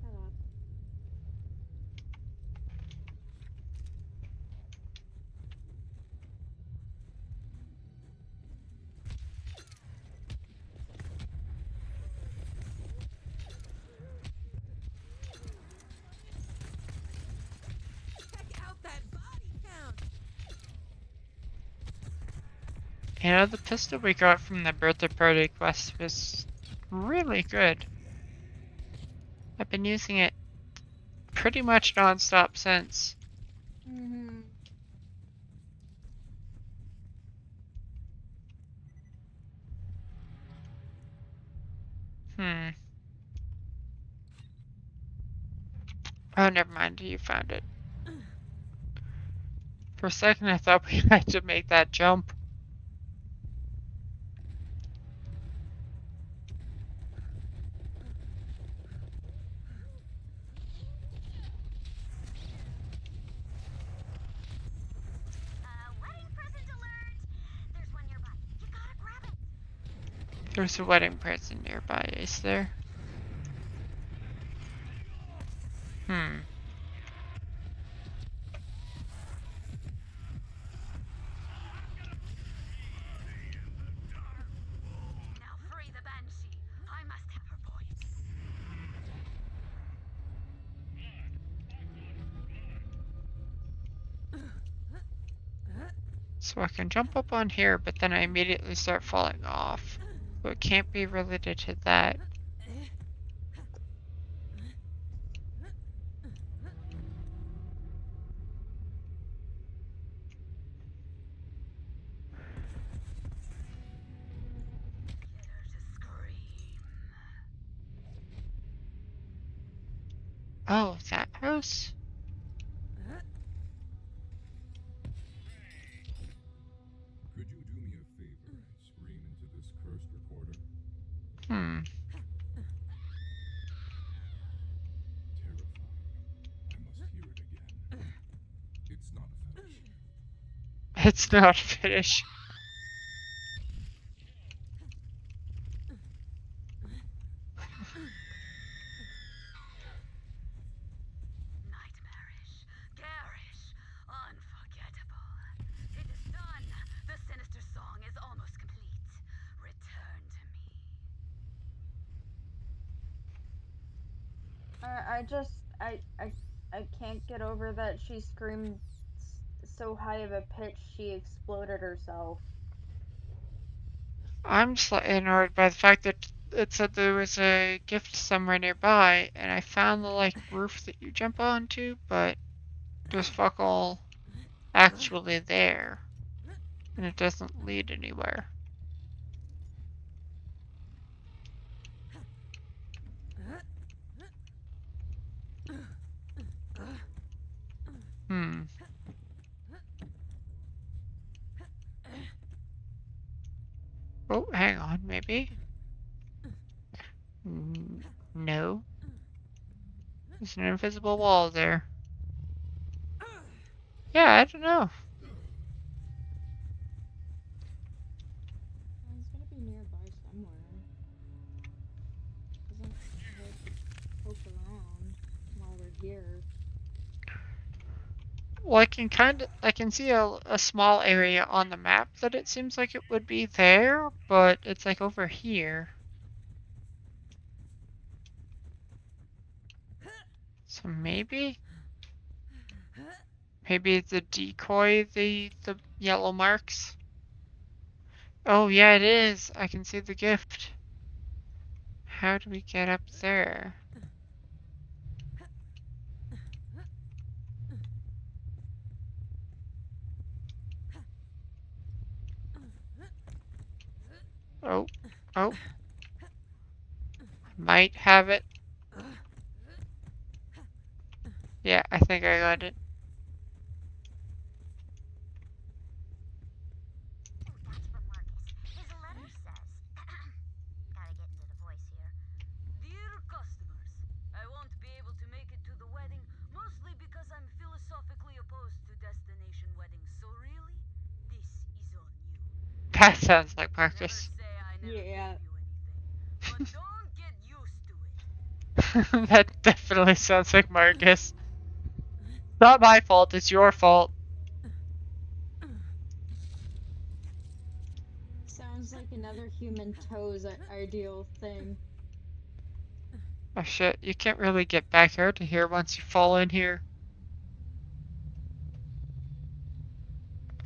Shut up. Check out that body count. You know, the pistol we got from the birthday party quest was really good. I've been using it pretty much non-stop since. Mm-hmm. Oh, never mind, you found it. For a second I thought we had to make that jump. Wedding present alert! There's one nearby. You gotta grab it. There's a wedding present nearby, is there? Now free the Banshee. I must have her voice. So I can jump up on here, but then I immediately start falling off. So it can't be related to that. Get her to scream. Oh, that house? Could you do me a favor and scream into this cursed recorder? Hmm. Terrifying. I must hear it again. It's not a fetish. It's not a finish. Nightmarish, garish, unforgettable. It is done. The sinister song is almost complete. Return to me. I can't get over that she screamed so high of a pitch she exploded herself. I'm slightly annoyed by the fact that it said there was a gift somewhere nearby, and I found the like roof that you jump onto, but there's fuck all actually there, and it doesn't lead anywhere. Hmm. Oh, hang on, maybe? No. There's an invisible wall there. Yeah, I don't know. It's gonna be nearby somewhere. Doesn't hurt to poke around while we're here. Well, I can see a small area on the map that it seems like it would be there, but it's like over here. So maybe the decoy, the yellow marks. Oh yeah, it is. I can see the gift. How do we get up there? Oh, oh, might have it. Yeah, I think I got it. That's from Marcus. His letter says. Gotta get into the voice here. Dear customers, I won't be able to make it to the wedding, mostly because I'm philosophically opposed to destination weddings. So really, this is on you. That sounds like Never Marcus. say I never Yeah. gave you anything, but don't get used to it. That definitely sounds like Marcus. Not my fault, it's your fault. Sounds like another human toes ideal thing. Oh shit, you can't really get back out of here once you fall in here.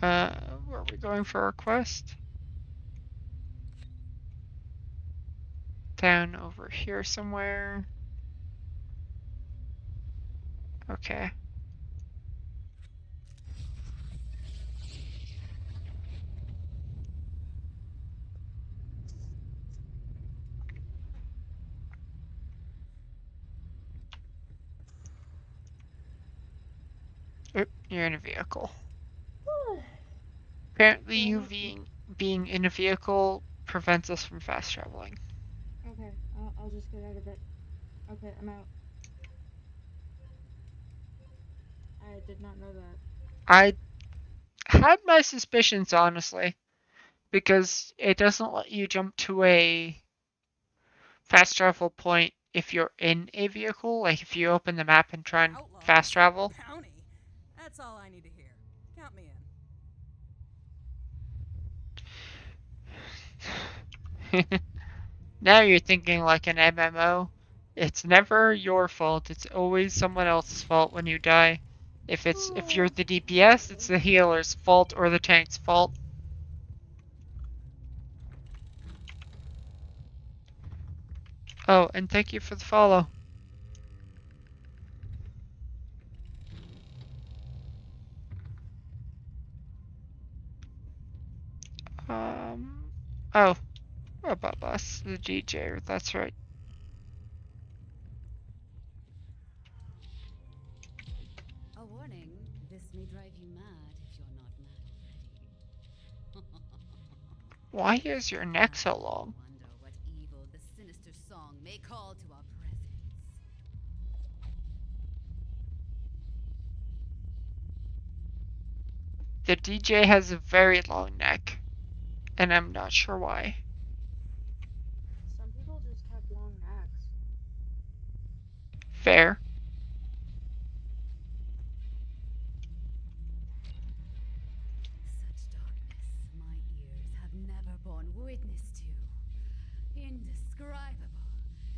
Where are we going for our quest? Down over here somewhere. Okay. Oop, you're in a vehicle. Apparently you being in a vehicle prevents us from fast traveling. Okay, I'll just get out of it. Okay, I'm out. I did not know that. I had my suspicions, honestly, because it doesn't let you jump to a fast travel point if you're in a vehicle. Like if you open the map and try and fast travel. Bounty? That's all I need to hear. Count me in. Now you're thinking like an MMO. It's never your fault, it's always someone else's fault when you die. If you're the DPS, it's the healer's fault or the tank's fault. Oh, and thank you for the follow. Oh, about us, the DJ, that's right. A warning, this may drive you mad if you're not mad already. Why is your neck so long? Wonder what evil the sinister song may call to our presence. The DJ has a very long neck, and I'm not sure why. Some people just have long necks. Fair. Such darkness my ears have never borne witness to. Indescribable,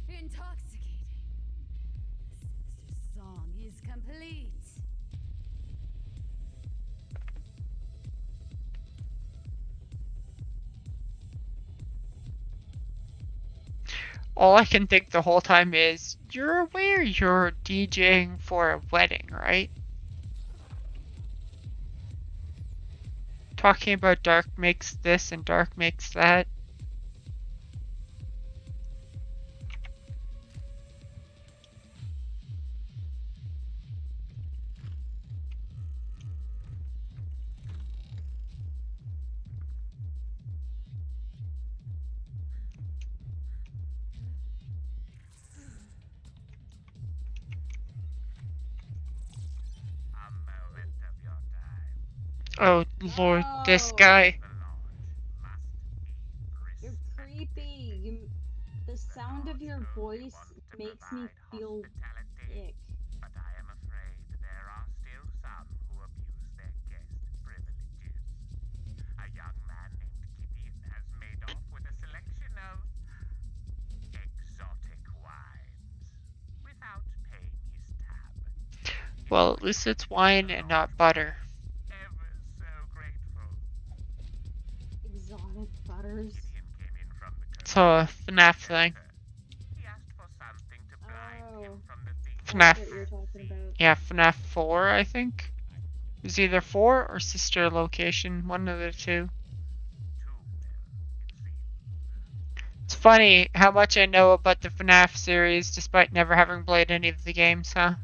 intoxicating. The sinister song is complete. All I can think the whole time is, you're aware you're DJing for a wedding, right? Talking about dark makes this and dark makes that. A moment of your time. Oh lord, this guy. The Lord must be You're creepy. The sound of your voice makes me feel ick. but I am afraid there are still some who abuse young man named Gideon has made off with a selection of exotic wines without paying his tab. Well, at least it's wine and not butter. Ever so grateful. Exotic butters. Gideon came in from the It's a FNAF thing. He asked for something to blind him Oh, from the things FNAF. that's what you're talking about. Yeah, FNAF 4, I think. It was either 4 or Sister Location, one of the two. It's funny how much I know about the FNAF series despite never having played any of the games, huh?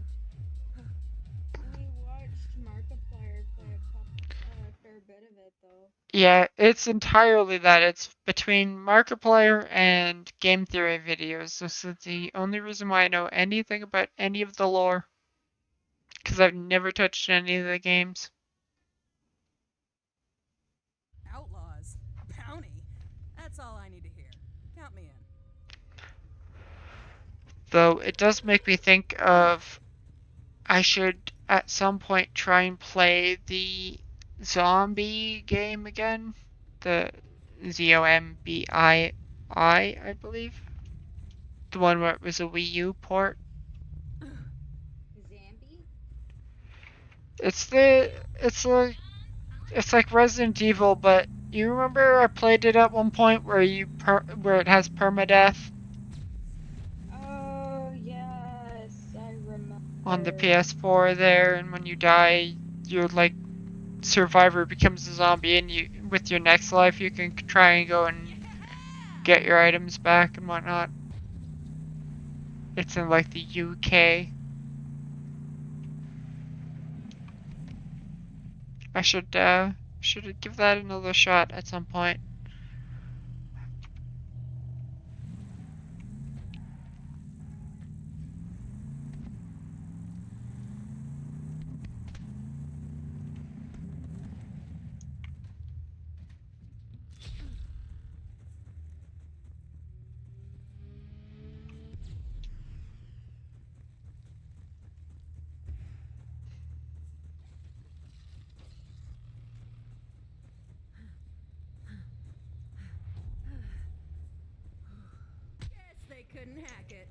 We watched Markiplier play a fair bit of it, though. Yeah, it's entirely that. It's between Markiplier and game theory videos. This is the only reason why I know anything about any of the lore. Because I've never touched any of the games. Outlaws? Bounty? That's all I need to hear. Count me in. Though it does make me think of I should at some point try and play the zombie game again. The ZOMBI, I believe. The one where it was a Wii U port. Zambi? It's like Resident Evil, but you remember I played it at one point where where it has permadeath Oh, yes, I remember. on the PS4 there, and when you die, your like survivor becomes a zombie, and you with your next life you can try and go and get your items back and whatnot. It's in like the UK. I should give that another shot at some point. Guess they couldn't hack it.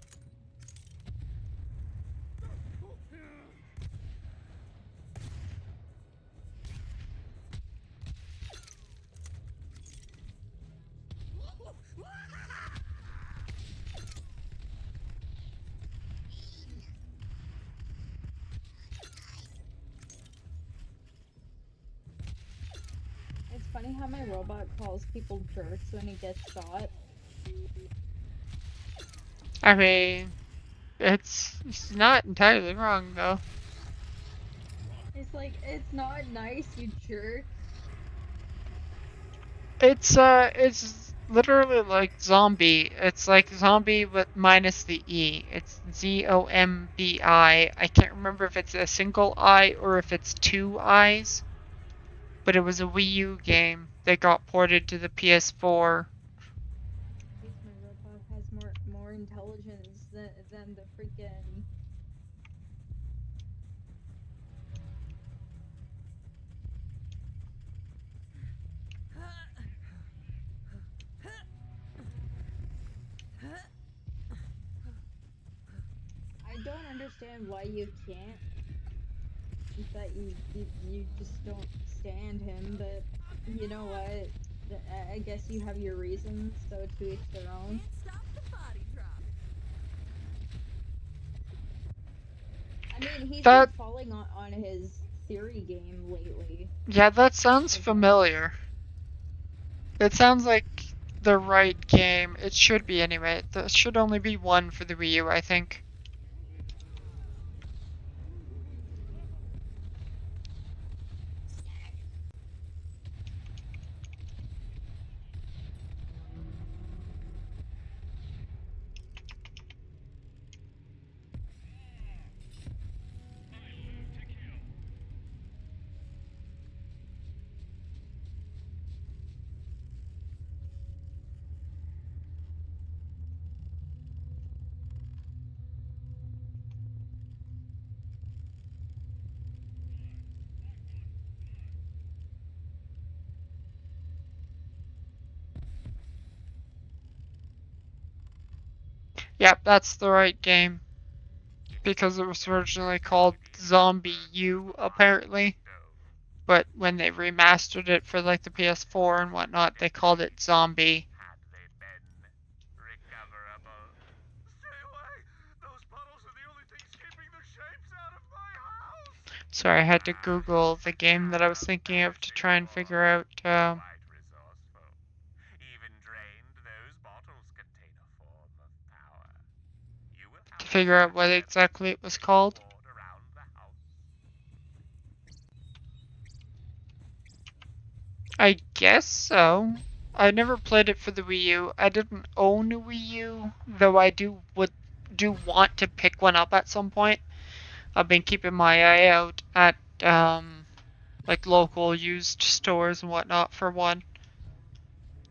It's funny how my robot calls people jerks when he gets shot. I mean, it's not entirely wrong though. It's like, it's not nice, you jerk. It's literally like zombie. It's like zombie but minus the E. It's ZOMBI. I can't remember if it's a single I or if it's two I's. But it was a Wii U game that got ported to the PS4. At least my robot has more intelligence than the freaking... I don't understand why you can't. That you just don't stand him, but you know what? I guess you have your reasons, so to each their own. Can't stop the body drop. I mean, he's That- been falling on his theory game lately. Yeah, that sounds familiar. It sounds like the right game. It should be anyway. There should only be one for the Wii U, I think. Yep, that's the right game. Because it was originally called Zombie U, apparently. But when they remastered it for like the PS4 and whatnot, they called it Zombie. Had they been recoverable? Stay away! Those puddles are the only things keeping the shapes out of my house! Sorry, I had to Google the game that I was thinking of to try and figure out Quite resourceful. Even drained, those bottles contain a form of power. You will have to figure out what exactly it was called. poured around the house. I guess so. I never played it for the Wii U. I didn't own a Wii U, though I do want to pick one up at some point. I've been keeping my eye out at like local used stores and whatnot for one,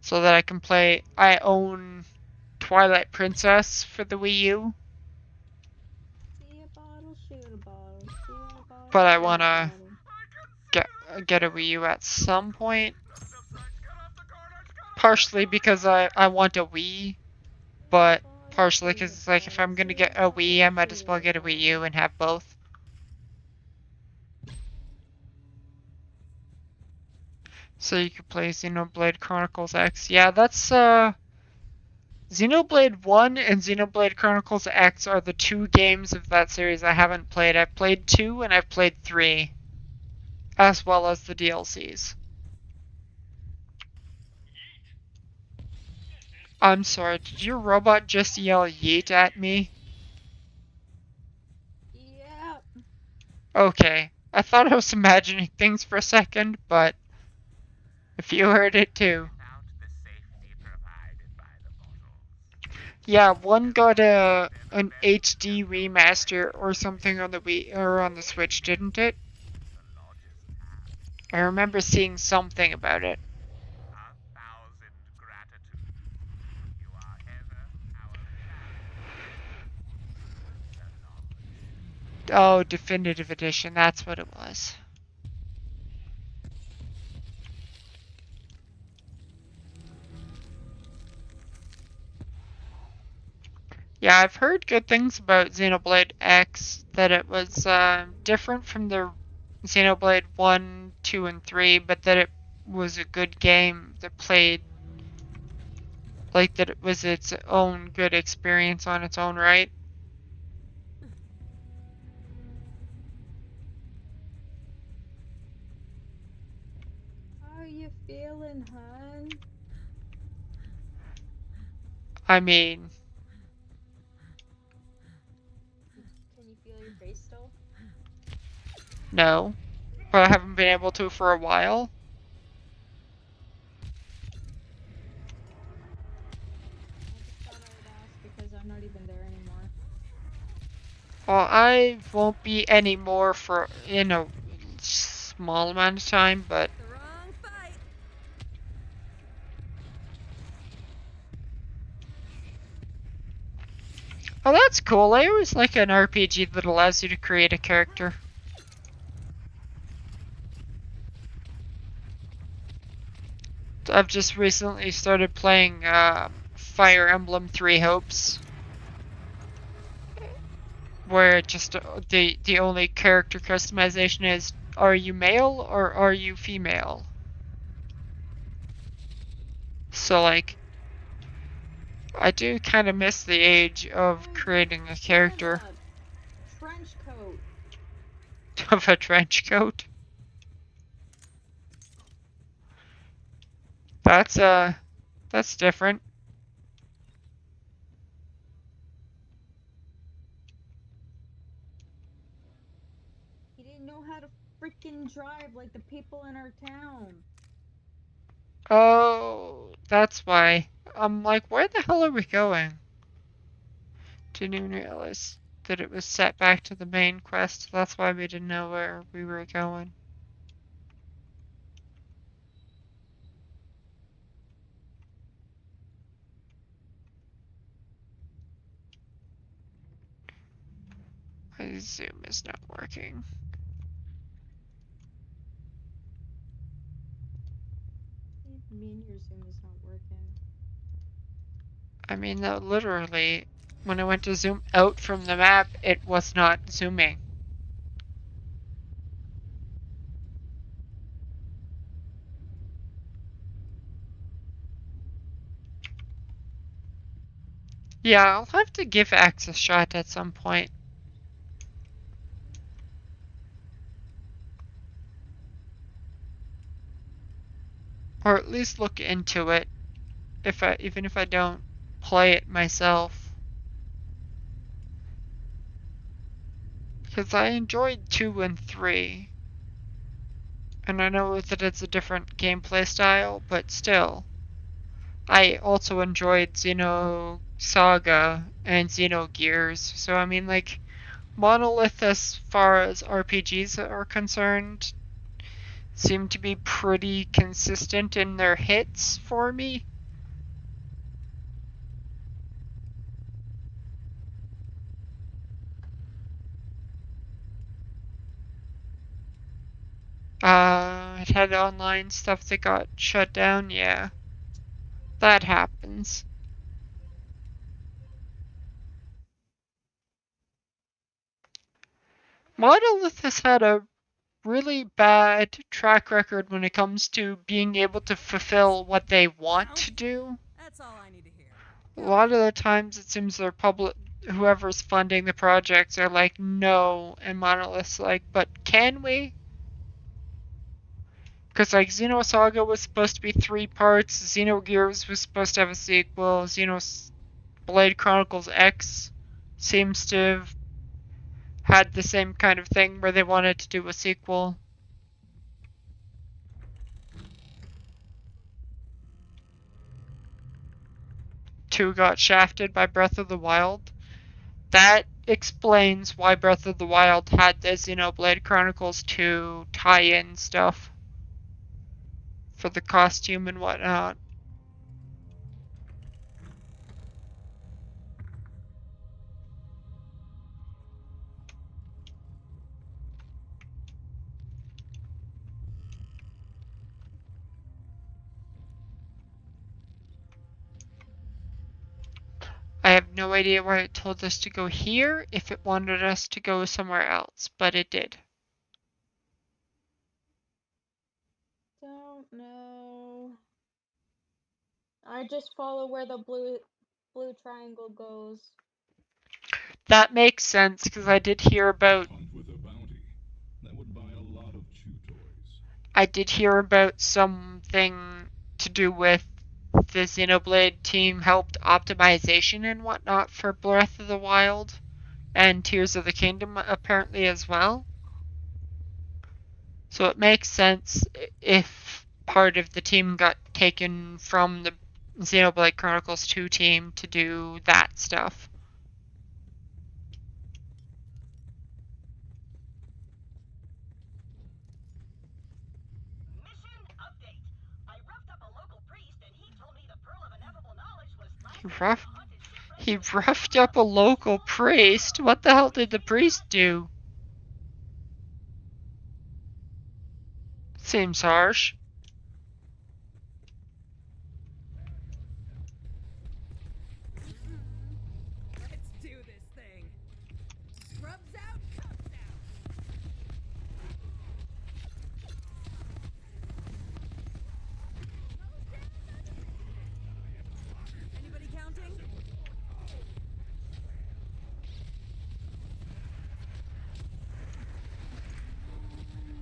so that I can play. I own Twilight Princess for the Wii U, See a bottle, shoot a bottle. See a bottle, but I shoot a wanna bottle. get a Wii U at some point. Partially because I want a Wii, but partially because it's like if I'm gonna get a Wii, I might as well get a Wii U and have both. So you could play Xenoblade Chronicles X. Yeah, that's Xenoblade 1 and Xenoblade Chronicles X are the two games of that series I haven't played. I've played 2 and I've played 3, as well as the DLCs. I'm sorry, did your robot just yell yeet at me? Yep. Okay, I thought I was imagining things for a second, but if you heard it too. Without the safety provided by the bottles. Yeah, one got an HD remaster or something on the Wii or on the Switch, didn't it? The largest tab. I remember seeing something about it. 1,000 gratitude. You are ever our best. Oh, Definitive Edition, that's what it was. Yeah, I've heard good things about Xenoblade X, that it was different from the Xenoblade 1, 2, and 3, but that it was a good game that played, like that it was its own good experience on its own right. How you feeling, hun? I mean, Can you feel your face still? no, but I haven't been able to for a while. I just thought I would ask because I'm not even there anymore. Well, I won't be anymore for, small amount of time, but The wrong fight. oh, that's cool. I always like an RPG that allows you to create a character. I've just recently started playing Fire Emblem Three Hopes, where just the only character customization is, are you male or are you female? So like, I do kind of miss the age of creating a character Trench coat. of a trench coat. That's different. He didn't know how to freaking drive like the people in our town. Oh, that's why. I'm like, where the hell are we going? Didn't even realize that it was set back to the main quest. That's why we didn't know where we were going. My Zoom is not working. What do you mean your Zoom is not working? I mean, no, literally, when I went to zoom out from the map, it was not zooming. Yeah, I'll have to give X a shot at some point. Or at least look into it, even if I don't play it myself. Because I enjoyed 2 and 3. And I know that it's a different gameplay style, but still. I also enjoyed Xenosaga and Xenogears, so I mean, like, Monolith, as far as RPGs are concerned, seem to be pretty consistent in their hits for me. It had online stuff that got shut down, yeah. That happens. Monolith has had a really bad track record when it comes to being able to fulfill what they want to do. That's all I need to hear. A lot of the times it seems their public, whoever's funding the projects are like, no, and Monolith's like, but can we? Because like Xenosaga was supposed to be 3 parts, Xenogears was supposed to have a sequel, Xenoblade Chronicles X seems to have had the same kind of thing where they wanted to do a sequel. 2 got shafted by Breath of the Wild. That explains why Breath of the Wild had the Xenoblade Chronicles 2 tie-in stuff for the costume and whatnot. I have no idea why it told us to go here if it wanted us to go somewhere else, but it did. Don't know. I just follow where the blue triangle goes. That makes sense because I did hear about Hunt with a bounty. That would buy a lot of chew toys. I did hear about something to do with the Xenoblade team helped optimization and whatnot for Breath of the Wild and Tears of the Kingdom apparently as well. So it makes sense if part of the team got taken from the Xenoblade Chronicles 2 team to do that stuff. Mission update. I roughed up a local priest and he told me the Pearl of Ineffable Knowledge was He last roughed, in the haunted shipwreck he of roughed up a local priest? What the hell did the priest do? Seems harsh. Let's do this thing. Scrubs out, cups out. Anybody counting?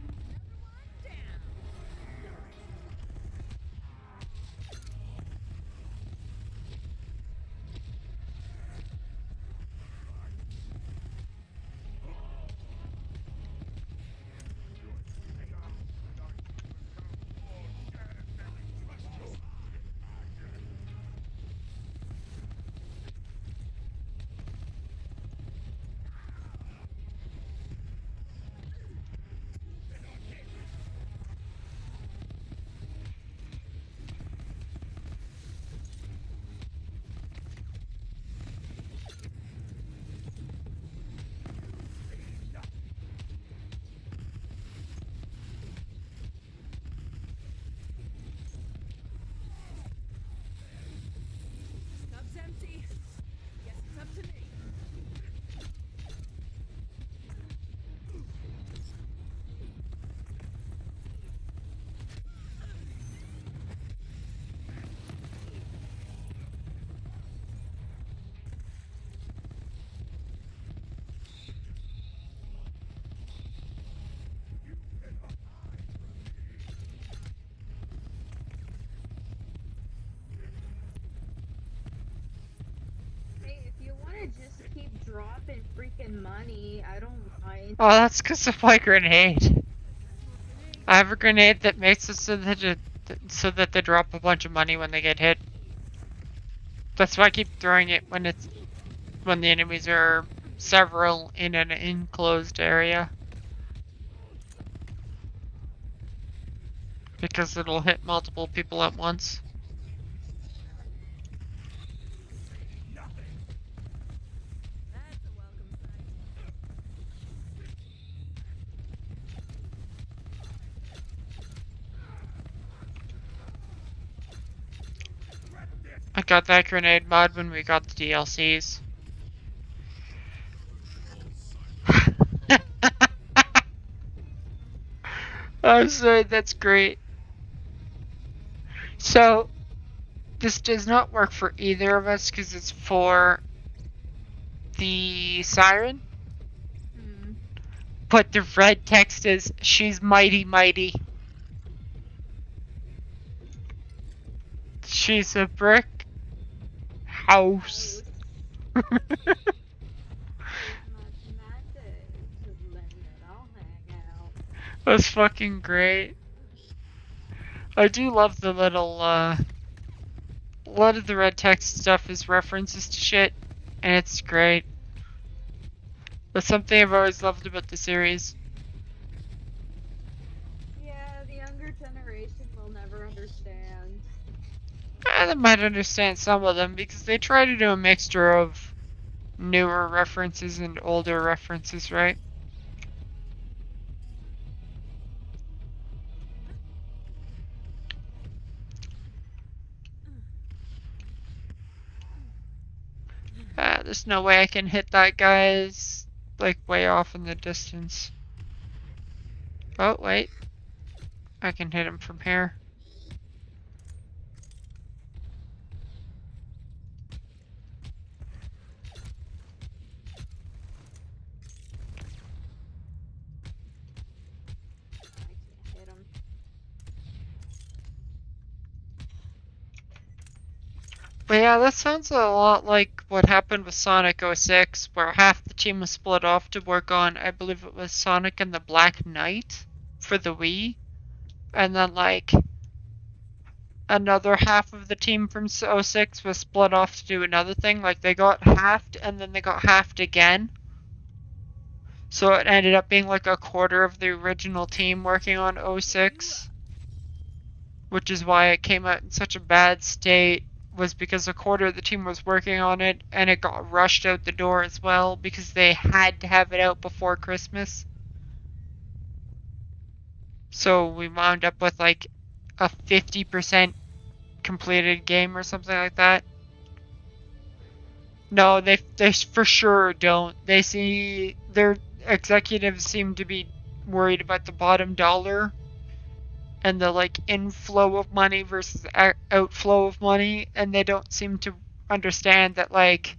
Another one down. drop in freaking money. I don't mind. Oh, that's because of my grenade. I have a grenade that makes it so that they drop a bunch of money when they get hit. That's why I keep throwing it when the enemies are several in an enclosed area. Because it'll hit multiple people at once. That's a welcome I got that grenade mod when we got the DLCs. I'm sorry, that's great. So, this does not work for either of us because it's for the siren. But the red text is, she's mighty mighty. She's a brick house. That's fucking great. I do love the little, a lot of the red text stuff is references to shit, and it's great. That's something I've always loved about the series. Yeah, the younger generation will never understand. They might understand some of them because they try to do a mixture of newer references and older references, right? There's no way I can hit that guy's like way off in the distance. Oh, wait. I can hit him from here. But yeah, that sounds a lot like what happened with Sonic 06, where half the team was split off to work on, I believe it was Sonic and the Black Knight for the Wii. And then, like, another half of the team from 06 was split off to do another thing. Like, they got halved and then they got halved again. So it ended up being like a quarter of the original team working on 06. Which is why it came out in such a bad state, was because a quarter of the team was working on it, and it got rushed out the door as well, because they had to have it out before Christmas. So we wound up with like a 50% completed game or something like that. No, they for sure don't. They see, their executives seem to be worried about the bottom dollar and the like inflow of money versus outflow of money, and they don't seem to understand that like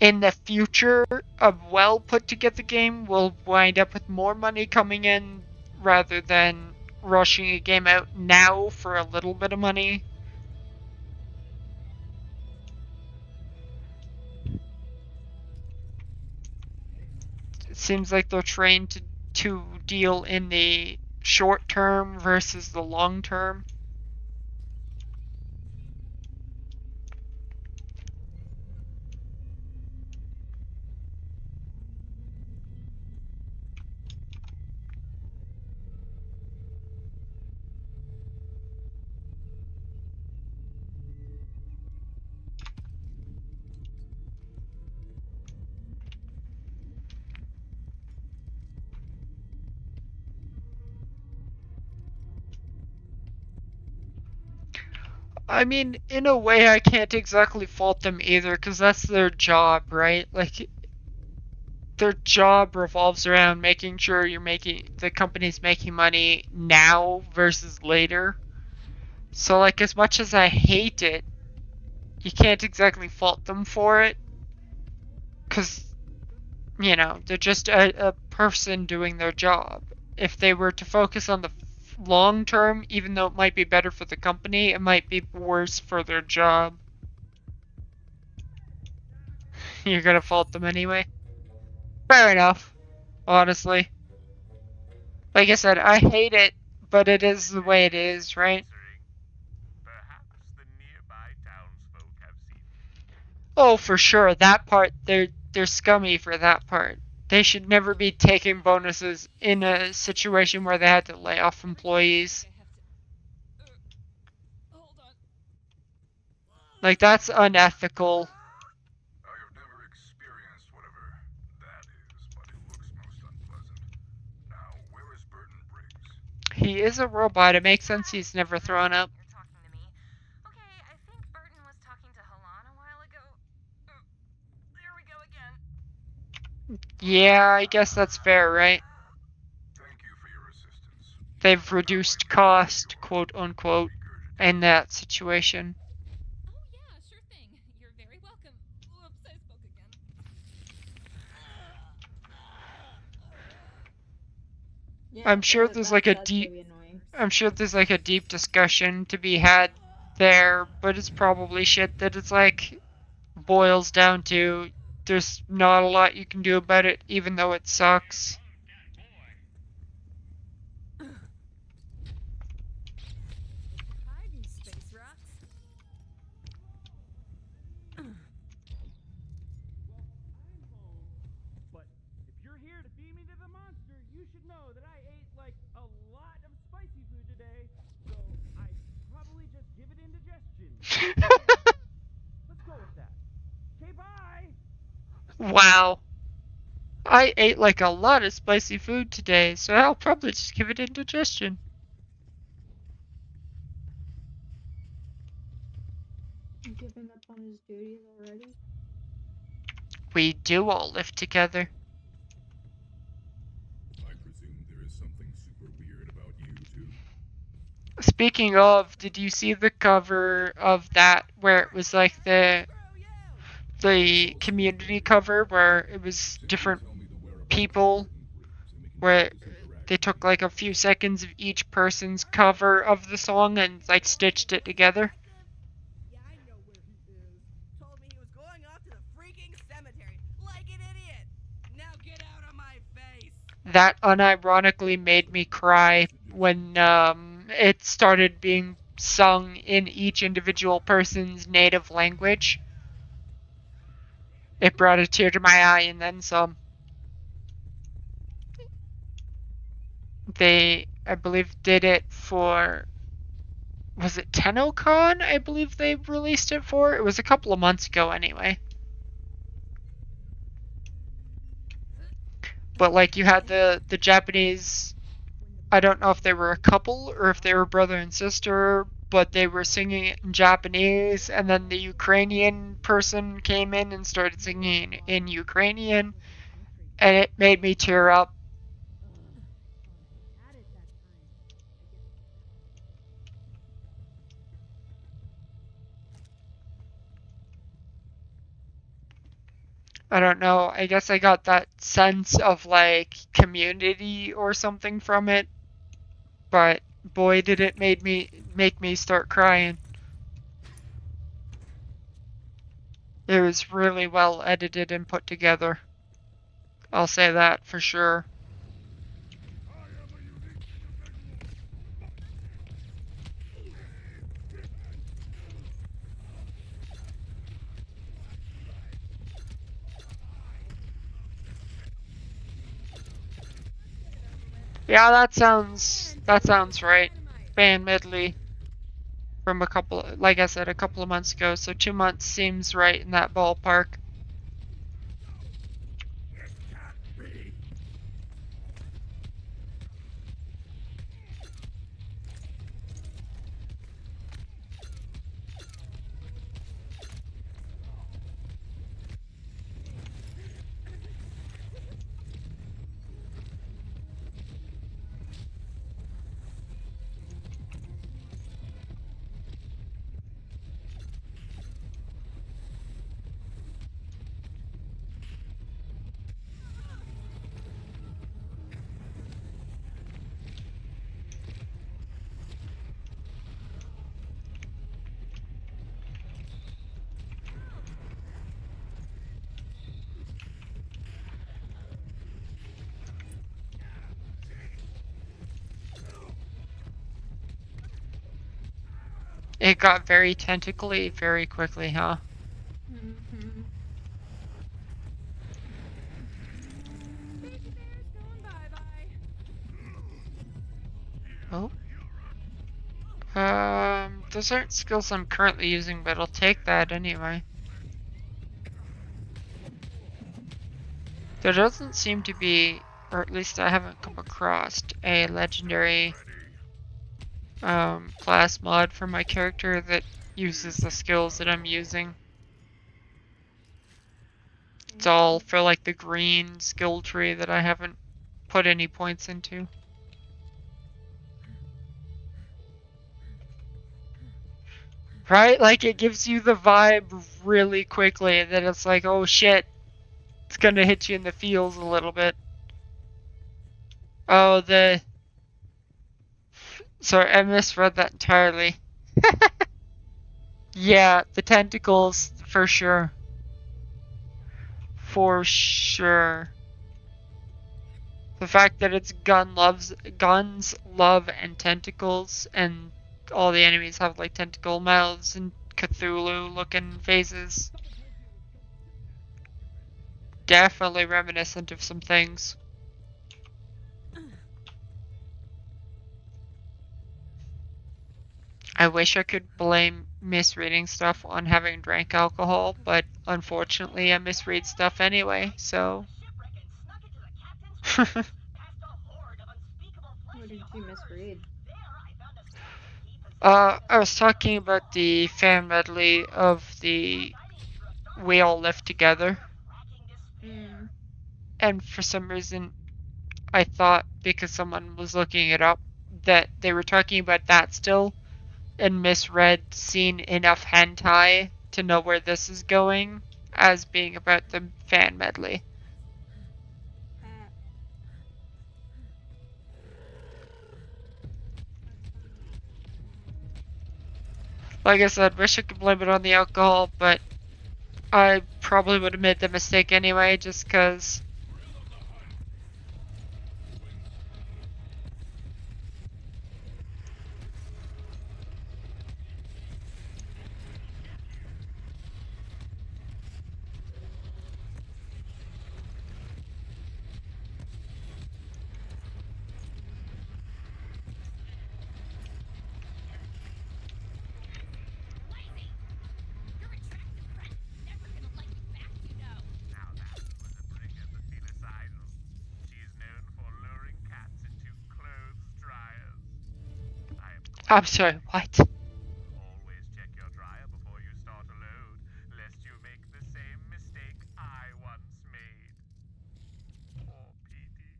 in the future a well put together game will wind up with more money coming in rather than rushing a game out now for a little bit of money. It seems like they're trained to deal in the short term versus the long term. I mean, in a way, I can't exactly fault them either, because that's their job, right? Like, their job revolves around making sure the company's making money now versus later. So, like, as much as I hate it, you can't exactly fault them for it, because, you know, they're just a person doing their job. If they were to focus on the long term, even though it might be better for the company, it might be worse for their job. You're gonna fault them anyway. Fair enough, honestly. Like I said, I hate it, but it is the way it is, right? Perhaps the nearby townsfolk have seen Oh, for sure. That part, they're scummy for that part. They should never be taking bonuses in a situation where they had to lay off employees. Hold on. Like, that's unethical. I have never experienced whatever that is, but it looks most unpleasant. Now, where is Burton Briggs? He is a robot. It makes sense he's never thrown up. You're talking to me. Okay, I think Burton was talking to Halan a while ago. There we go again. Yeah, I guess that's fair, right? Thank you for your assistance. They've reduced cost, quote unquote, in that situation. Oh yeah, sure thing. You're very welcome. Oops, I spoke again. Yeah, I'm sure there's like a that's deep gonna be annoying. I'm sure there's like a deep discussion to be had there, but it's probably shit that it's like boils down to there's not a lot you can do about it even though it sucks. Hide, you space rats. But if you're here to beat me to the monster, you should know that I ate like a lot of spicy food today, so I probably just give it indigestion. Let's go with that. Okay, bye. Wow. I ate like a lot of spicy food today, so I'll probably just give it indigestion. Giving up on his duties already? We do all live together. I presume there is something super weird about you, too. Speaking of, did you see the cover of that where it was like the community cover where it was different people where they took like a few seconds of each person's cover of the song and like stitched it together? Yeah, I know where he is. Told me he was going off to the freaking cemetery, like an idiot. Now get out of my face. That unironically made me cry when it started being sung in each individual person's native language. It brought a tear to my eye and then some. They, I believe, did it for, was it TennoCon? I believe they released it for. It was a couple of months ago anyway. But like you had the Japanese, I don't know if they were a couple or if they were brother and sister, but they were singing it in Japanese, and then the Ukrainian person came in and started singing in Ukrainian, and it made me tear up. I don't know, I guess I got that sense of like community or something from it, but boy did it make me start crying. It was really well edited and put together. I'll say that for sure. Yeah, that sounds right. Fan medley from like I said, a couple of months ago. So 2 months seems right in that ballpark. It got very tentacly very quickly, huh? Mm-hmm. Baby bear's going bye-bye. Oh. Those aren't skills I'm currently using, but I'll take that anyway. There doesn't seem to be, or at least I haven't come across, a legendary class mod for my character that uses the skills that I'm using. It's all for like the green skill tree that I haven't put any points into. Right? Like it gives you the vibe really quickly that it's like, oh shit, it's gonna hit you in the feels a little bit. Oh, sorry, I misread that entirely. Yeah, the tentacles, for sure. For sure. The fact that it's guns, love, and tentacles, and all the enemies have like tentacle mouths and Cthulhu-looking faces. Definitely reminiscent of some things. I wish I could blame misreading stuff on having drank alcohol, but unfortunately I misread stuff anyway, so... What did you misread? I was talking about the fan medley of the We All Live Together. Mm. And for some reason, I thought, because someone was looking it up, that they were talking about that still, and misread seen enough hentai to know where this is going as being about the fan medley. Like I said, wish I could blame it on the alcohol, but I probably would have made the mistake anyway, just because. I'm sorry, what? Always check your dryer before you start a load, lest you make the same mistake I once made. Poor Petey.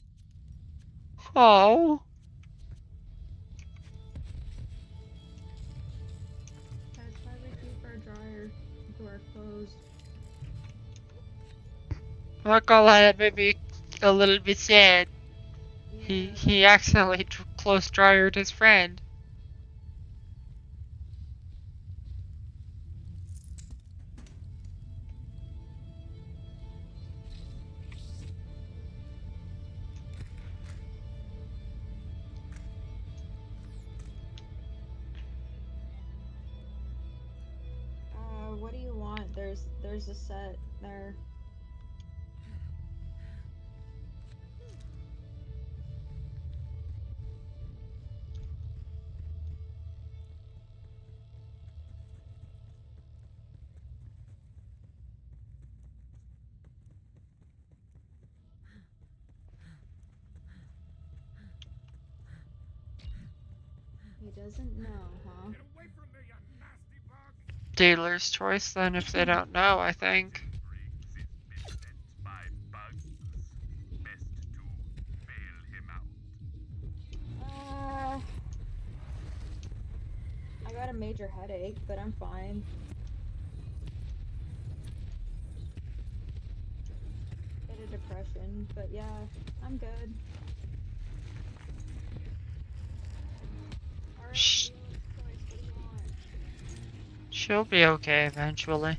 Oh. That's why we keep our dryer to our clothes. I'm not gonna lie, that made me a little bit sad. Yeah, He accidentally close dryered his friend. what do you want? There's a set there. He doesn't know, huh? Get away from me, you nasty bug! Dealer's choice then if they don't know, I think. I got a major headache, but I'm fine. Bit of depression, but yeah, I'm good. Alright, dealer's choice, what do you want? She'll be okay eventually.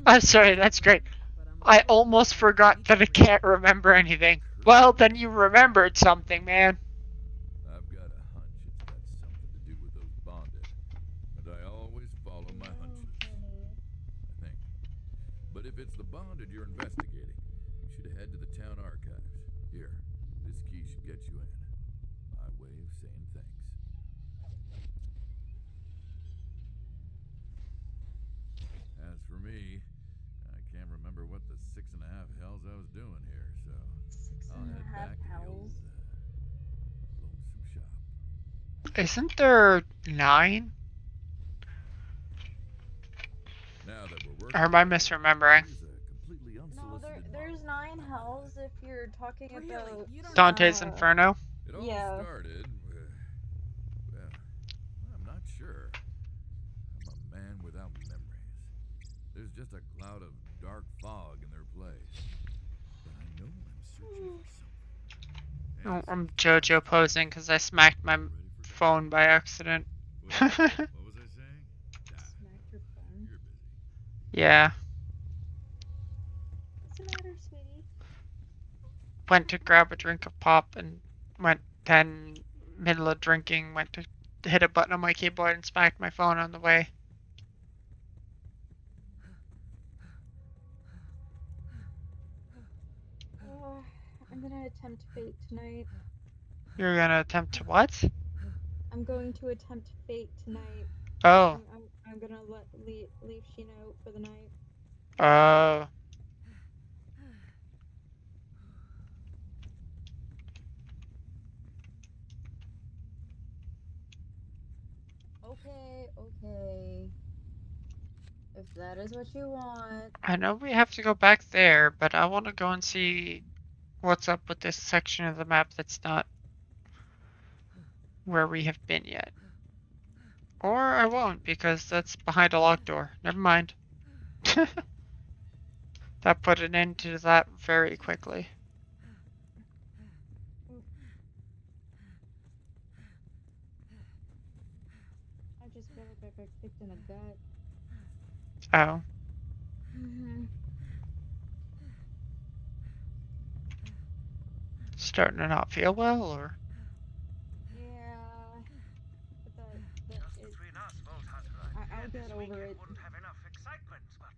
I'm sorry, that's great. I almost forgot that I can't remember anything. Well, then you remembered something, man. I've got a hunch it's got something to do with those bonded. And I always follow my hunches. I think. But if it's the bonded you're investigating, you should head to the town archives. Here, this key should get you in. My way of saying thanks. As for me, I can't remember what the 6.5 hells I was doing here, so I'll head back to the old lonesome shop. Isn't there 9? Now that we're Or working am I together, misremembering? here's a completely No, unsolicited there's monologue. 9 hells if you're talking Really? about. You don't Dante's know. Inferno? It all Yeah. started with, well, I'm not sure. I'm a man without memories. There's just a cloud of dark fog in their place. But I know I'm searching for something. Oh, And I'm since the JoJo last time, posing because I smacked my ready for phone by accident. what was I saying? Smack your phone. You're busy. Yeah. What's the matter, sweetie? Went to grab a drink of pop and went then middle of drinking, went to hit a button on my keyboard and smacked my phone on the way. I'm gonna attempt fate tonight. You're gonna attempt to what? I'm going to attempt fate tonight. Oh. I'm gonna leave Sheena out for the night. Oh. Okay. If that is what you want. I know we have to go back there, but I want to go and see what's up with this section of the map that's not where we have been yet. Or I won't, because that's behind a locked door. Never mind. That put an end to that very quickly. I just feel like I got kicked in the gut. Oh. Starting to not feel well, or? Yeah. But Just between us, Vault Hunter, I I'll feared get this over weekend it. wouldn't have enough excitement, but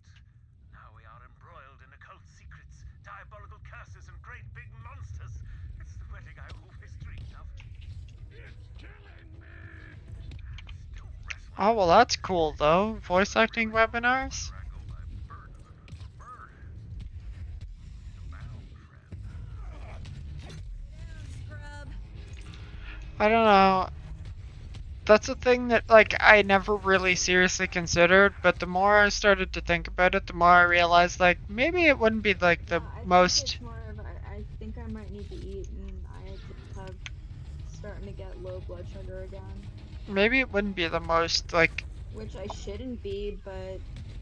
now we are embroiled in occult secrets, diabolical curses, and great big monsters. It's the wedding I always dreamed of. It's killing me. Oh, well, that's cool, though. Voice acting webinars? I don't know. That's a thing that, like, I never really seriously considered, but the more I started to think about it, the more I realized, like, maybe it wouldn't be, like, the I most... think it's more of, I think I might need to eat, and I just have starting to get low blood sugar again. Maybe it wouldn't be the most, like... Which I shouldn't be, but...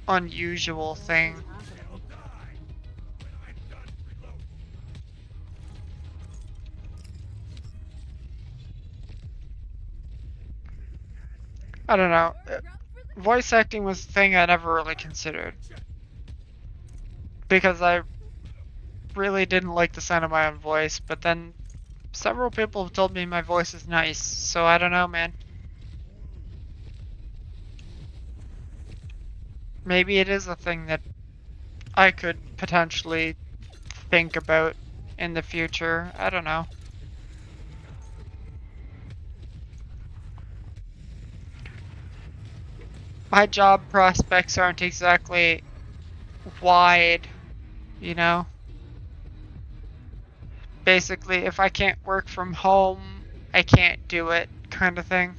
unusual thing. Happening. I don't know. Voice acting was a thing I never really considered. Because I really didn't like the sound of my own voice, but then several people have told me my voice is nice, so I don't know, man. Maybe it is a thing that I could potentially think about in the future. I don't know. My job prospects aren't exactly wide, you know? Basically, if I can't work from home, I can't do it, kind of thing.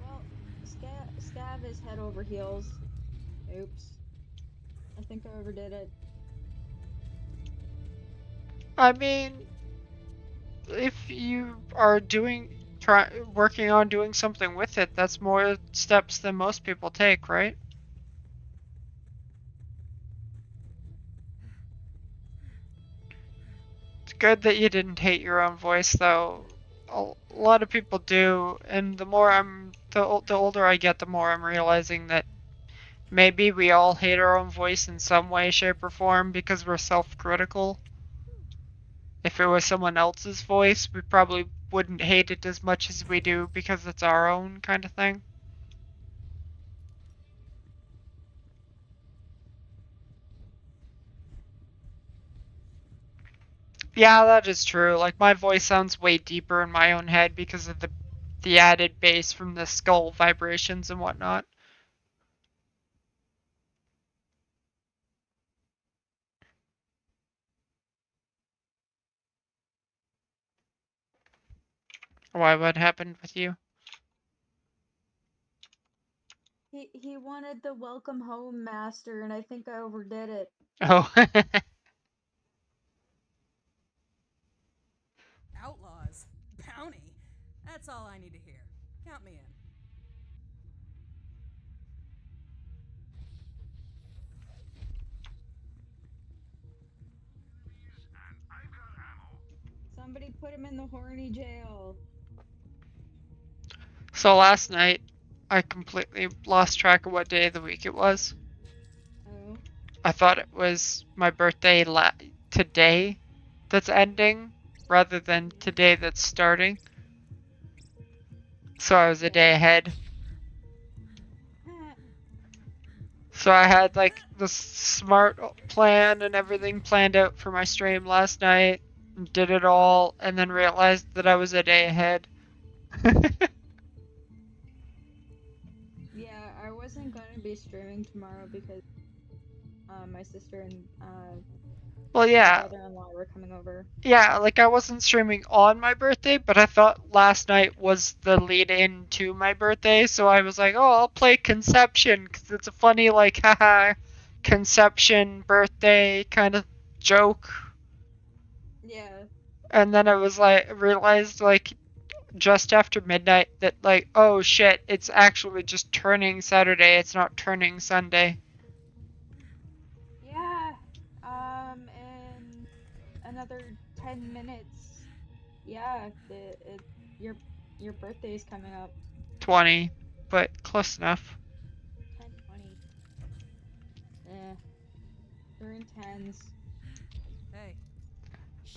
Well, Scav is head over heels. Oops. I think I overdid it. I mean, if you are working on doing something with it, that's more steps than most people take, right? It's good that you didn't hate your own voice, though. A lot of people do, and the more I'm the older I get, the more I'm realizing that maybe we all hate our own voice in some way, shape, or form because we're self-critical. If it was someone else's voice, we probably wouldn't hate it as much as we do because it's our own kind of thing. Yeah, that is true. Like, my voice sounds way deeper in my own head because of the added bass from the skull vibrations and whatnot. Why, what happened with you? He wanted the welcome home master, and I think I overdid it. Oh. Outlaws? Bounty? That's all I need to hear. Count me in. Somebody put him in the horny jail. So last night, I completely lost track of what day of the week it was. Oh. I thought it was my birthday today that's ending, rather than today that's starting. So I was a day ahead. So I had like the smart plan and everything planned out for my stream last night, and did it all, and then realized that I was a day ahead. Yeah, I wasn't going to be streaming tomorrow because my sister and Well, yeah. brother-in-law were coming over. Yeah, like I wasn't streaming on my birthday, but I thought last night was the lead in to my birthday, so I was like, oh, I'll play Conception, because it's a funny, like, haha, Conception birthday kind of joke. Yeah. And then I was like, realized, like, just after midnight that, like, oh shit, it's actually just turning Saturday, it's not turning Sunday. Yeah. In another 10 minutes. Yeah, your birthday is coming up. 20, but close enough. 10:20. They're in tens. Hey.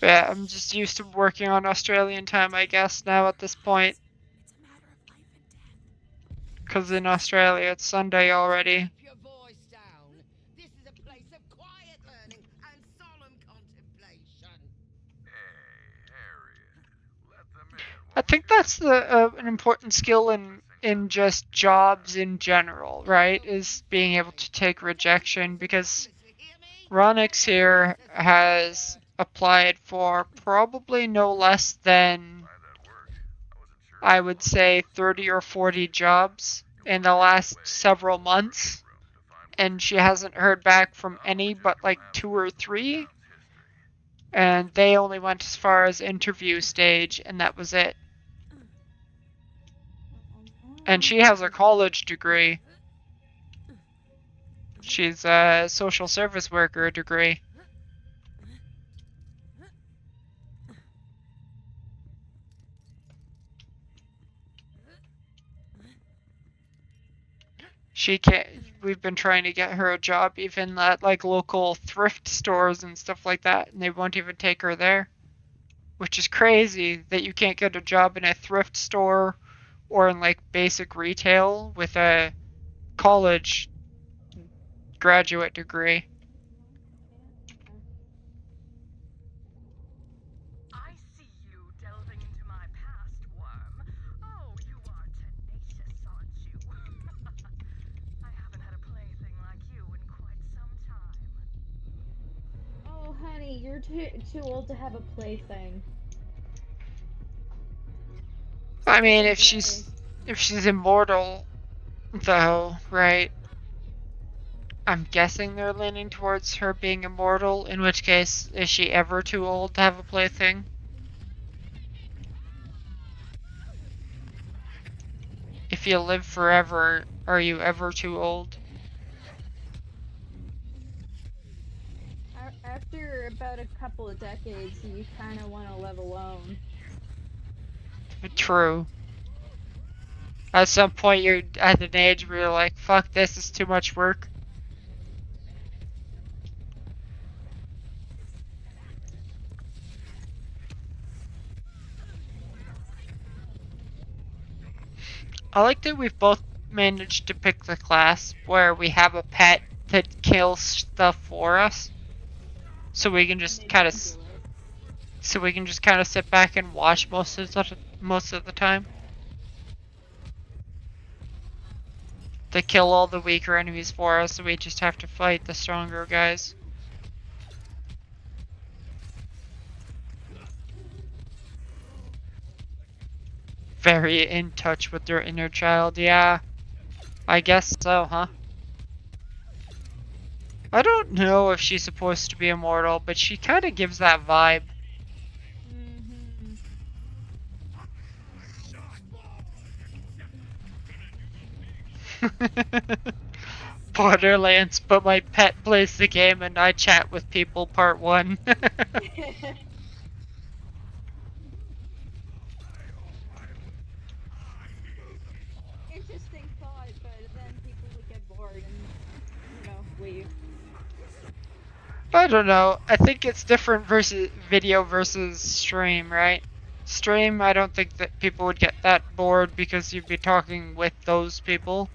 Yeah, I'm just used to working on Australian time, I guess, now at this point. It's a matter of life and death. Because in Australia it's Sunday already. Keep your voice down. This is a place of quiet learning and solemn contemplation. Hey, Harriet, let them in. I think that's an important skill in just jobs in general, right? Is being able to take rejection, because Ronix here has applied for probably no less than, I would say, 30 or 40 jobs in the last several months, and she hasn't heard back from any but like 2 or 3, and they only went as far as interview stage, and that was it. And she has a college degree. She's a social service worker degree. She can't. We've been trying to get her a job even at like local thrift stores and stuff like that, and they won't even take her there. Which is crazy that you can't get a job in a thrift store or in like basic retail with a college graduate degree. I see you delving into my past, worm. Oh, you are tenacious, aren't you? I haven't had a plaything like you in quite some time. Oh, honey, you're too old to have a plaything. I mean, if she's immortal, though, right? I'm guessing they're leaning towards her being immortal, in which case, is she ever too old to have a plaything? If you live forever, are you ever too old? After about a couple of decades, you kind of want to live alone. True. At some point, you're at an age where you're like, fuck, this is too much work. I like that we've both managed to pick the class where we have a pet that kills stuff for us. So we can just kind of sit back and watch most of the time. They kill all the weaker enemies for us, so we just have to fight the stronger guys. Very in touch with their inner child, yeah. I guess so, huh? I don't know if she's supposed to be immortal, but she kind of gives that vibe. Borderlands, but my pet plays the game and I chat with people, part 1. Interesting thought, but then people would get bored and, leave. I don't know. I think it's different versus video versus stream, right? Stream, I don't think that people would get that bored because you'd be talking with those people.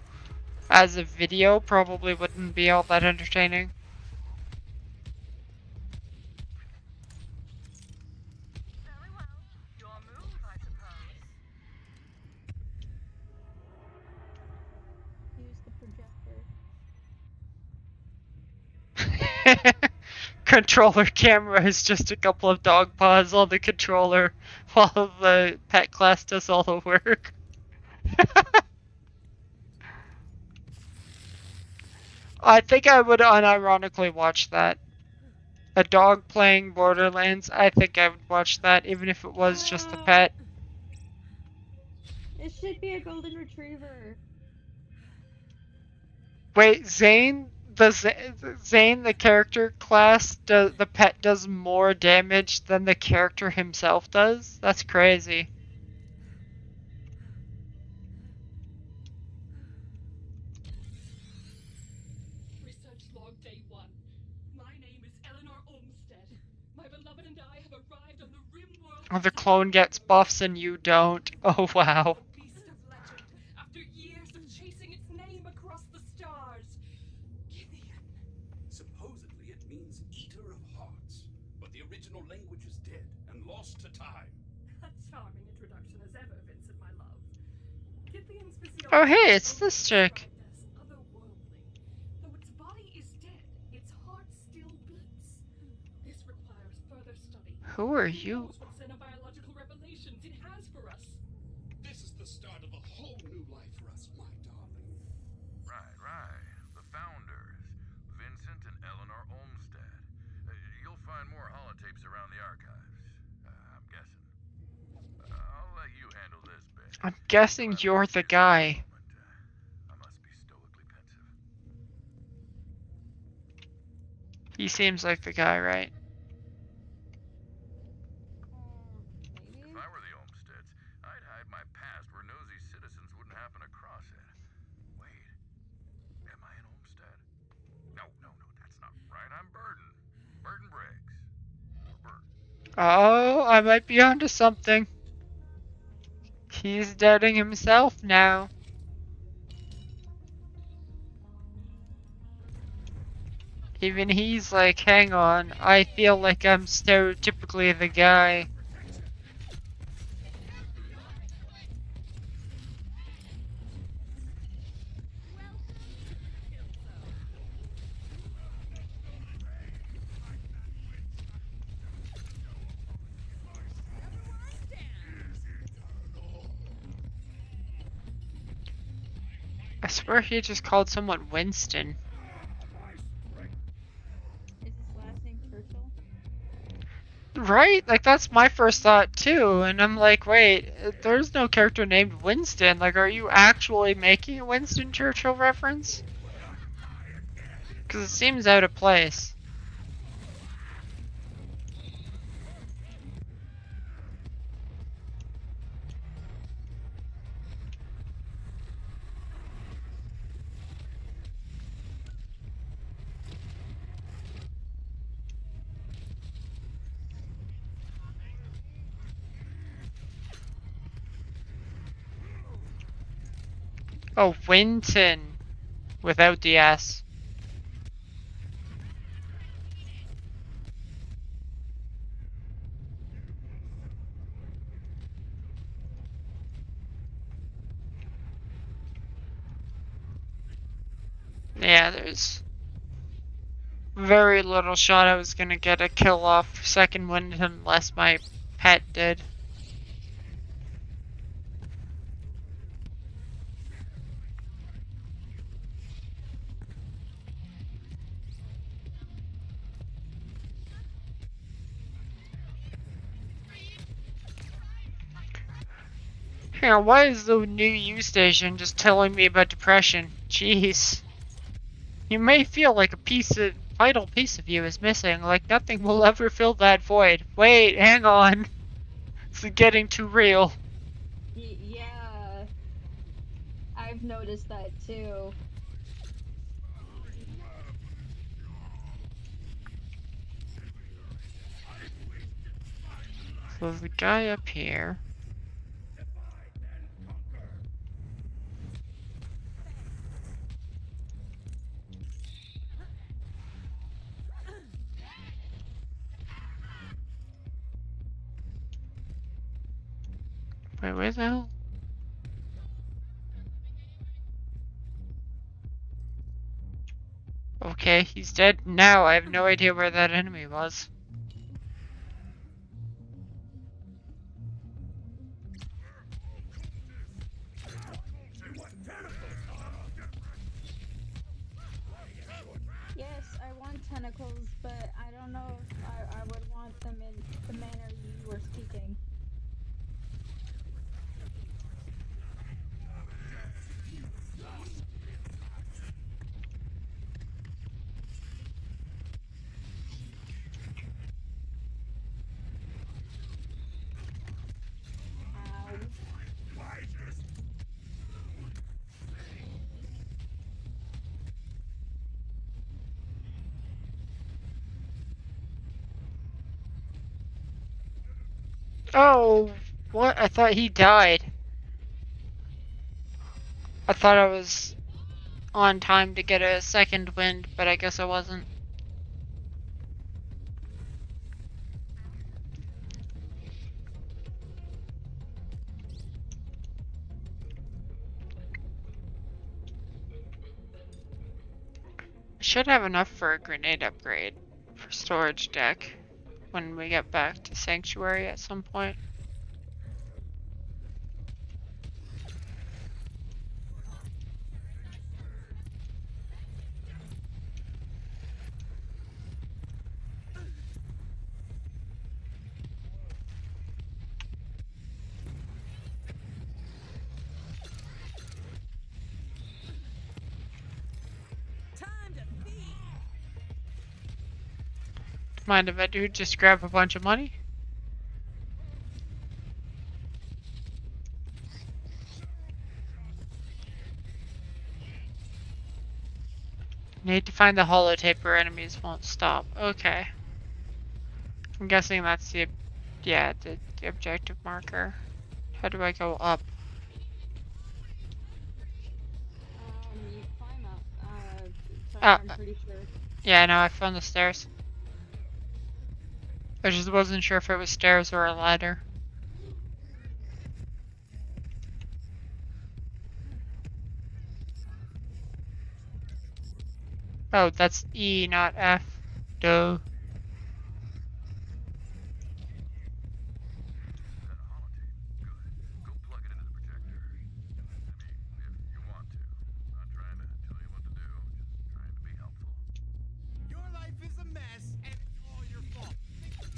As a video, probably wouldn't be all that entertaining. Very well. Your move, I suppose. Use the projector. Controller camera is just a couple of dog paws on the controller while the pet class does all the work. I think I would unironically watch that. A dog playing Borderlands, I think I would watch that even if it was just the pet. It should be a golden retriever. Wait, Zane, the character class, the pet does more damage than the character himself does? That's crazy. Research log day 1. My name is Eleanor Olmsted. My beloved and I have arrived on the rim world. Oh, the clone gets buffs and you don't. Oh, wow. Beast of legend. After years of chasing its name across the stars. Gideon. Supposedly it means eater of hearts, but the original language is dead and lost to time. A charming introduction as ever, Vincent, my love. Gideon's physiology Oh, hey, it's this chick. is otherworldly. Though its body is dead, its heart still beats. This requires further study. Who are you? What xenobiological revelations it has for us. This is the start of a whole new life for us, my darling. Right. The founders, Vincent and Eleanor Olmsted. You'll find more holotapes around the archives, I'm guessing. I'll let you handle this bit. I'm guessing you're the guy. I must be stoically pensive. He seems like the guy, right? If I were the Olmsteds, I'd hide my past where nosy citizens wouldn't happen across it. Wait, am I an Olmsted? No, that's not right. I'm Burden. Burden Briggs. Or Bert. Oh, I might be onto something. He's doubting himself now. Even he's like, hang on, I feel like I'm stereotypically the guy. I swear he just called someone Winston. Is his last name Churchill? Right? Like, that's my first thought, too. And I'm like, wait, there's no character named Winston. Like, are you actually making a Winston Churchill reference? Because it seems out of place. Oh, Winton. Without the S. Yeah, there's very little shot I was gonna get a kill off second wind unless my pet did. Yeah, why is the new U station just telling me about depression? Jeez. You may feel like a vital piece of you is missing, like nothing will ever fill that void. Wait, hang on. This is getting too real. Yeah, I've noticed that too. So there's a guy up here. Wait, where the hell? Okay, he's dead now. I have no idea where that enemy was. Yes, I want tentacles, but I don't know if I would want them in the manner you were speaking. Ow. Oh, what? I thought he died. I thought I was on time to get a second wind, but I guess I wasn't. I should have enough for a grenade upgrade for storage deck when we get back to Sanctuary at some point. Mind if I do just grab a bunch of money? Need to find the holotape where enemies won't stop. Okay. I'm guessing that's the objective marker. How do I go up? You climb up. Oh, I'm pretty sure. yeah, no, I found the stairs. I just wasn't sure if it was stairs or a ladder. Oh, that's E, not F. Duh. Your life is a mess, and it's all your fault.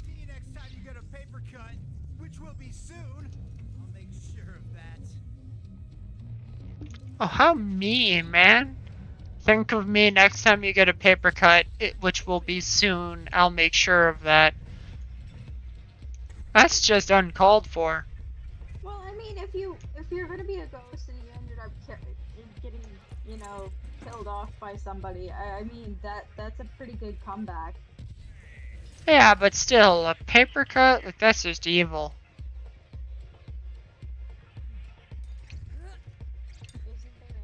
See you next time you get a paper cut, which will be soon. I'll make sure of that. Oh, how mean, man. Think of me next time you get a paper cut, which will be soon. I'll make sure of that. That's just uncalled for. Well, I mean, if you're gonna be a ghost and you ended up getting, killed off by somebody, I mean that's a pretty good comeback. Yeah, but still, a paper cut? Like, that's just evil. Isn't there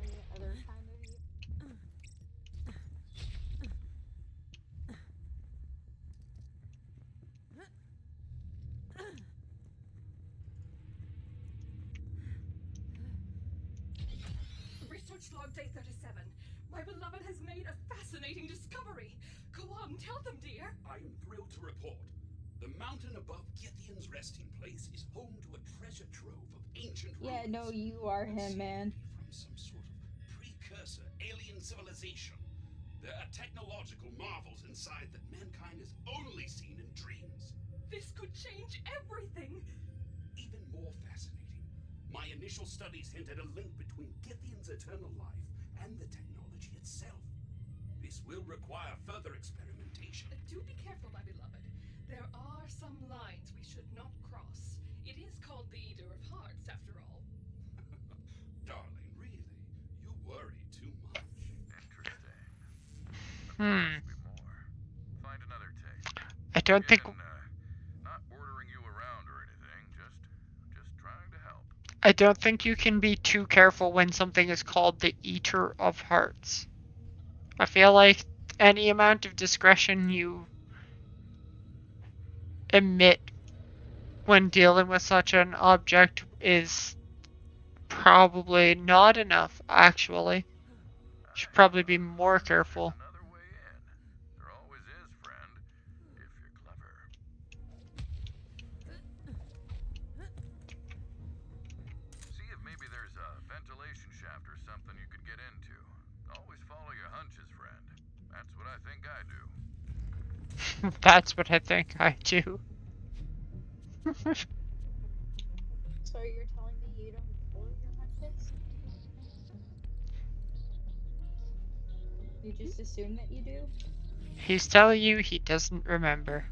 Log Day 37. My beloved has made a fascinating discovery. Go on, tell them, dear. I am thrilled to report. The mountain above Githyan's resting place is home to a treasure trove of ancient ruins. Yeah, no, you are him, man. From some sort of precursor alien civilization. There are technological marvels inside that mankind has only seen in dreams. This could change everything. Even more fascinating, my initial studies hint at a link between Githyan's eternal life and the technology itself. This will require further experimentation. Do be careful, my beloved. There are some lines we should not cross. It is called the Eater of Hearts, after all. Darling, really? You worry too much. Interesting. Hmm. Find another tape. I don't think. Not ordering you around or anything, just trying to help. I don't think you can be too careful when something is called the Eater of Hearts. I feel like any amount of discretion you emit when dealing with such an object is probably not enough, actually. Should probably be more careful. Another way in. There always is, friend, if you're clever. See if maybe there's a ventilation shaft or something you could get into. Always follow your hunches, friend. That's what I think I do. That's what I think I do. So you're telling me you don't follow your hunches? You just assume that you do? He's telling you he doesn't remember.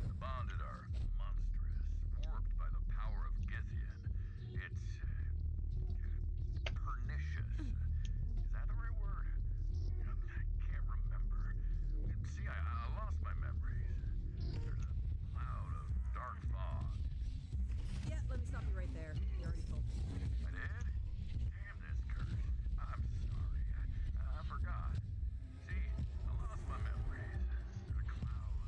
The bonded are monstrous, warped by the power of Githyan. It's pernicious. Is that the right word? I can't remember. See, I lost my memories. There's a cloud of dark fog. Yeah, let me stop you right there. You already told me. I did? Damn this curse. I'm sorry. I forgot. See, I lost my memories. The cloud.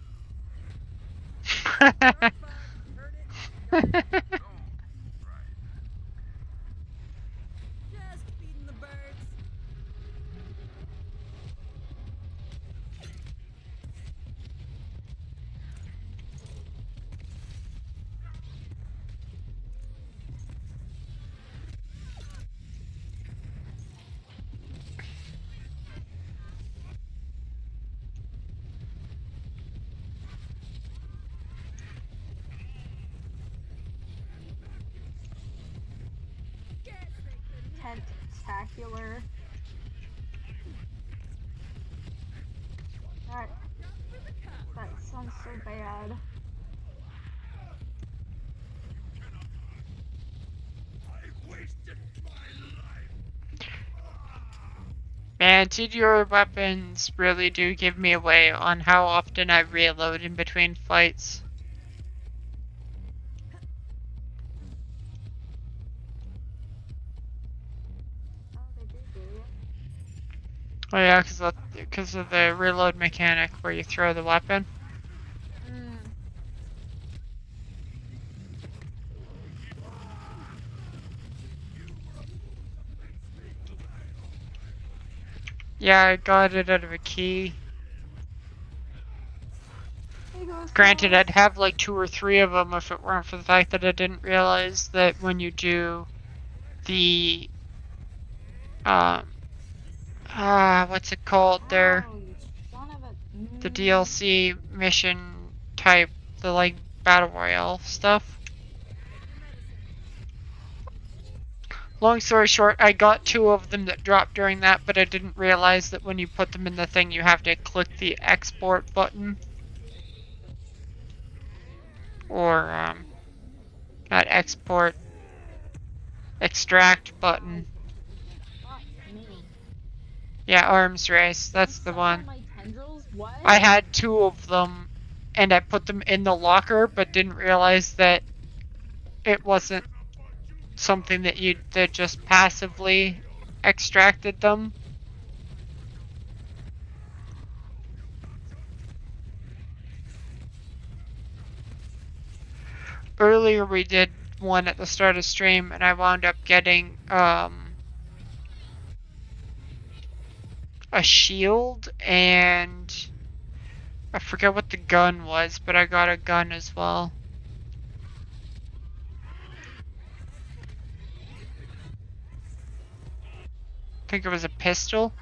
Dark fog, heard it. Got it. Oh, right. Just feeding the birds. Tentacular. That sounds so bad. Man, did your weapons really do give me away on how often I reload in between fights? Oh, they do. Oh yeah, because of the reload mechanic where you throw the weapon. Yeah, I got it out of a key. Granted, I'd have like 2 or 3 of them if it weren't for the fact that I didn't realize that when you do the what's it called there? The DLC mission type, the like battle royale stuff. Long story short, I got 2 of them that dropped during that, but I didn't realize that when you put them in the thing, you have to click the export button. Or, not export, extract button. Yeah, arms race, that's the one. I had 2 of them and I put them in the locker, but didn't realize that it wasn't something that just passively extracted them. Earlier we did one at the start of stream, and I wound up getting a shield, and I forget what the gun was, but I got a gun as well. I think it was a pistol.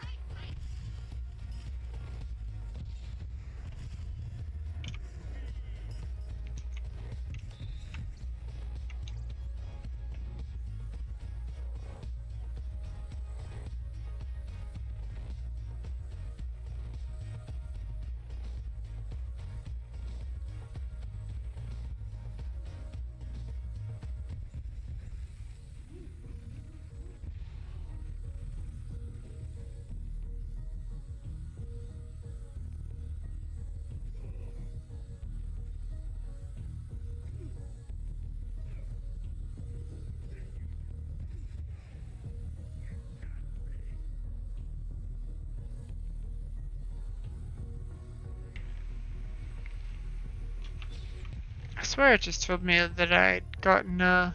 I swear it just told me that I'd gotten a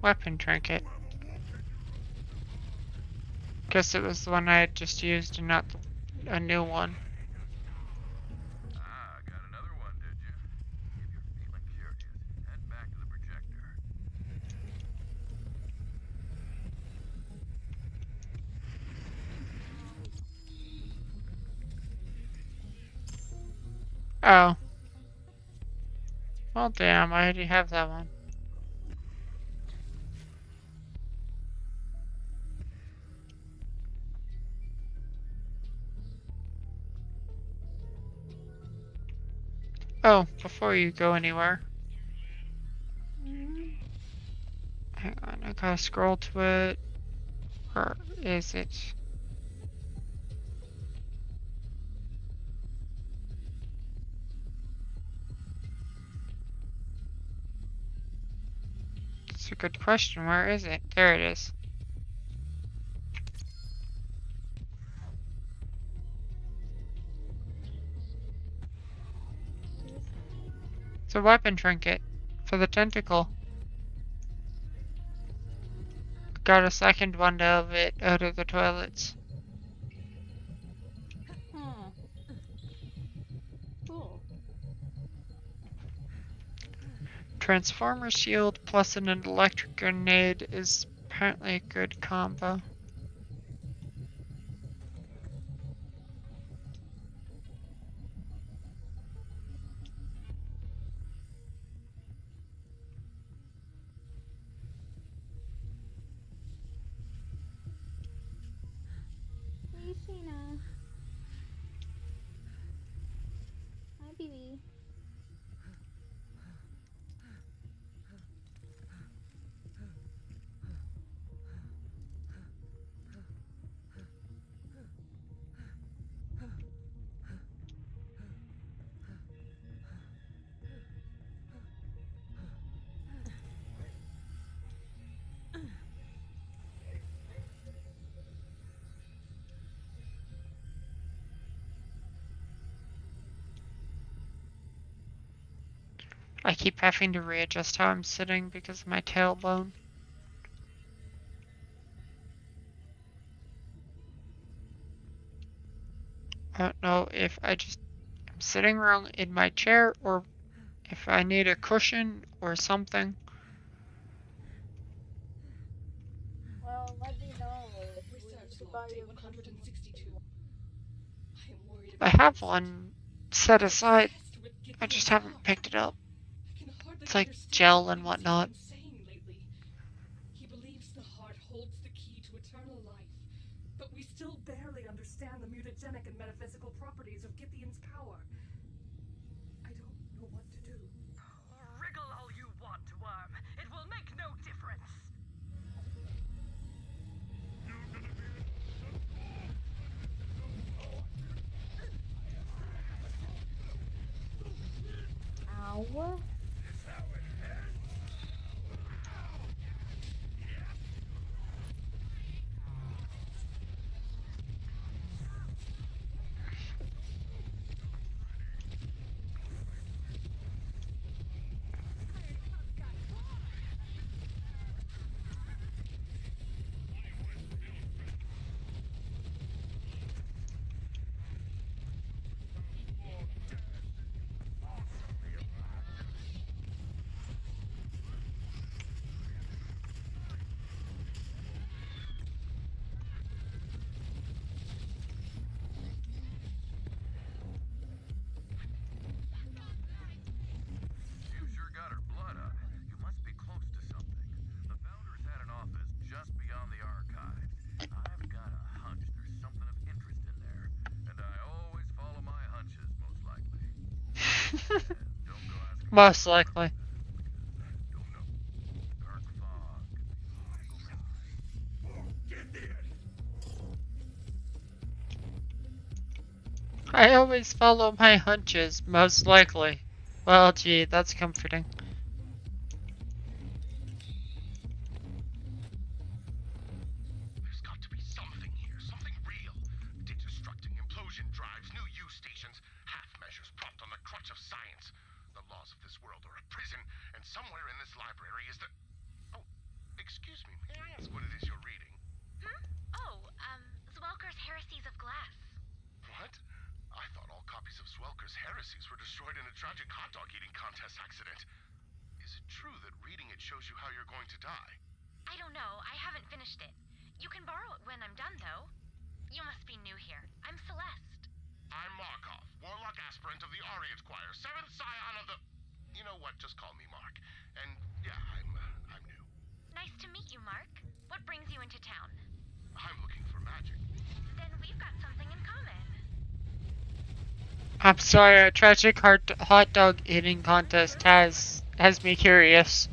weapon trinket. Guess it was the one I had just used and not a new one. Ah, got another one, did you? If you're feeling curious, head back to the projector. Oh. Well, damn, I already have that one. Oh, before you go anywhere. Hang on, I gotta scroll to it. Where is it? It's a good question. Where is it? There it is. It's a weapon trinket for the tentacle. Got a second one of it out of the toilets. Huh. Cool. Transformer shield plus an electric grenade is apparently a good combo. Hey, Sheena. Hi, baby. I keep having to readjust how I'm sitting because of my tailbone. I don't know if I'm sitting wrong in my chair or if I need a cushion or something. Well, let me know if we Research need to log buy day you a cushion. 162. I am worried I about have you. one set aside. Obsessed with I just Gideon's haven't heart. picked it up. I can hardly It's like understand gel the and things he's whatnot. been saying lately. He believes the heart holds the key to eternal life, but we still barely understand the mutagenic and metaphysical properties of Gideon's power. I don't know what to do. Wriggle all you want, Worm. It will make no difference. What? You sure got her blood up. You must be close to something. The Founders had an office just beyond the archives. I've got a hunch there's something of interest in there. And I always follow my hunches, most likely. Don't go asking me Most likely. don't know. Dark fog. Get in! I always follow my hunches, most likely. Well, gee, that's comforting. There's got to be something here, something real. Deconstructing implosion drives, new use stations, half measures propped on the crutch of science. The laws of this world are a prison, and somewhere in this library is the... Oh, excuse me, may I ask what it is you're reading? Zwelker's Heresies of Glass. What? I thought all copies of Zwelker's Heresies were destroyed in a tragic hot dog eating contest accident. Is it true that reading it shows you how you're going to die? I don't know. I haven't finished it. You can borrow it when I'm done, though. You must be new here. I'm Celeste. I'm Markov, warlock aspirant of the Ariad Choir, seventh scion of the... You know what? Just call me Mark. And yeah, I'm new. Nice to meet you, Mark. What brings you into town? I'm looking for magic. Then we've got something in common. I'm sorry, a tragic hot dog eating contest has me curious.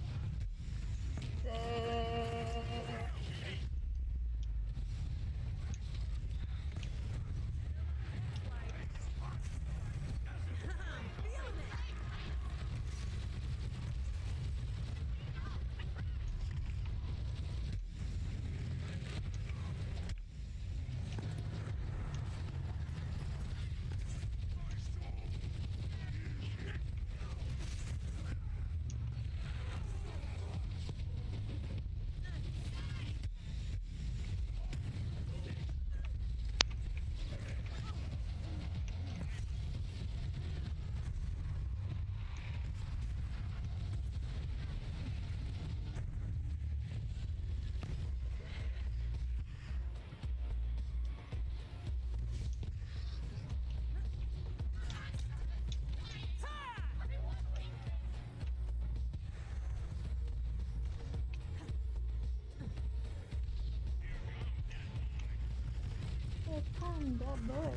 That boy.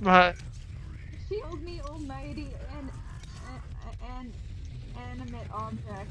But Shield me, almighty and animate object.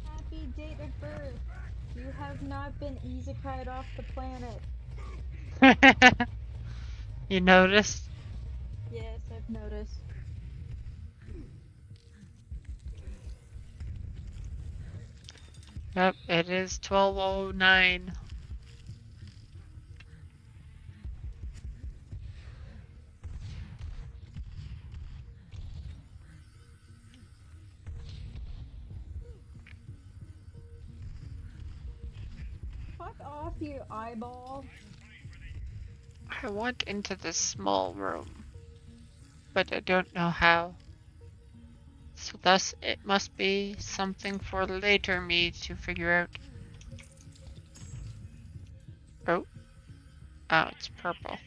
Happy date of birth. You have not been isekai'd off the planet. You noticed? Yes, I've noticed. Yep, it is 12:09. Fuck off, you eyeball. I want into this small room, but I don't know how. So thus it must be something for later me to figure out. Oh, oh, it's purple.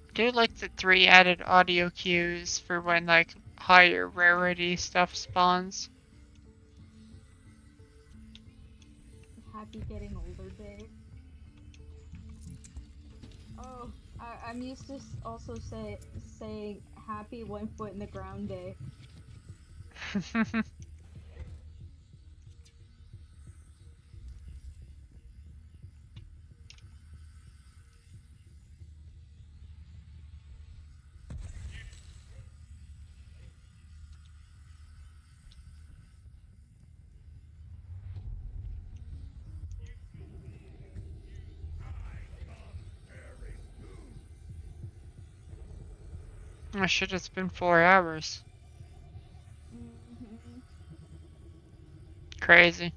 I do like the 3 added audio cues for when like higher rarity stuff spawns. Happy getting older day. Oh, I'm used to also saying happy 1 foot in the ground day. Oh shit, it's been 4 hours. Mm-hmm. Crazy.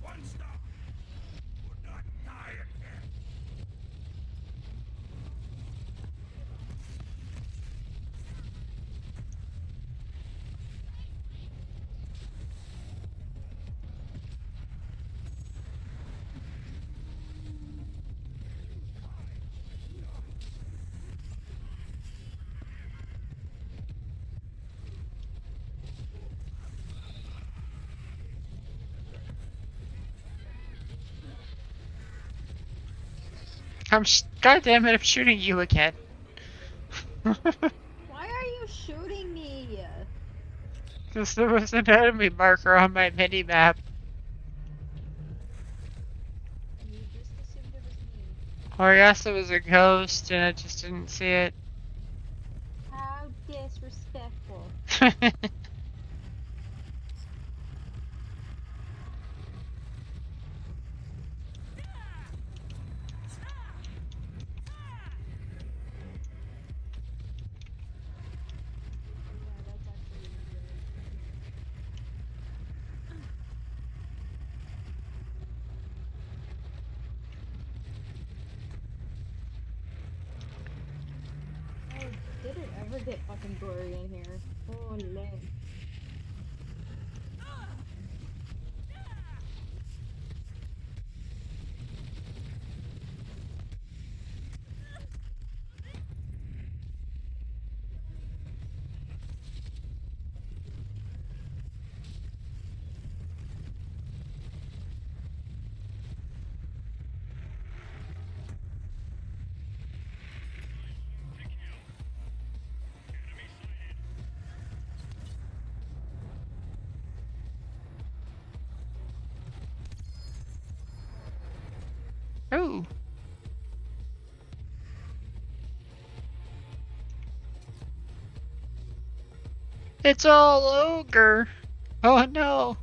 One star would not die again. God damn it, I'm shooting you again. Why are you shooting me? Because there was an enemy marker on my mini map. And you just assumed it was me. Or I guess it was a ghost and I just didn't see it. How disrespectful. Yeah, that's actually really funny. Oh, did it ever get fucking gory in here? Holy. Ooh. It's all ogre. Oh no.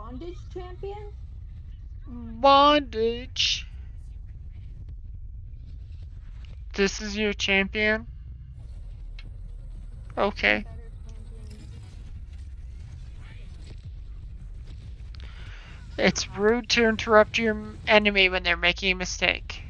bondage champion? Bondage. This is your champion? Okay. Better champions. It's rude to interrupt your enemy when they're making a mistake.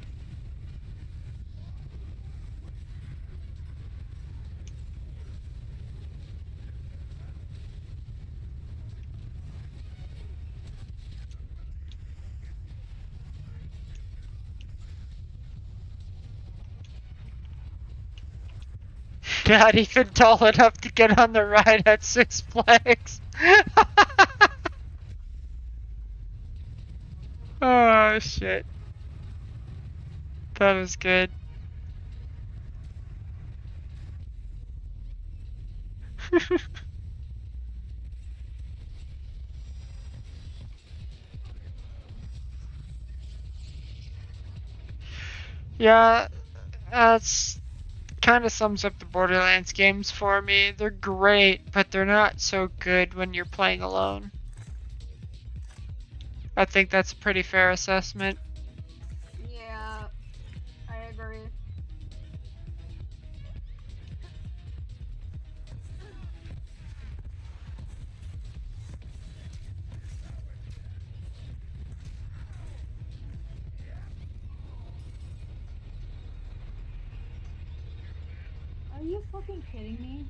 Not even tall enough to get on the ride at Six Flags. Oh shit. That was good. Yeah, that's kind of sums up the Borderlands games for me. They're great, but they're not so good when you're playing alone. I think that's a pretty fair assessment. Yeah, I agree. Are you fucking kidding me?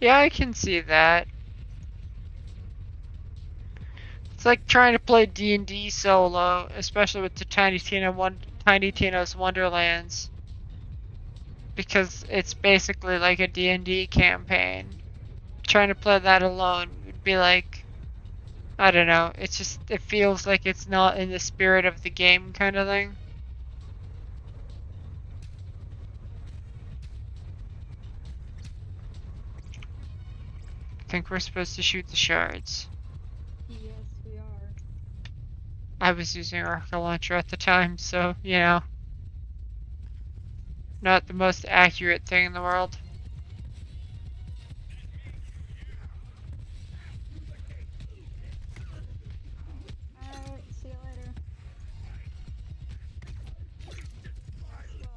Yeah, I can see that. It's like trying to play D&D solo, especially with the Tiny Tina's Wonderlands, because it's basically like a D&D campaign. Trying to play that alone would be like, I don't know, it feels like it's not in the spirit of the game kind of thing. I think we're supposed to shoot the shards. Yes, we are. I was using a rocket launcher at the time, so, you know, not the most accurate thing in the world. Alright, see you later. Let's go.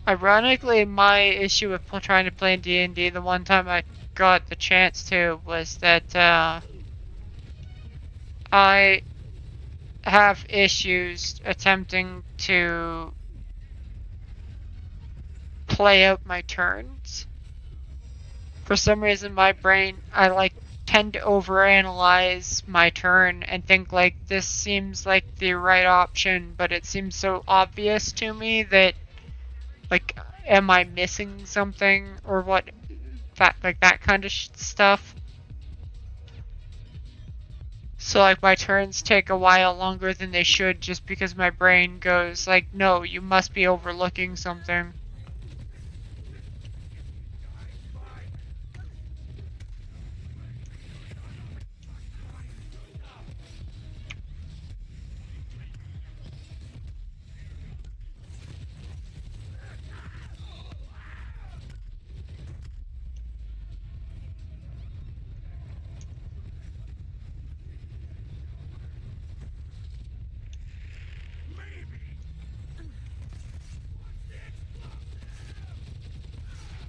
Ironically, my issue with trying to play D&D the one time I got the chance to was that I have issues attempting to play out my turns. For some reason, my brain, I tend to overanalyze my turn and think like this seems like the right option, but it seems so obvious to me that like, am I missing something or what? That kind of stuff. So like my turns take a while longer than they should just because my brain goes like, no, you must be overlooking something.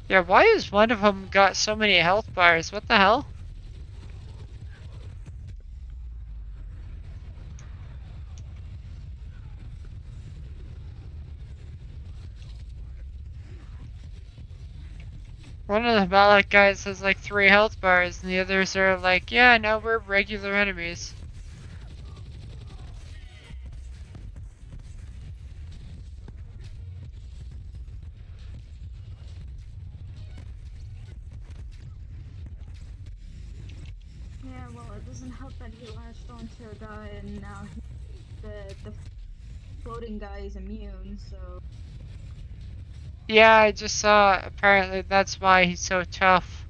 Yeah, why is one of them got so many health bars? What the hell? One of the Malak guys has like 3 health bars, and the others are like, yeah, no, we're regular enemies. Well, it doesn't help that he latched onto a guy and now the floating guy is immune, so... Yeah, I just saw, apparently that's why he's so tough.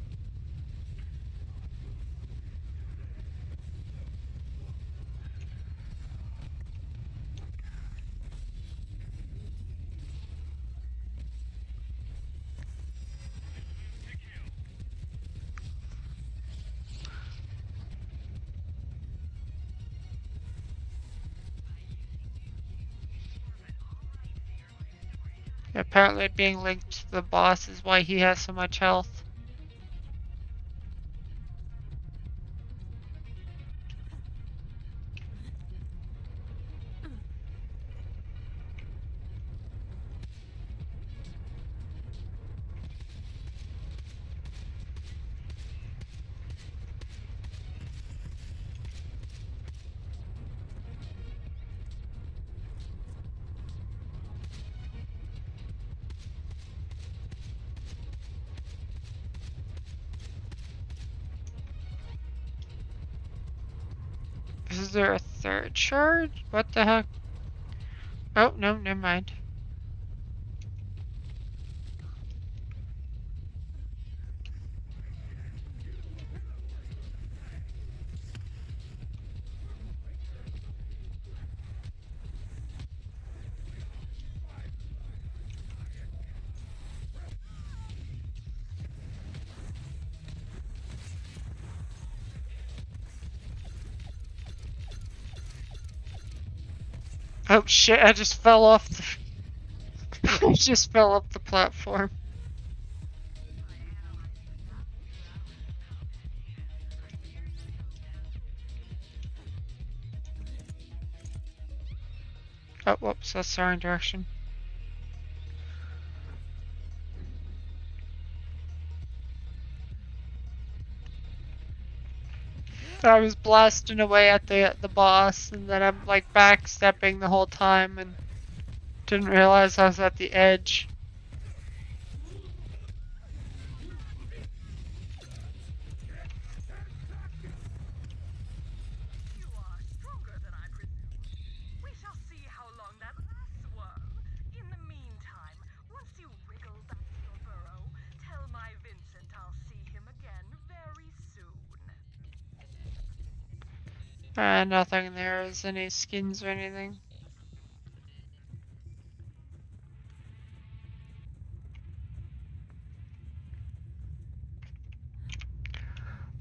Apparently being linked to the boss is why he has so much health. Is there a third shard? What the heck? Oh, no, never mind. Oh shit, I just fell off the... I just fell off the platform. Oh, whoops, that's the wrong direction. I was blasting away at the boss, and then I'm like backstepping the whole time, and didn't realize I was at the edge. You are stronger than I presumed. We shall see how long that lasts, Worm. In the meantime, once you wriggle back to your burrow, tell my Vincent I'll see him again very soon. Nothing there is any skins or anything.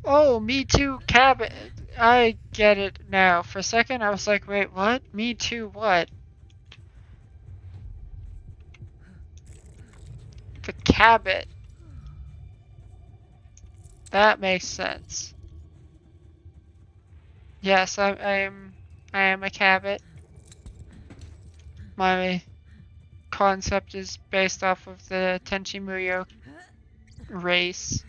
Oh, me too, cabin. I get it now. For a second, I was like, wait, what? Me too, what? The cabin. That makes sense. Yes, I am a cabot. My concept is based off of the Tenchi Muyo race.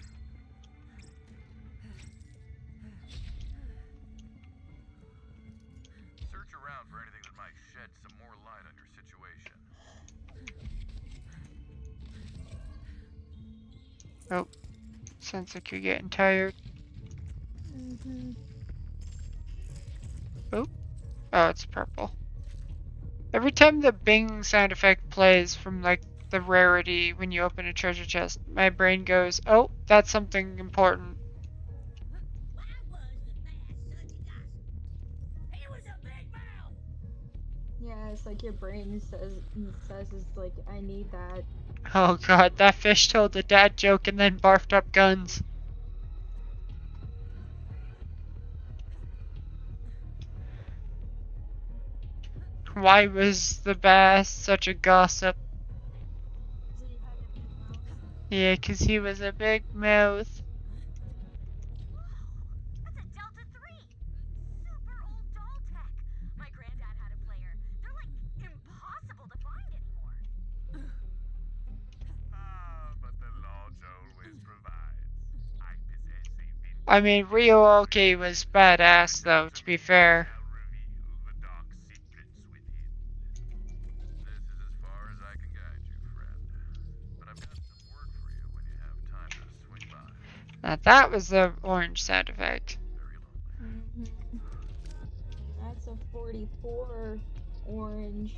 Search around for anything that might shed some more light on your situation. Oh, sounds like you're getting tired. Oh, oh, it's purple. Every time the bing sound effect plays from like the rarity when you open a treasure chest, my brain goes, oh, that's something important. Yeah, it's like your brain says it's like, I need that. Oh god, that fish told a dad joke and then barfed up guns. Why was the bass such a gossip? Yeah, 'cause he was a big mouth. That's a Delta 3! Super old doll tech! My granddad had a player. They're like impossible to find anymore. But the Lord always provides. I possess a vintage I mean, Ryo-Oki was badass though, to be fair. the dark secrets within. This is as far as I can guide you, friend. But I've got some work for you when you have time to swing by. Now that was the orange sound effect. Very lonely. 44 orange.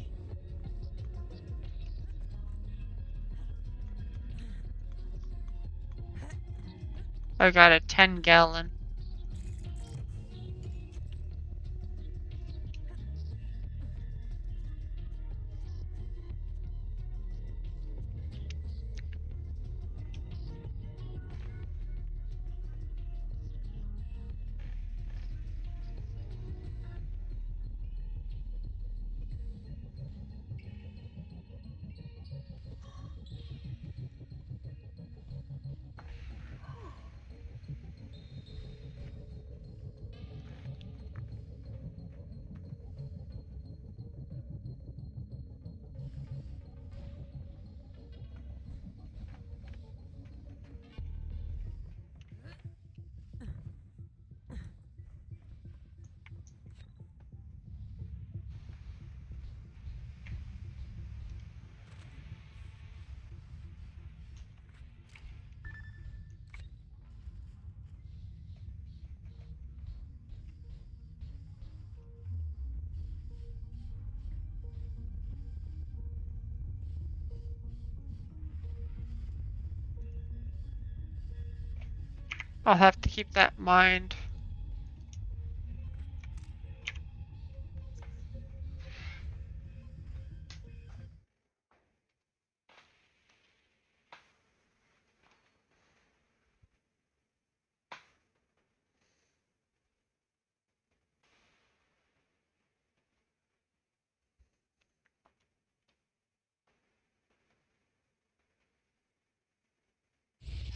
I got a 10-gallon. I'll have to keep that in mind.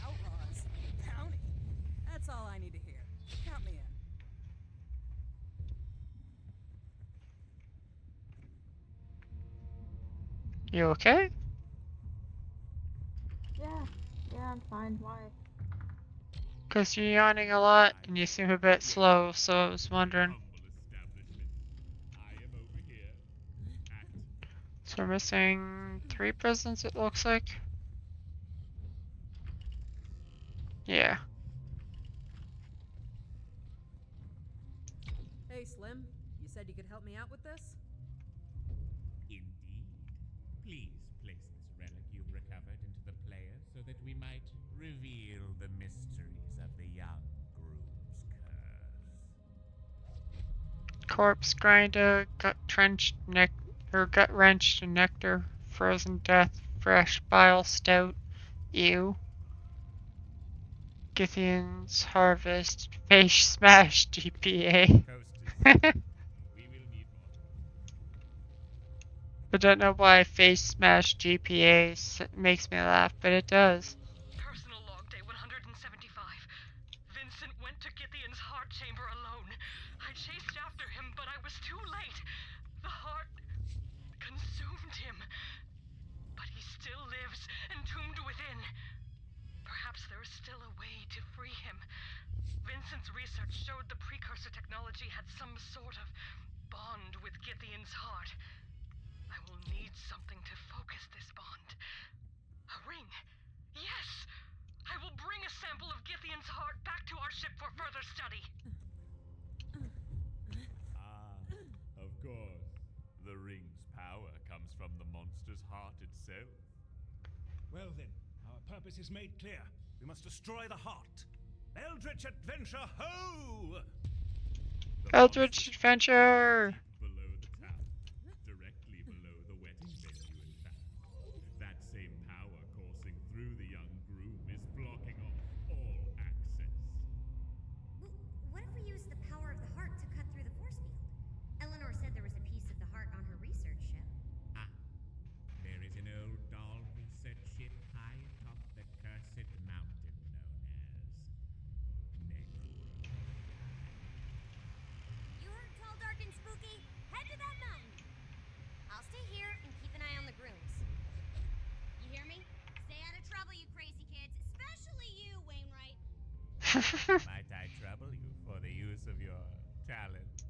Outlaws. Bounty. That's all I need to hear. Count me in. You okay? Yeah, I'm fine. Why? Because you're yawning a lot and you seem a bit slow, so I was wondering. So we're missing 3 prisons, it looks like. Yeah. Hey, Slim. You said you could help me out with this? Indeed. Please place this relic you've recovered into the player so that we might reveal the mysteries of the young groom's curse. Corpse grinder, gut wrenched nectar, frozen death, fresh bile stout, ew. Githian's harvest, face smash GPA. I don't know why face smash GPA makes me laugh, but it does. Personal log day 175. Vincent went to Githian's heart chamber alone. I chased after him, but I was too late. The heart consumed him. But he still lives, entombed within. Perhaps there is still a way to free him. Vincent's research showed the precursor technology had some sort of bond with Githian's heart. I will need something to focus this bond. A ring. Yes! I will bring a sample of Githian's heart back to our ship for further study. Of course. The ring's power comes from the monster's heart itself. Well then, our purpose is made clear. We must destroy the heart. Eldritch Adventure, ho! Eldritch Adventure! Below the town, directly below the wedding venue, in fact. That same power coursing through the young groom is blocking off all access. What if we use the power of the heart to cut through the force field? Eleanor said there was a piece of the heart on her research ship. There is an old doll research ship high atop the cursed mountain known as Necro. You heard tall, dark, and spooky? Head to that mountain. I'll stay here and keep an eye on the grooms. You hear me? Stay out of trouble, you crazy kids. Especially you, Wainwright. Might I trouble you for the use of your talents?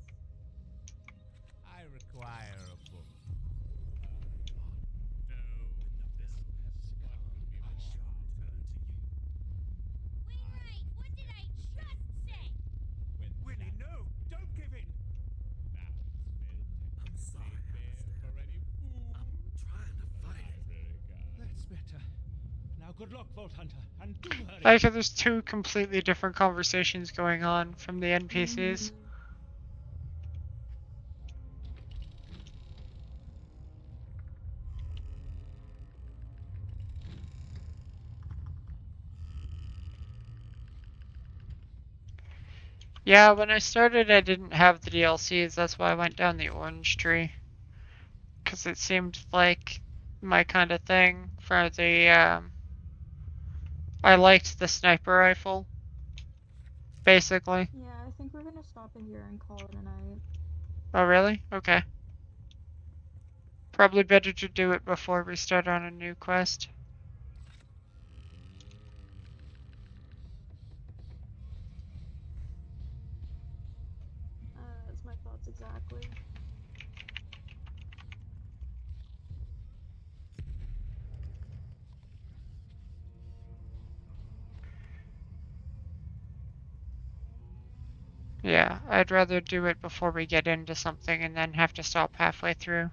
I require a book. Wainwright, what did I just say? Winnie, no! Don't give in! Now, Smith, good luck, Vault Hunter, and do hurry. Like how there's two completely different conversations going on from the NPCs. Yeah, when I started I didn't have the DLCs, that's why I went down the orange tree. Because it seemed like my kind of thing for the, I liked the sniper rifle, basically. Yeah, I think we're gonna stop it here and call it a night. Oh really? Okay. Probably better to do it before we start on a new quest. That's my thoughts exactly. Yeah, I'd rather do it before we get into something and then have to stop halfway through.